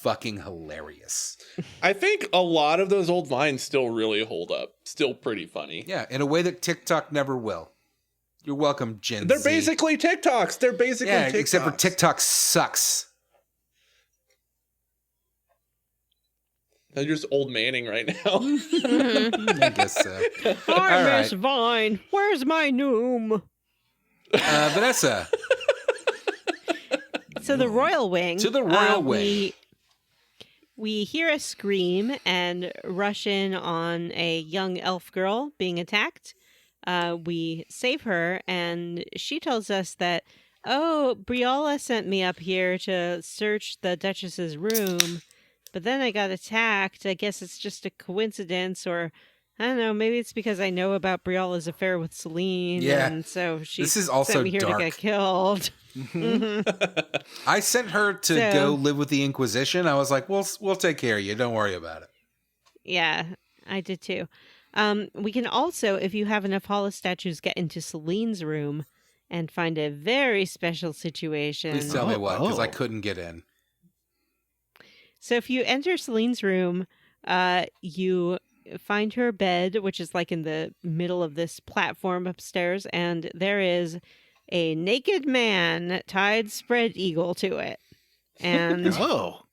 fucking hilarious. I think a lot of those old vines still really hold up. Still pretty funny. Yeah, in a way that TikTok never will. You're welcome, Gen They're Z. basically TikToks. They're basically Yeah, TikToks. except for TikTok sucks. They're just old manning right now. I guess so. Hi, All Miss right. Vine. Where's my noom? Vanessa, So the royal wing. To the royal wing. We hear a scream and rush in on a young elf girl being attacked. We save her, and she tells us that, oh, Briola sent me up here to search the Duchess's room, but then I got attacked. I guess it's just a coincidence, or I don't know, maybe it's because I know about Briola's affair with Celine, Yeah. and so she This is also sent me here dark. to get killed. Mhm. I sent her to So- go live with the Inquisition. I was like, we'll take care of you. Don't worry about it. Yeah, I did too. We can also, if you have enough Hollow statues, get into Celine's room and find a very special situation. Please tell me what, because I Oh. couldn't get in. So if you enter Celine's room, you find her bed, which is like in the middle of this platform upstairs, and there is a naked man tied spread eagle to it. And Oh.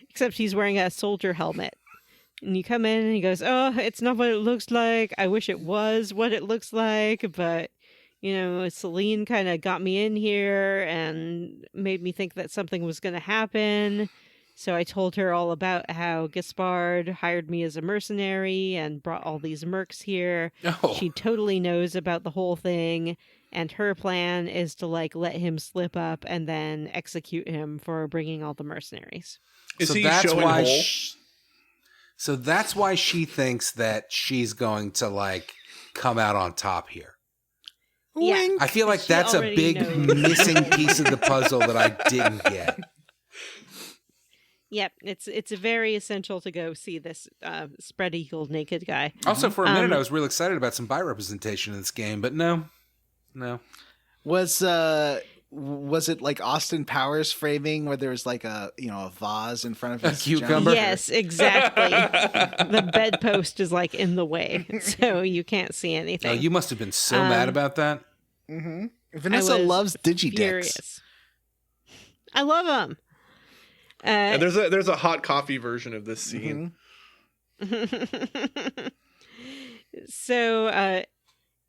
except he's wearing a soldier helmet. And you come in and he goes, oh, it's not what it looks like. I wish it was what it looks like. But, you know, Celine kind of got me in here and made me think that something was going to happen. So I told her all about how Gaspard hired me as a mercenary and brought all these mercs here. Oh, She totally knows about the whole thing. And her plan is to, like, let him slip up and then execute him for bringing all the mercenaries. Is so he that's showing why. whole? So that's why she thinks that she's going to like come out on top here. Yeah. I feel like She that's a already big knows. missing piece of the puzzle that I didn't get. Yep, it's very essential to go see this spread-eagled naked guy. Also, for a minute, Um, I was real excited about some bi representation in this game, but no. Was it like Austin Powers framing where there was like a vase in front of his cucumber? giant- Yes, exactly. The bedpost is like in the way, so you can't see anything. Oh, you must have been so mad about that. Mhm. Vanessa was loves Digidecks. Furious. I love them. And there's a hot coffee version of this scene. So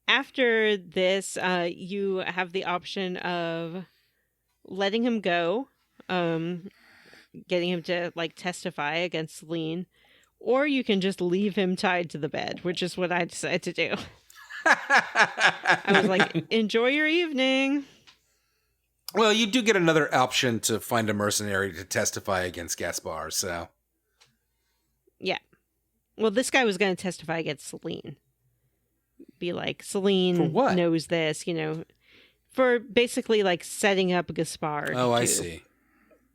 after this, you have the option of letting him go, getting him to like testify against Celine, or you can just leave him tied to the bed, which is what I decided to do. I was like, enjoy your evening. Well, you do get another option to find a mercenary to testify against Gaspar, so. Yeah. Well, this guy was going to testify against Celine. Be like, Celine For what? knows this, for basically like setting up Gaspard. Oh, I see.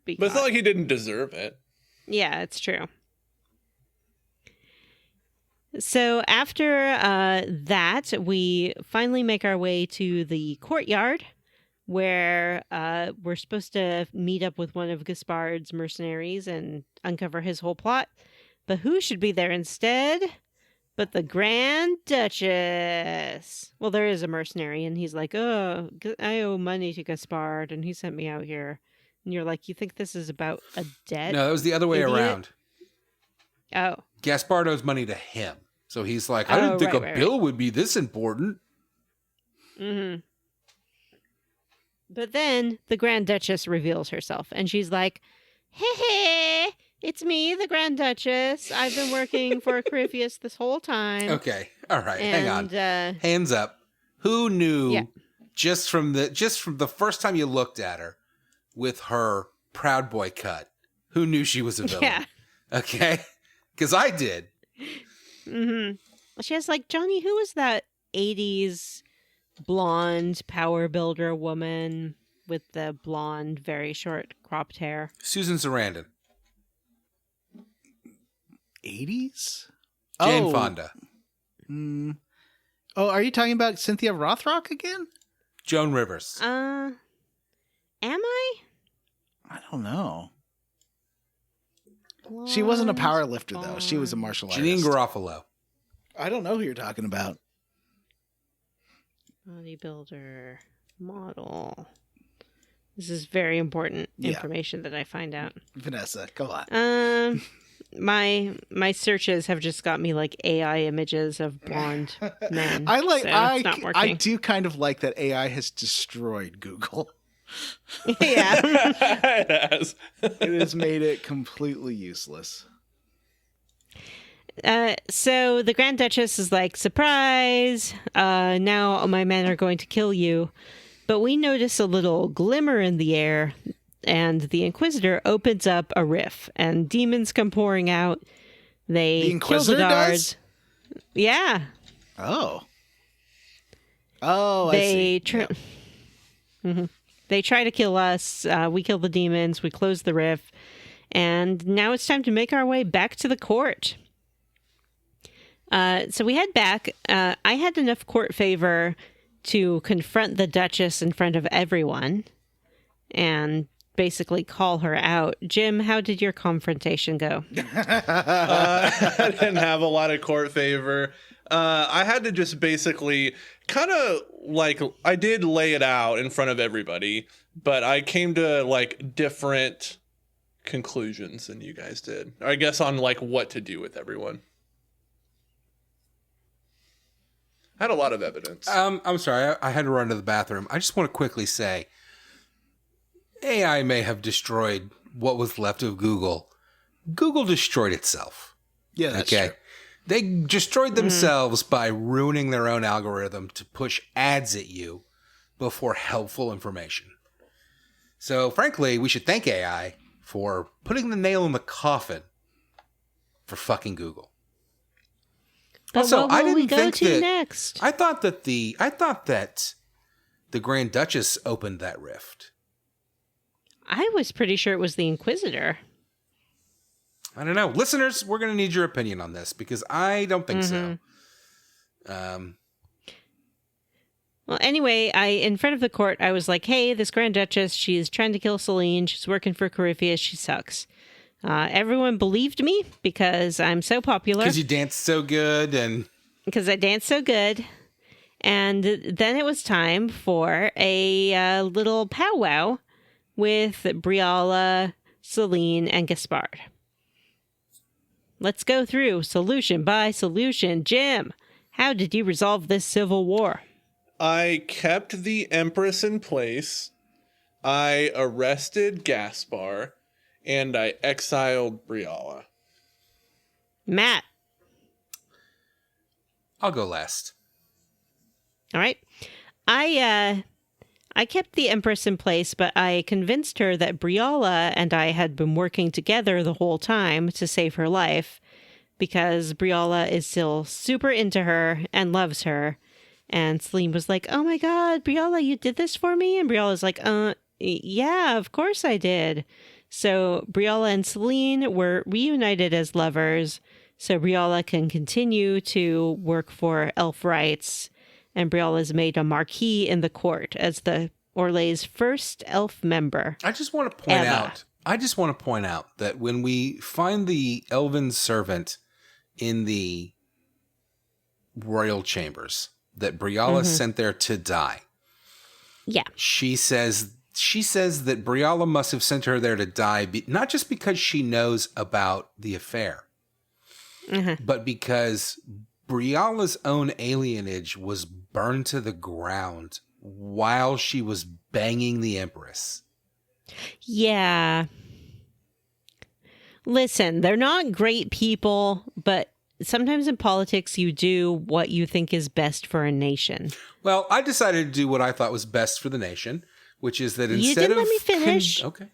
But it's not like he didn't deserve it. Yeah, it's true. So after that, we finally make our way to the courtyard where we're supposed to meet up with one of Gaspard's mercenaries and uncover his whole plot. But who should be there instead but the Grand Duchess? Well, there is a mercenary, and he's like, oh, I owe money to Gaspard, and he sent me out here. And you're like, you think this is about a debt? No, it was the other way idiot? around. Oh. Gaspard owes money to him. So he's like, I didn't think a bill would be this important. Mm-hmm. But then the Grand Duchess reveals herself, and she's like, hey, it's me, the Grand Duchess. I've been working for Crypheus this whole time. Okay. All right. Hang on. Hands up. Who knew just from the first time you looked at her with her Proud Boy cut, who knew she was a villain? Yeah. Okay. Because I did. Mm-hmm. She has like, Johnny, who was that 80s blonde power builder woman with the blonde, very short cropped hair? Susan Sarandon. 80s? Jane Fonda. Oh, are you talking about Cynthia Rothrock again? Joan Rivers. Am I? I don't know. She wasn't a power lifter, though. She was a martial artist. Janine Garofalo. I don't know who you're talking about. Bodybuilder model. This is very important information that I find out. Vanessa, go on. My searches have just got me like AI images of blonde men. I do kind of like that AI has destroyed Google. Yeah. It has. It has made it completely useless. So the Grand Duchess is like, surprise, now my men are going to kill you. But we notice a little glimmer in the air, and the Inquisitor opens up a rift, and demons come pouring out. They The Inquisitor kill the dards. does? Yeah. Oh, I see. Mm-hmm. They try to kill us. We kill the demons. We close the rift. And now it's time to make our way back to the court. So we head back. I had enough court favor to confront the Duchess in front of everyone and basically call her out. Jim, how did your confrontation go? I didn't have a lot of court favor. I had to just basically kind of like, I did lay it out in front of everybody, but I came to like different conclusions than you guys did. I guess on like what to do with everyone. I had a lot of evidence. I'm sorry. I had to run to the bathroom. I just want to quickly say, AI may have destroyed what was left of Google. Google destroyed itself. Yeah, that's true. They destroyed themselves by ruining their own algorithm to push ads at you before helpful information. So, frankly, we should thank AI for putting the nail in the coffin for fucking Google. But Also, what I will we didn't go think to that. next? I thought that the Grand Duchess opened that rift. I was pretty sure it was the Inquisitor. I don't know. Listeners, we're going to need your opinion on this because I don't think so. Well, anyway, in front of the court, I was like, hey, this Grand Duchess, she's trying to kill Celine. She's working for Corypheus. She sucks. Everyone believed me because I'm so popular. Because you danced so good and... Because I danced so good. And then it was time for a little powwow with Briala, Celine, and Gaspard. Let's go through solution by solution. Jim, how did you resolve this civil war? I kept the Empress in place. I arrested Gaspar. And I exiled Briala. Matt. I'll go last. All right. I kept the Empress in place, but I convinced her that Briala and I had been working together the whole time to save her life, because Briala is still super into her and loves her. And Celine was like, "Oh my God, Briala, you did this for me?" And Briala's like, yeah, of course I did." So Briala and Celine were reunited as lovers, so Briala can continue to work for elf rights. And Briala is made a marquis in the court as the Orlais' first elf member. I just want to point out that when we find the elven servant in the royal chambers that Briala sent there to die. Yeah. She says that Briala must have sent her there to die, not just because she knows about the affair, but because Briala's own alienage was burned to the ground while she was banging the Empress. Yeah. Listen, they're not great people, but sometimes in politics you do what you think is best for a nation. Well, I decided to do what I thought was best for the nation, which is that You instead didn't of... let me finish. Okay.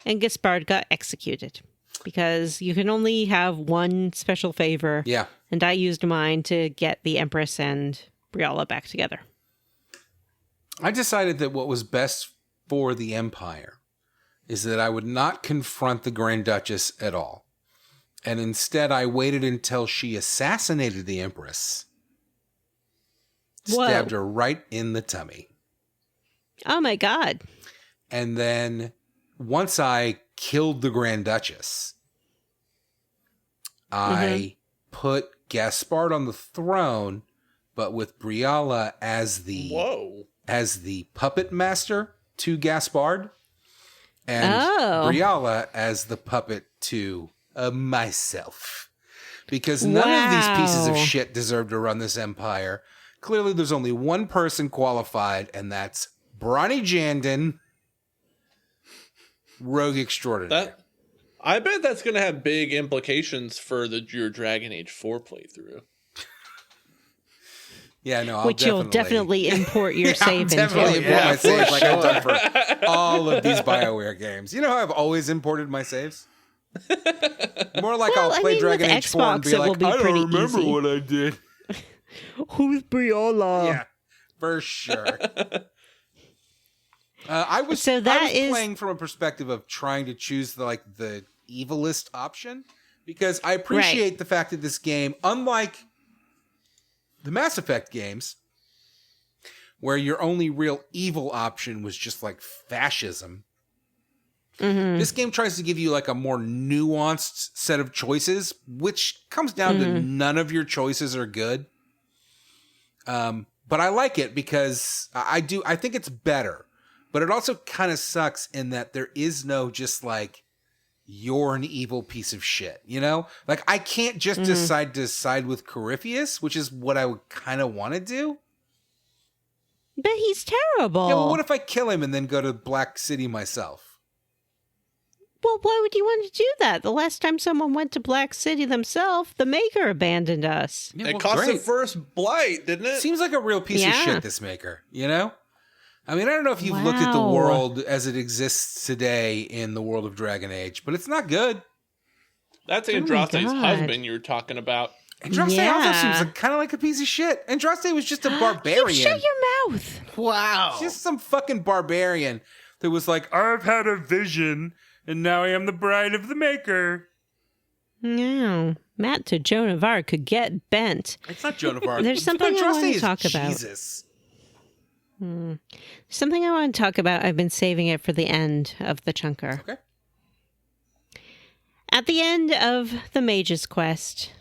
And Gaspard got executed because you can only have one special favor. Yeah. And I used mine to get the Empress and Briala back together. I decided that what was best for the Empire is that I would not confront the Grand Duchess at all. And instead, I waited until she assassinated the Empress, stabbed her right in the tummy. Oh my God. And then once I killed the Grand Duchess, I put Gaspard on the throne, but with Briala as the puppet master to Gaspard, and Briala as the puppet to myself. Because none of these pieces of shit deserve to run this empire. Clearly, there's only one person qualified, and that's Bronny Jandon, rogue extraordinary. I bet that's going to have big implications for your Dragon Age 4 playthrough. Yeah, no, you'll definitely import your save into. Definitely import my saves like I've done for all of these BioWare games. You know how I've always imported my saves? More like I'll play Dragon Age 4 and be like, I don't remember what I did. Who's Briala? Yeah, for sure. I was playing from a perspective of trying to choose the evilest option, because I appreciate the fact that this game, unlike the Mass Effect games, where your only real evil option was just like fascism, this game tries to give you like a more nuanced set of choices, which comes down to none of your choices are good. But I like it because I think it's better. But it also kind of sucks in that there is no just like, you're an evil piece of shit, you know? Like, I can't just decide to side with Corypheus, which is what I would kind of want to do. But he's terrible. Yeah, well, what if I kill him and then go to Black City myself? Well, why would you want to do that? The last time someone went to Black City themselves, the Maker abandoned us. Yeah, it cost the first blight, didn't it? Seems like a real piece of shit, this Maker, you know? I mean, I don't know if you've looked at the world as it exists today in the world of Dragon Age, but it's not good. That's Andraste's husband you were talking about. Andraste also seems kind of like a piece of shit. Andraste was just a barbarian. You shut your mouth. Wow. Just some fucking barbarian that was like, I've had a vision, and now I am the bride of the Maker. No. Matt to Joan of Arc could get bent. It's not Joan of Arc. There's something I want to talk about. Jesus. Something I want to talk about. I've been saving it for the end of the chunker. Okay. At the end of the Mage's Quest,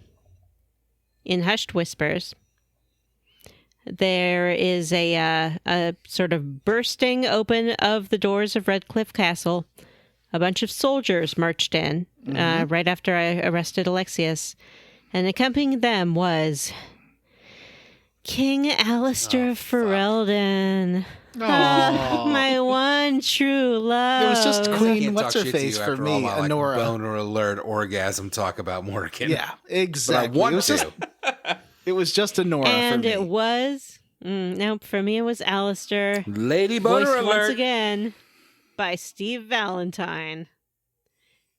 in Hushed Whispers, there is a sort of bursting open of the doors of Redcliffe Castle. A bunch of soldiers marched in right after I arrested Alexius, and accompanying them was King Alistair of Ferelden. Aw. My one true love. It was just Queen Can't what's talk her shit to face you for after me, all my, like, Honora. boner alert orgasm talk about Morgan. Yeah, But I exactly. want it was to. just it was just Honora And for me. it was no, for me it was Alistair. Lady boner Voiced alert. once again by Steve Valentine.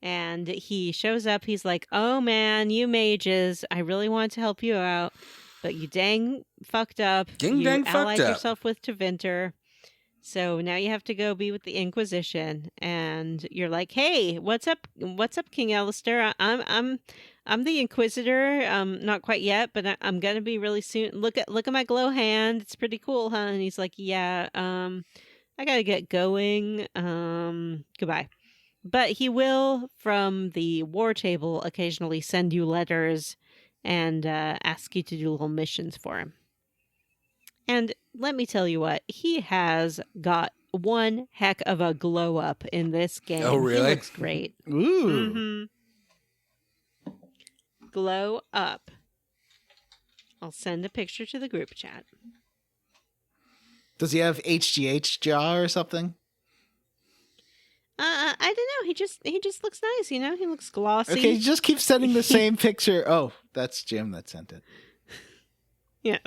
And he shows up, he's like, "Oh man, you mages, I really want to help you out, but you dang fucked up. Dang you dang allied fucked up. yourself with Tevinter. So now you have to go be with the Inquisition." And you're like, "Hey, what's up? What's up, King Alistair? I'm the Inquisitor. Not quite yet, but I'm gonna be really soon. Look at my glow hand. It's pretty cool, huh?" And he's like, "Yeah. I gotta get going. Goodbye." But he will, from the war table, occasionally send you letters and ask you to do little missions for him. And let me tell you what, he has got one heck of a glow up in this game. Oh, really? He looks great. Ooh. Glow up. I'll send a picture to the group chat. Does he have HGH jaw or something? I don't know. He just looks nice, you know? He looks glossy. Okay, just keep sending the same picture. Oh, that's Jim that sent it. Yeah.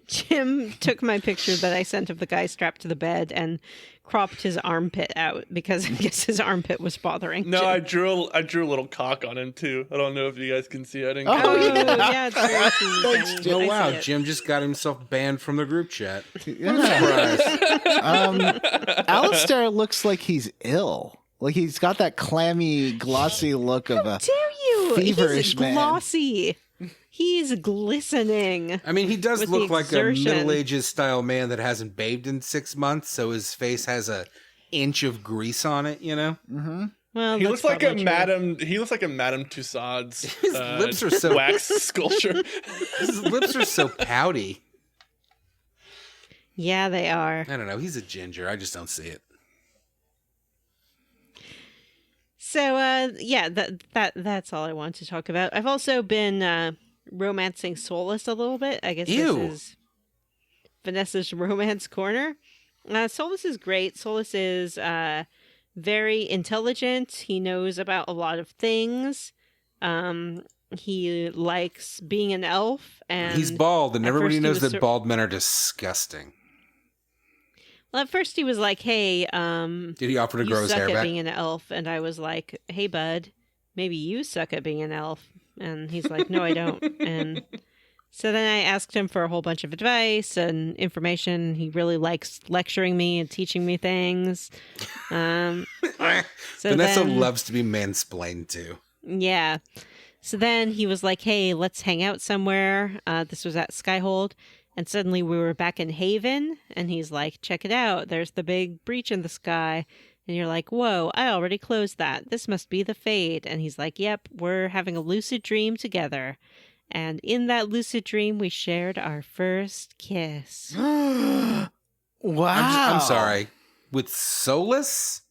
Jim took my picture that I sent of the guy strapped to the bed and cropped his armpit out because I guess his armpit was bothering No, Jim. I drew a little cock on him too. I don't know if you guys can see. I didn't. Oh, Oh, yeah. yeah, it's very teeny Thanks, tiny. Jim. Oh I wow, see it. Jim just got himself banned from the group chat. Yeah. Surprise. Alistair looks like he's ill. Like he's got that clammy, glossy look of a. Dare you? Feverish He's man. glossy. He's glistening. I mean, he does With look the like a exertion. Middle Ages style man that hasn't bathed in 6 months, so his face has a inch of grease on it, you know? Mm-hmm. Well, He that's looks like a probably true. Madame. He looks like a Madame Tussauds. His lips are so- wax sculpture. His lips are so pouty. Yeah, they are. I don't know. He's a ginger. I just don't see it. So, yeah, that's all I want to talk about. I've also been romancing Solus a little bit. I guess Ew. this is Vanessa's romance corner. Solus is great. Solus is very intelligent. He knows about a lot of things. He likes being an elf, and He's bald, and at everybody first he knows was that bald men are disgusting. well, at first he was like, "Hey, Did he offer to you grow his suck hair at back? being an elf," and I was like, "Hey, bud, maybe you suck at being an elf." And he's like, "No, I don't." And so then I asked him for a whole bunch of advice and information. He really likes lecturing me and teaching me things. So Vanessa then- loves to be mansplained to. Yeah. So then he was like, "Hey, let's hang out somewhere." This was at Skyhold. And suddenly we were back in Haven. And he's like, "Check it out. There's the big breach in the sky." And you're like, "Whoa, I already closed that. This must be the Fade." And he's like, "Yep, we're having a lucid dream together." And in that lucid dream, we shared our first kiss. Wow. I'm sorry. With Solus?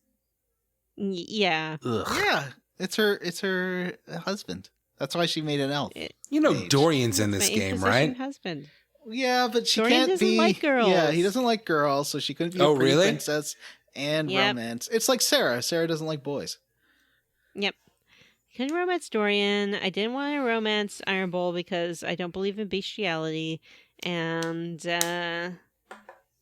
Yeah. Ugh. Yeah, it's her husband. That's why she made an elf. You know Mage. Dorian's in this My game, Inquisition right? husband. Yeah, but she Dorian can't doesn't be. like girls. Yeah, he doesn't like girls, so she couldn't be Oh, a pretty really? princess and Yep. romance. It's like Sarah. Sarah doesn't like boys. Yep. Couldn't romance Dorian. I didn't want to romance Iron Bull because I don't believe in bestiality. And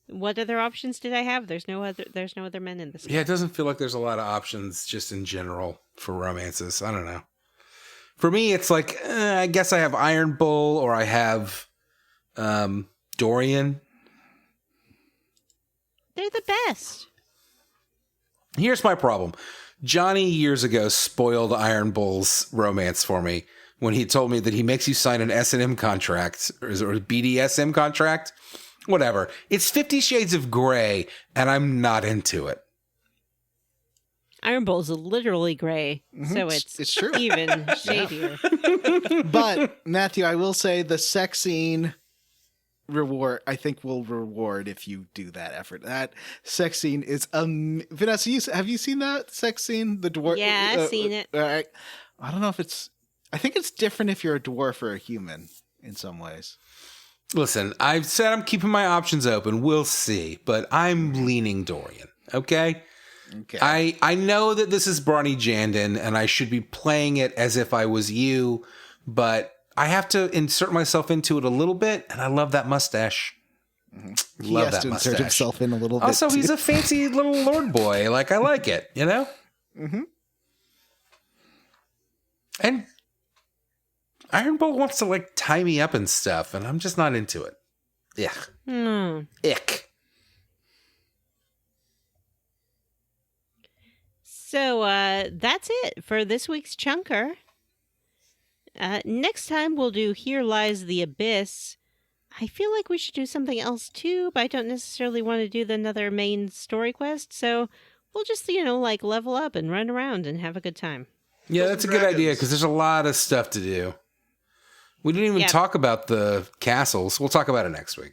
what other options did I have? There's no other men in this. Yeah, it doesn't feel like there's a lot of options just in general for romances. I don't know. For me, it's like, I guess I have Iron Bull or I have Dorian. They're the best. Here's my problem. Johnny years ago spoiled Iron Bull's romance for me when he told me that he makes you sign an S&M contract or a BDSM contract. Whatever. It's 50 Shades of Grey, and I'm not into it. Iron Bull's literally gray, so It's true. even shadier. But Matthew, I will say the sex scene reward. I think will reward if you do that effort. That sex scene is Vanessa, have you seen that sex scene? The dwarf. Yeah, I've seen it. I don't know if it's. I think it's different if you're a dwarf or a human in some ways. Listen, I've said I'm keeping my options open. We'll see, but I'm leaning Dorian. Okay. Okay. I know that this is Brawny Jandon, and I should be playing it as if I was you, but I have to insert myself into it a little bit, and I love that mustache. He Love has that to mustache. insert himself in a little bit. Also, he's too. a fancy little lord boy. Like, I like it, you know? Mhm. And Iron Bolt wants to, like, tie me up and stuff, and I'm just not into it. Yeah. Ick. So that's it for this week's Chunker. Next time we'll do Here Lies the Abyss. I feel like we should do something else too, but I don't necessarily want to do another main story quest. So we'll just, like level up and run around and have a good time. Yeah, that's a good idea, because there's a lot of stuff to do. We didn't even talk about the castles. We'll talk about it next week.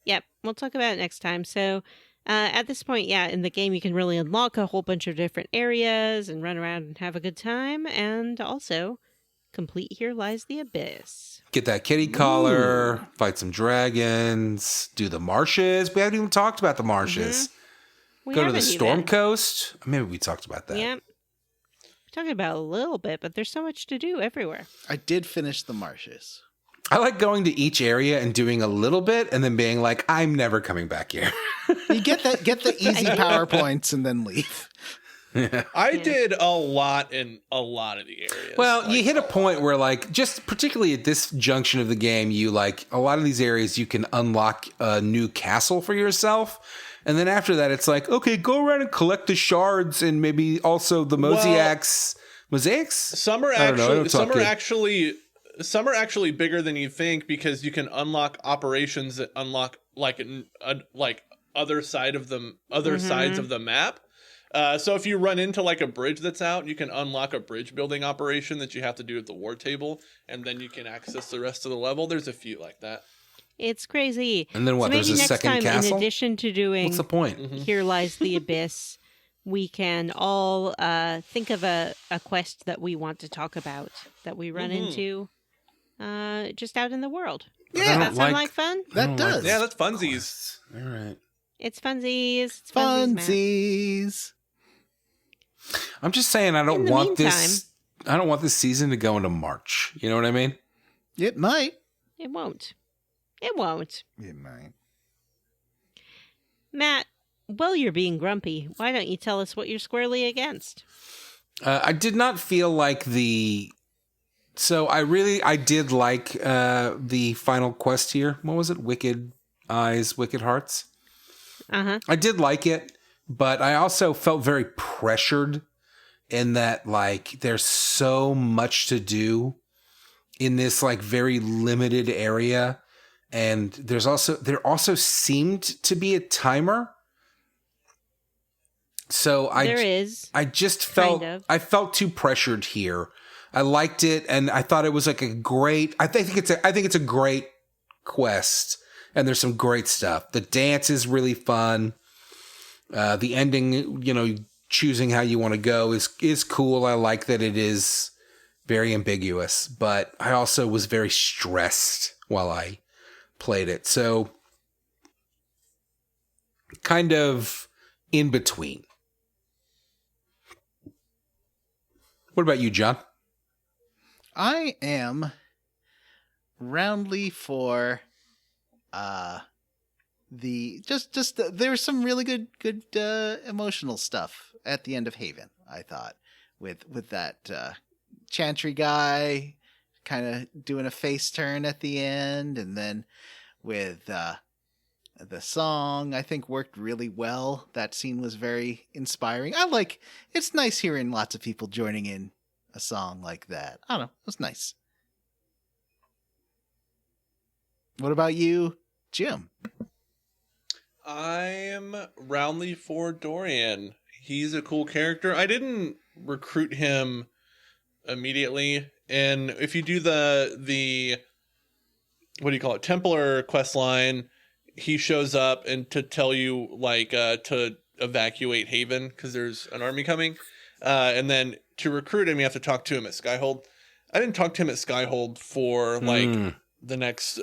Yep, we'll talk about it next time. So at this point, in the game, you can really unlock a whole bunch of different areas and run around and have a good time. And also complete Here Lies the Abyss. Get that kitty collar, fight some dragons, do the marshes. We haven't even talked about the marshes. We Go to the haven't Storm even. Coast. Maybe we talked about that. Yep. We're talking about a little bit, but there's so much to do everywhere. I did finish the marshes. I like going to each area and doing a little bit and then being like, I'm never coming back here. You get the easy PowerPoints and then leave. I did a lot in a lot of the areas. Well, you hit a point where, like, just particularly at this junction of the game, you like a lot of these areas you can unlock a new castle for yourself. And then after that, it's like, okay, go around and collect the shards and maybe also the mosaics. Mosaics? Some are actually bigger than you think, because you can unlock operations that unlock like other sides of the map. So if you run into like a bridge that's out, you can unlock a bridge building operation that you have to do at the war table, and then you can access the rest of the level. There's a few like that. It's crazy. And then what? So There's maybe a next second time, castle? in addition to doing What's the point? Here Lies the Abyss, we can all think of a quest that we want to talk about that we run into just out in the world. Yeah, Does that sound like fun? That does. Yeah, that's funsies. All right. It's funsies. It's funsies. Matt. Funsies. I'm just saying, I In don't the want this season to go into March. You know what I mean? It might. It won't. It won't. It might. Matt, while you're being grumpy, why don't you tell us what you're squarely against? I did not feel like So I did like the final quest here. What was it? Wicked Eyes, Wicked Hearts. Uh-huh. I did like it, but I also felt very pressured in that, like, there's so much to do in this, like, very limited area. And there also seemed to be a timer. So I just felt, kind of. I felt too pressured here. I liked it, and I thought it was like I think it's a great quest, and there's some great stuff. The dance is really fun. The ending, choosing how you want to go is cool. I like that it is very ambiguous, but I also was very stressed while I played it. So kind of in between. What about you, John? I am roundly for there's some really good emotional stuff at the end of Haven, I thought, with that Chantry guy kind of doing a face turn at the end, and then with the song, I think worked really well. That scene was very inspiring. It's nice hearing lots of people joining in a song like that. I don't know. It was nice. What about you, Jim? I'm roundly for Dorian. He's a cool character. I didn't recruit him immediately. And if you do the what do you call it, Templar quest line, he shows up and to tell you to evacuate Haven because there's an army coming. And then to recruit him, you have to talk to him at Skyhold. I didn't talk to him at Skyhold for the next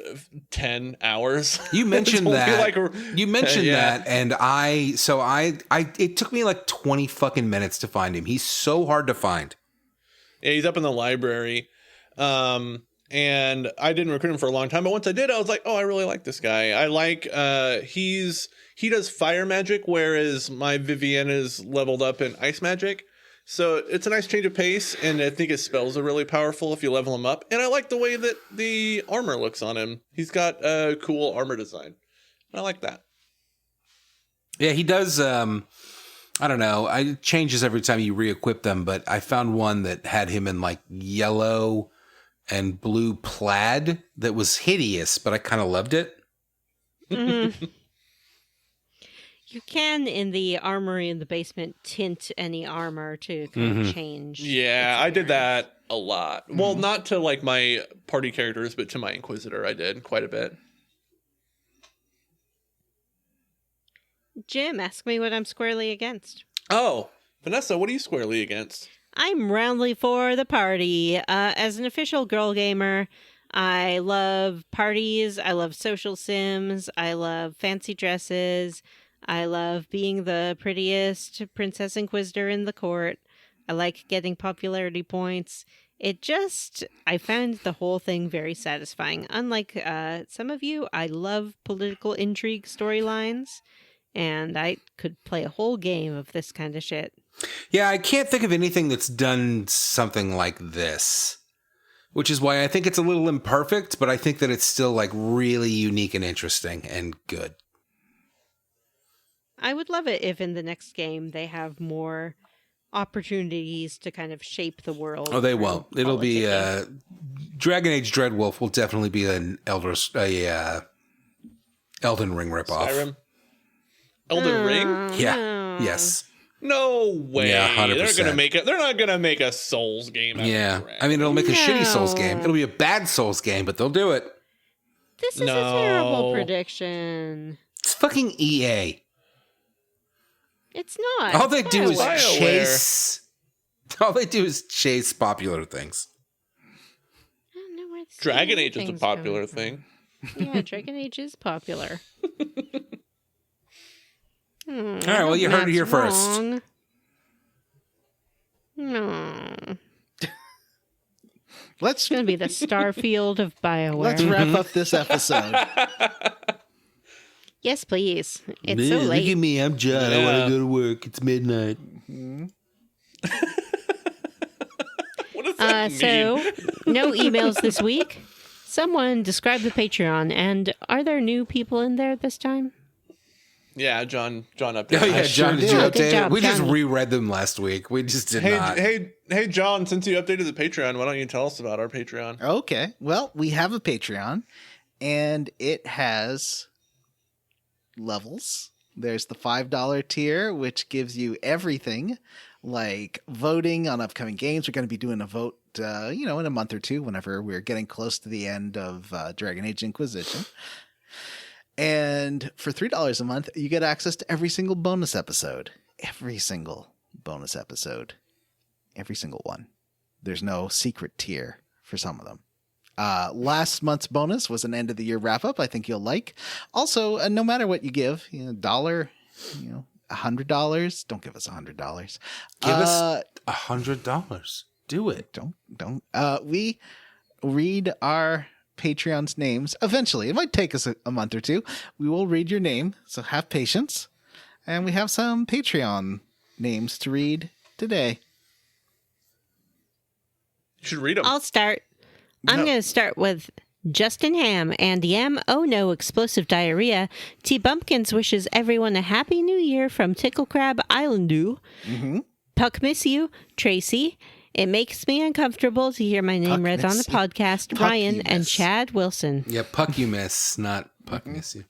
10 hours. You mentioned It's only that. like You mentioned yeah. that, and it took me like 20 fucking minutes to find him. He's so hard to find. Yeah, he's up in the library. And I didn't recruit him for a long time, but once I did, I was like, oh, I really like this guy. I like he does fire magic, whereas my Vivienne is leveled up in ice magic. So it's a nice change of pace, and I think his spells are really powerful if you level him up. And I like the way that the armor looks on him. He's got a cool armor design. I like that. Yeah, he does. I don't know. It changes every time you re-equip them, but I found one that had him in like yellow and blue plaid that was hideous, but I kind of loved it. Mhm. You can, in the armory in the basement, tint any armor to kind of change. Yeah, I did that a lot. Well, not to like my party characters, but to my Inquisitor, I did quite a bit. Jim, ask me what I'm squarely against. Oh, Vanessa, what are you squarely against? I'm roundly for the party. As an official girl gamer, I love parties. I love social sims. I love fancy dresses. I love being the prettiest Princess Inquisitor in the court. I like getting popularity points. I found the whole thing very satisfying. Unlike some of you, I love political intrigue storylines, and I could play a whole game of this kind of shit. Yeah, I can't think of anything that's done something like this, which is why I think it's a little imperfect, but I think that it's still like really unique and interesting and good. I would love it if in the next game they have more opportunities to kind of shape the world. Oh, they through won't. It'll be politicking. Dragon Age Dreadwolf will definitely be an Elden Ring ripoff. Skyrim? Elden Ring? Yeah. No. Yes. No way. Yeah, 100%. They're not gonna make a Souls game. Out Yeah. of Dragon. I mean, it'll make a shitty Souls No. game. It'll be a bad Souls game, but they'll do it. This is No. a terrible prediction. It's fucking EA. It's not. All they It's do is BioWare. chase. All they do is chase popular things. I don't know where the Dragon same Age is a thing's popular coming thing. from. Yeah, Dragon Age is popular. All right, well, you heard it here first. No. Let's It's going to be the Starfield of BioWare. let's wrap up this episode. Yes, please. It's so late. Look at me, I'm John. I want to go to work. It's midnight. What does that mean? So, no emails this week. Someone describe the Patreon, and are there new people in there this time? Yeah, John updated. Oh yeah, John, did you did. Good update job, it? We just Johnny. reread them last week. We just did not. Hey, John, since you updated the Patreon, why don't you tell us about our Patreon? Okay. Well, we have a Patreon, and it has levels. There's the $5 tier, which gives you everything, like voting on upcoming games. We're going to be doing a vote, in a month or two, whenever we're getting close to the end of Dragon Age Inquisition. And for $3 a month, you get access to every single bonus episode. Every single bonus episode. Every single one. There's no secret tier for some of them. Last month's bonus was an end of the year wrap up. I think you'll like. Also, no matter what you give, $1, $100. Don't give us $100. Give us $100. Do it. Don't. We read our Patreon's names eventually. It might take us a month or two. We will read your name, so have patience. And we have some Patreon names to read today. You should read them. I'll start. I'm going to start with Justin Ham and Yam. Oh no, explosive diarrhea. T. Bumpkins wishes everyone a happy new year from Tickle Crab Islandu. Mm-hmm. Puck miss you, Tracy. It makes me uncomfortable to hear my name Puck read on the miss you. podcast. Puck Ryan you and miss. Chad Wilson. Yeah, puck you miss, not puck miss you.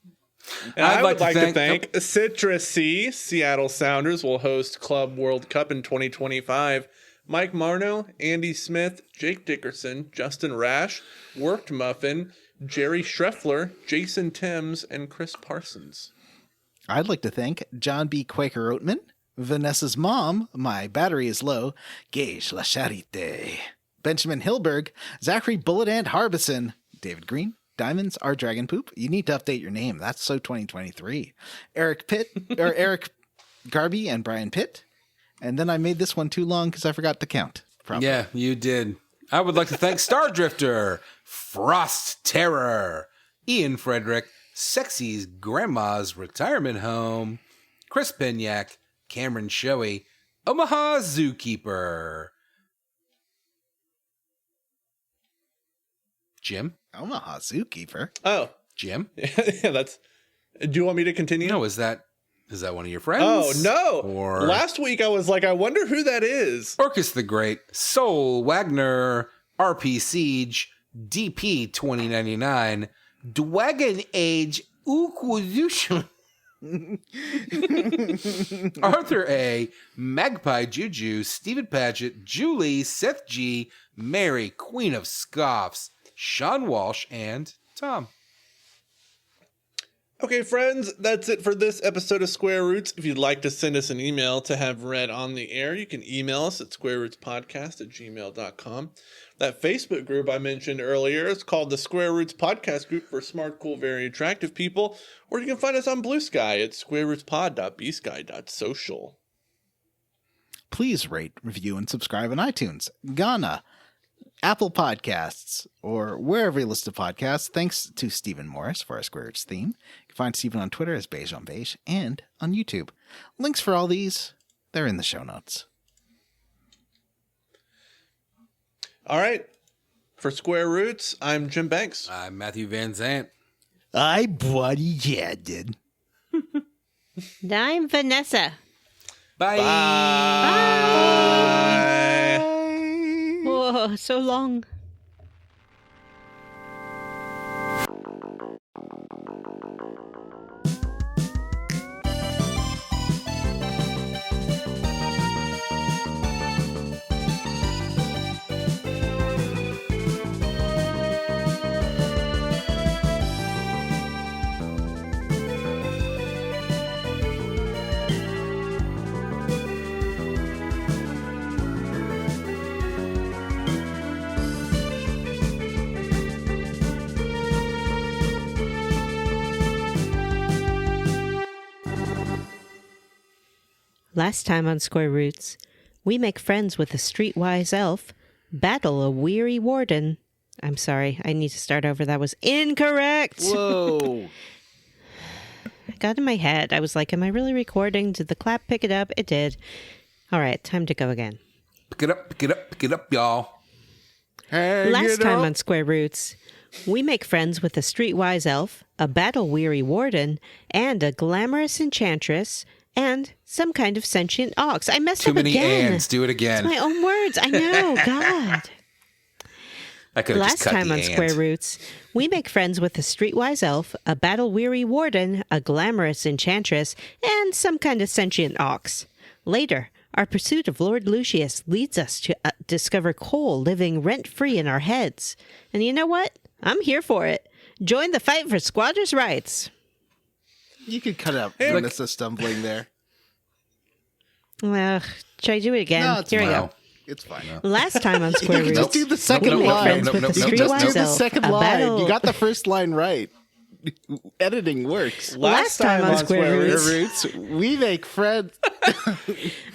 And I would like to thank Citrusy. Seattle Sounders will host Club World Cup in 2025. Mike Marno, Andy Smith, Jake Dickerson, Justin Rash, Worked Muffin, Jerry Schreffler, Jason Timms, and Chris Parsons. I'd like to thank John B. Quaker Oatman, Vanessa's mom, My Battery is Low, Gage La Charite, Benjamin Hilberg, Zachary Bullet Ant Harbison, David Green. Diamonds are dragon poop. You need to update your name. That's so 2023. Eric Garby and Brian Pitt. And then I made this one too long because I forgot to count. Probably. Yeah, you did. I would like to thank Star Drifter, Frost Terror, Ian Frederick, Sexy's Grandma's Retirement Home, Chris Pinyak, Cameron Shoei, Omaha Zookeeper, Jim. Omaha Zookeeper. Oh, Jim? yeah, that's. Do you want me to continue? No, is that one of your friends? Oh, no. Or Last week I was like, I wonder who that is. Orcus the Great, Soul Wagner, RP Siege, DP 2099, Dwagon Age Inquisition, Arthur A, Magpie Juju, Stephen Paget, Julie, Seth G, Mary, Queen of Scoffs, Sean Walsh, and Tom. Okay, friends, that's it for this episode of Square Roots. If you'd like to send us an email to have read on the air, you can email us at squarerootspodcast@gmail.com. That Facebook group I mentioned earlier is called the Square Roots Podcast Group for smart, cool, very attractive people. Or you can find us on Blue Sky at squarerootspod.bsky.social. Please rate, review, and subscribe on iTunes, Ghana, Apple Podcasts, or wherever you listen to podcasts. Thanks to Stephen Morris for our Square Roots theme. You can find Stephen on Twitter as Beige on Beige and on YouTube. Links for all these, they're in the show notes. All right. For Square Roots, I'm Jim Banks. I'm Matthew Van Zant. I'm Buddy Jadden. I'm Vanessa. Bye. Bye. Whoa, so long. Last time on Square Roots, we make friends with a streetwise elf, battle a weary warden. I'm sorry, I need to start over. That was incorrect. Whoa. I got in my head. I was like, am I really recording? Did the clap pick it up? It did. All right, time to go again. Pick it up, y'all. Last time on Square Roots, we make friends with a streetwise elf, a battle-weary warden, and a glamorous enchantress, and some kind of sentient ox. I messed Too up many again. ands. Do it again. It's my own words. I know. God. I could have just Last cut time the on and. Square Roots, we make friends with a streetwise elf, a battle-weary warden, a glamorous enchantress, and some kind of sentient ox. Later, our pursuit of Lord Lucius leads us to discover coal living rent-free in our heads. And you know what? I'm here for it. Join the fight for squatters' rights. You could cut out Vanessa stumbling there. Well, should I do it again? No, it's Here we fine. go. It's fine. Last time on Square You Roots, just do the second we make line. friends with the You just do streetwise the elf, second a line. battle- You got the first line right. Editing works. Last time on Square Roots. We make friends.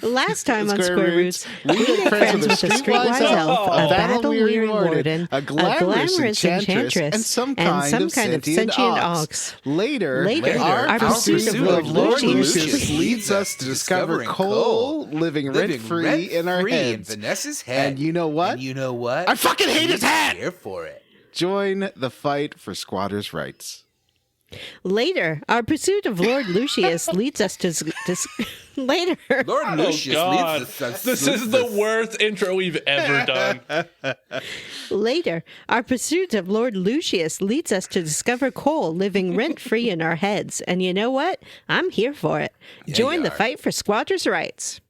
Last time on Square Square Roots, Roots, we we make friends with a streetwise elf, a battle-weary warden, a glamorous enchantress, and some kind of sentient ox. Later, our pursuit of Lord Lucius leads us to discover coal living rent-free in our heads. Vanessa's head. And you know what? I fucking hate his hat! Here for it. Join the fight for squatters' rights. Later, our pursuit of Lord Lucius leads us to later. Lord Lucius God. leads us. This is the worst intro we've ever done. Later, our pursuit of Lord Lucius leads us to discover coal living rent-free in our heads. And you know what? I'm here for it. Yeah, Join you the are. fight for squatters' rights.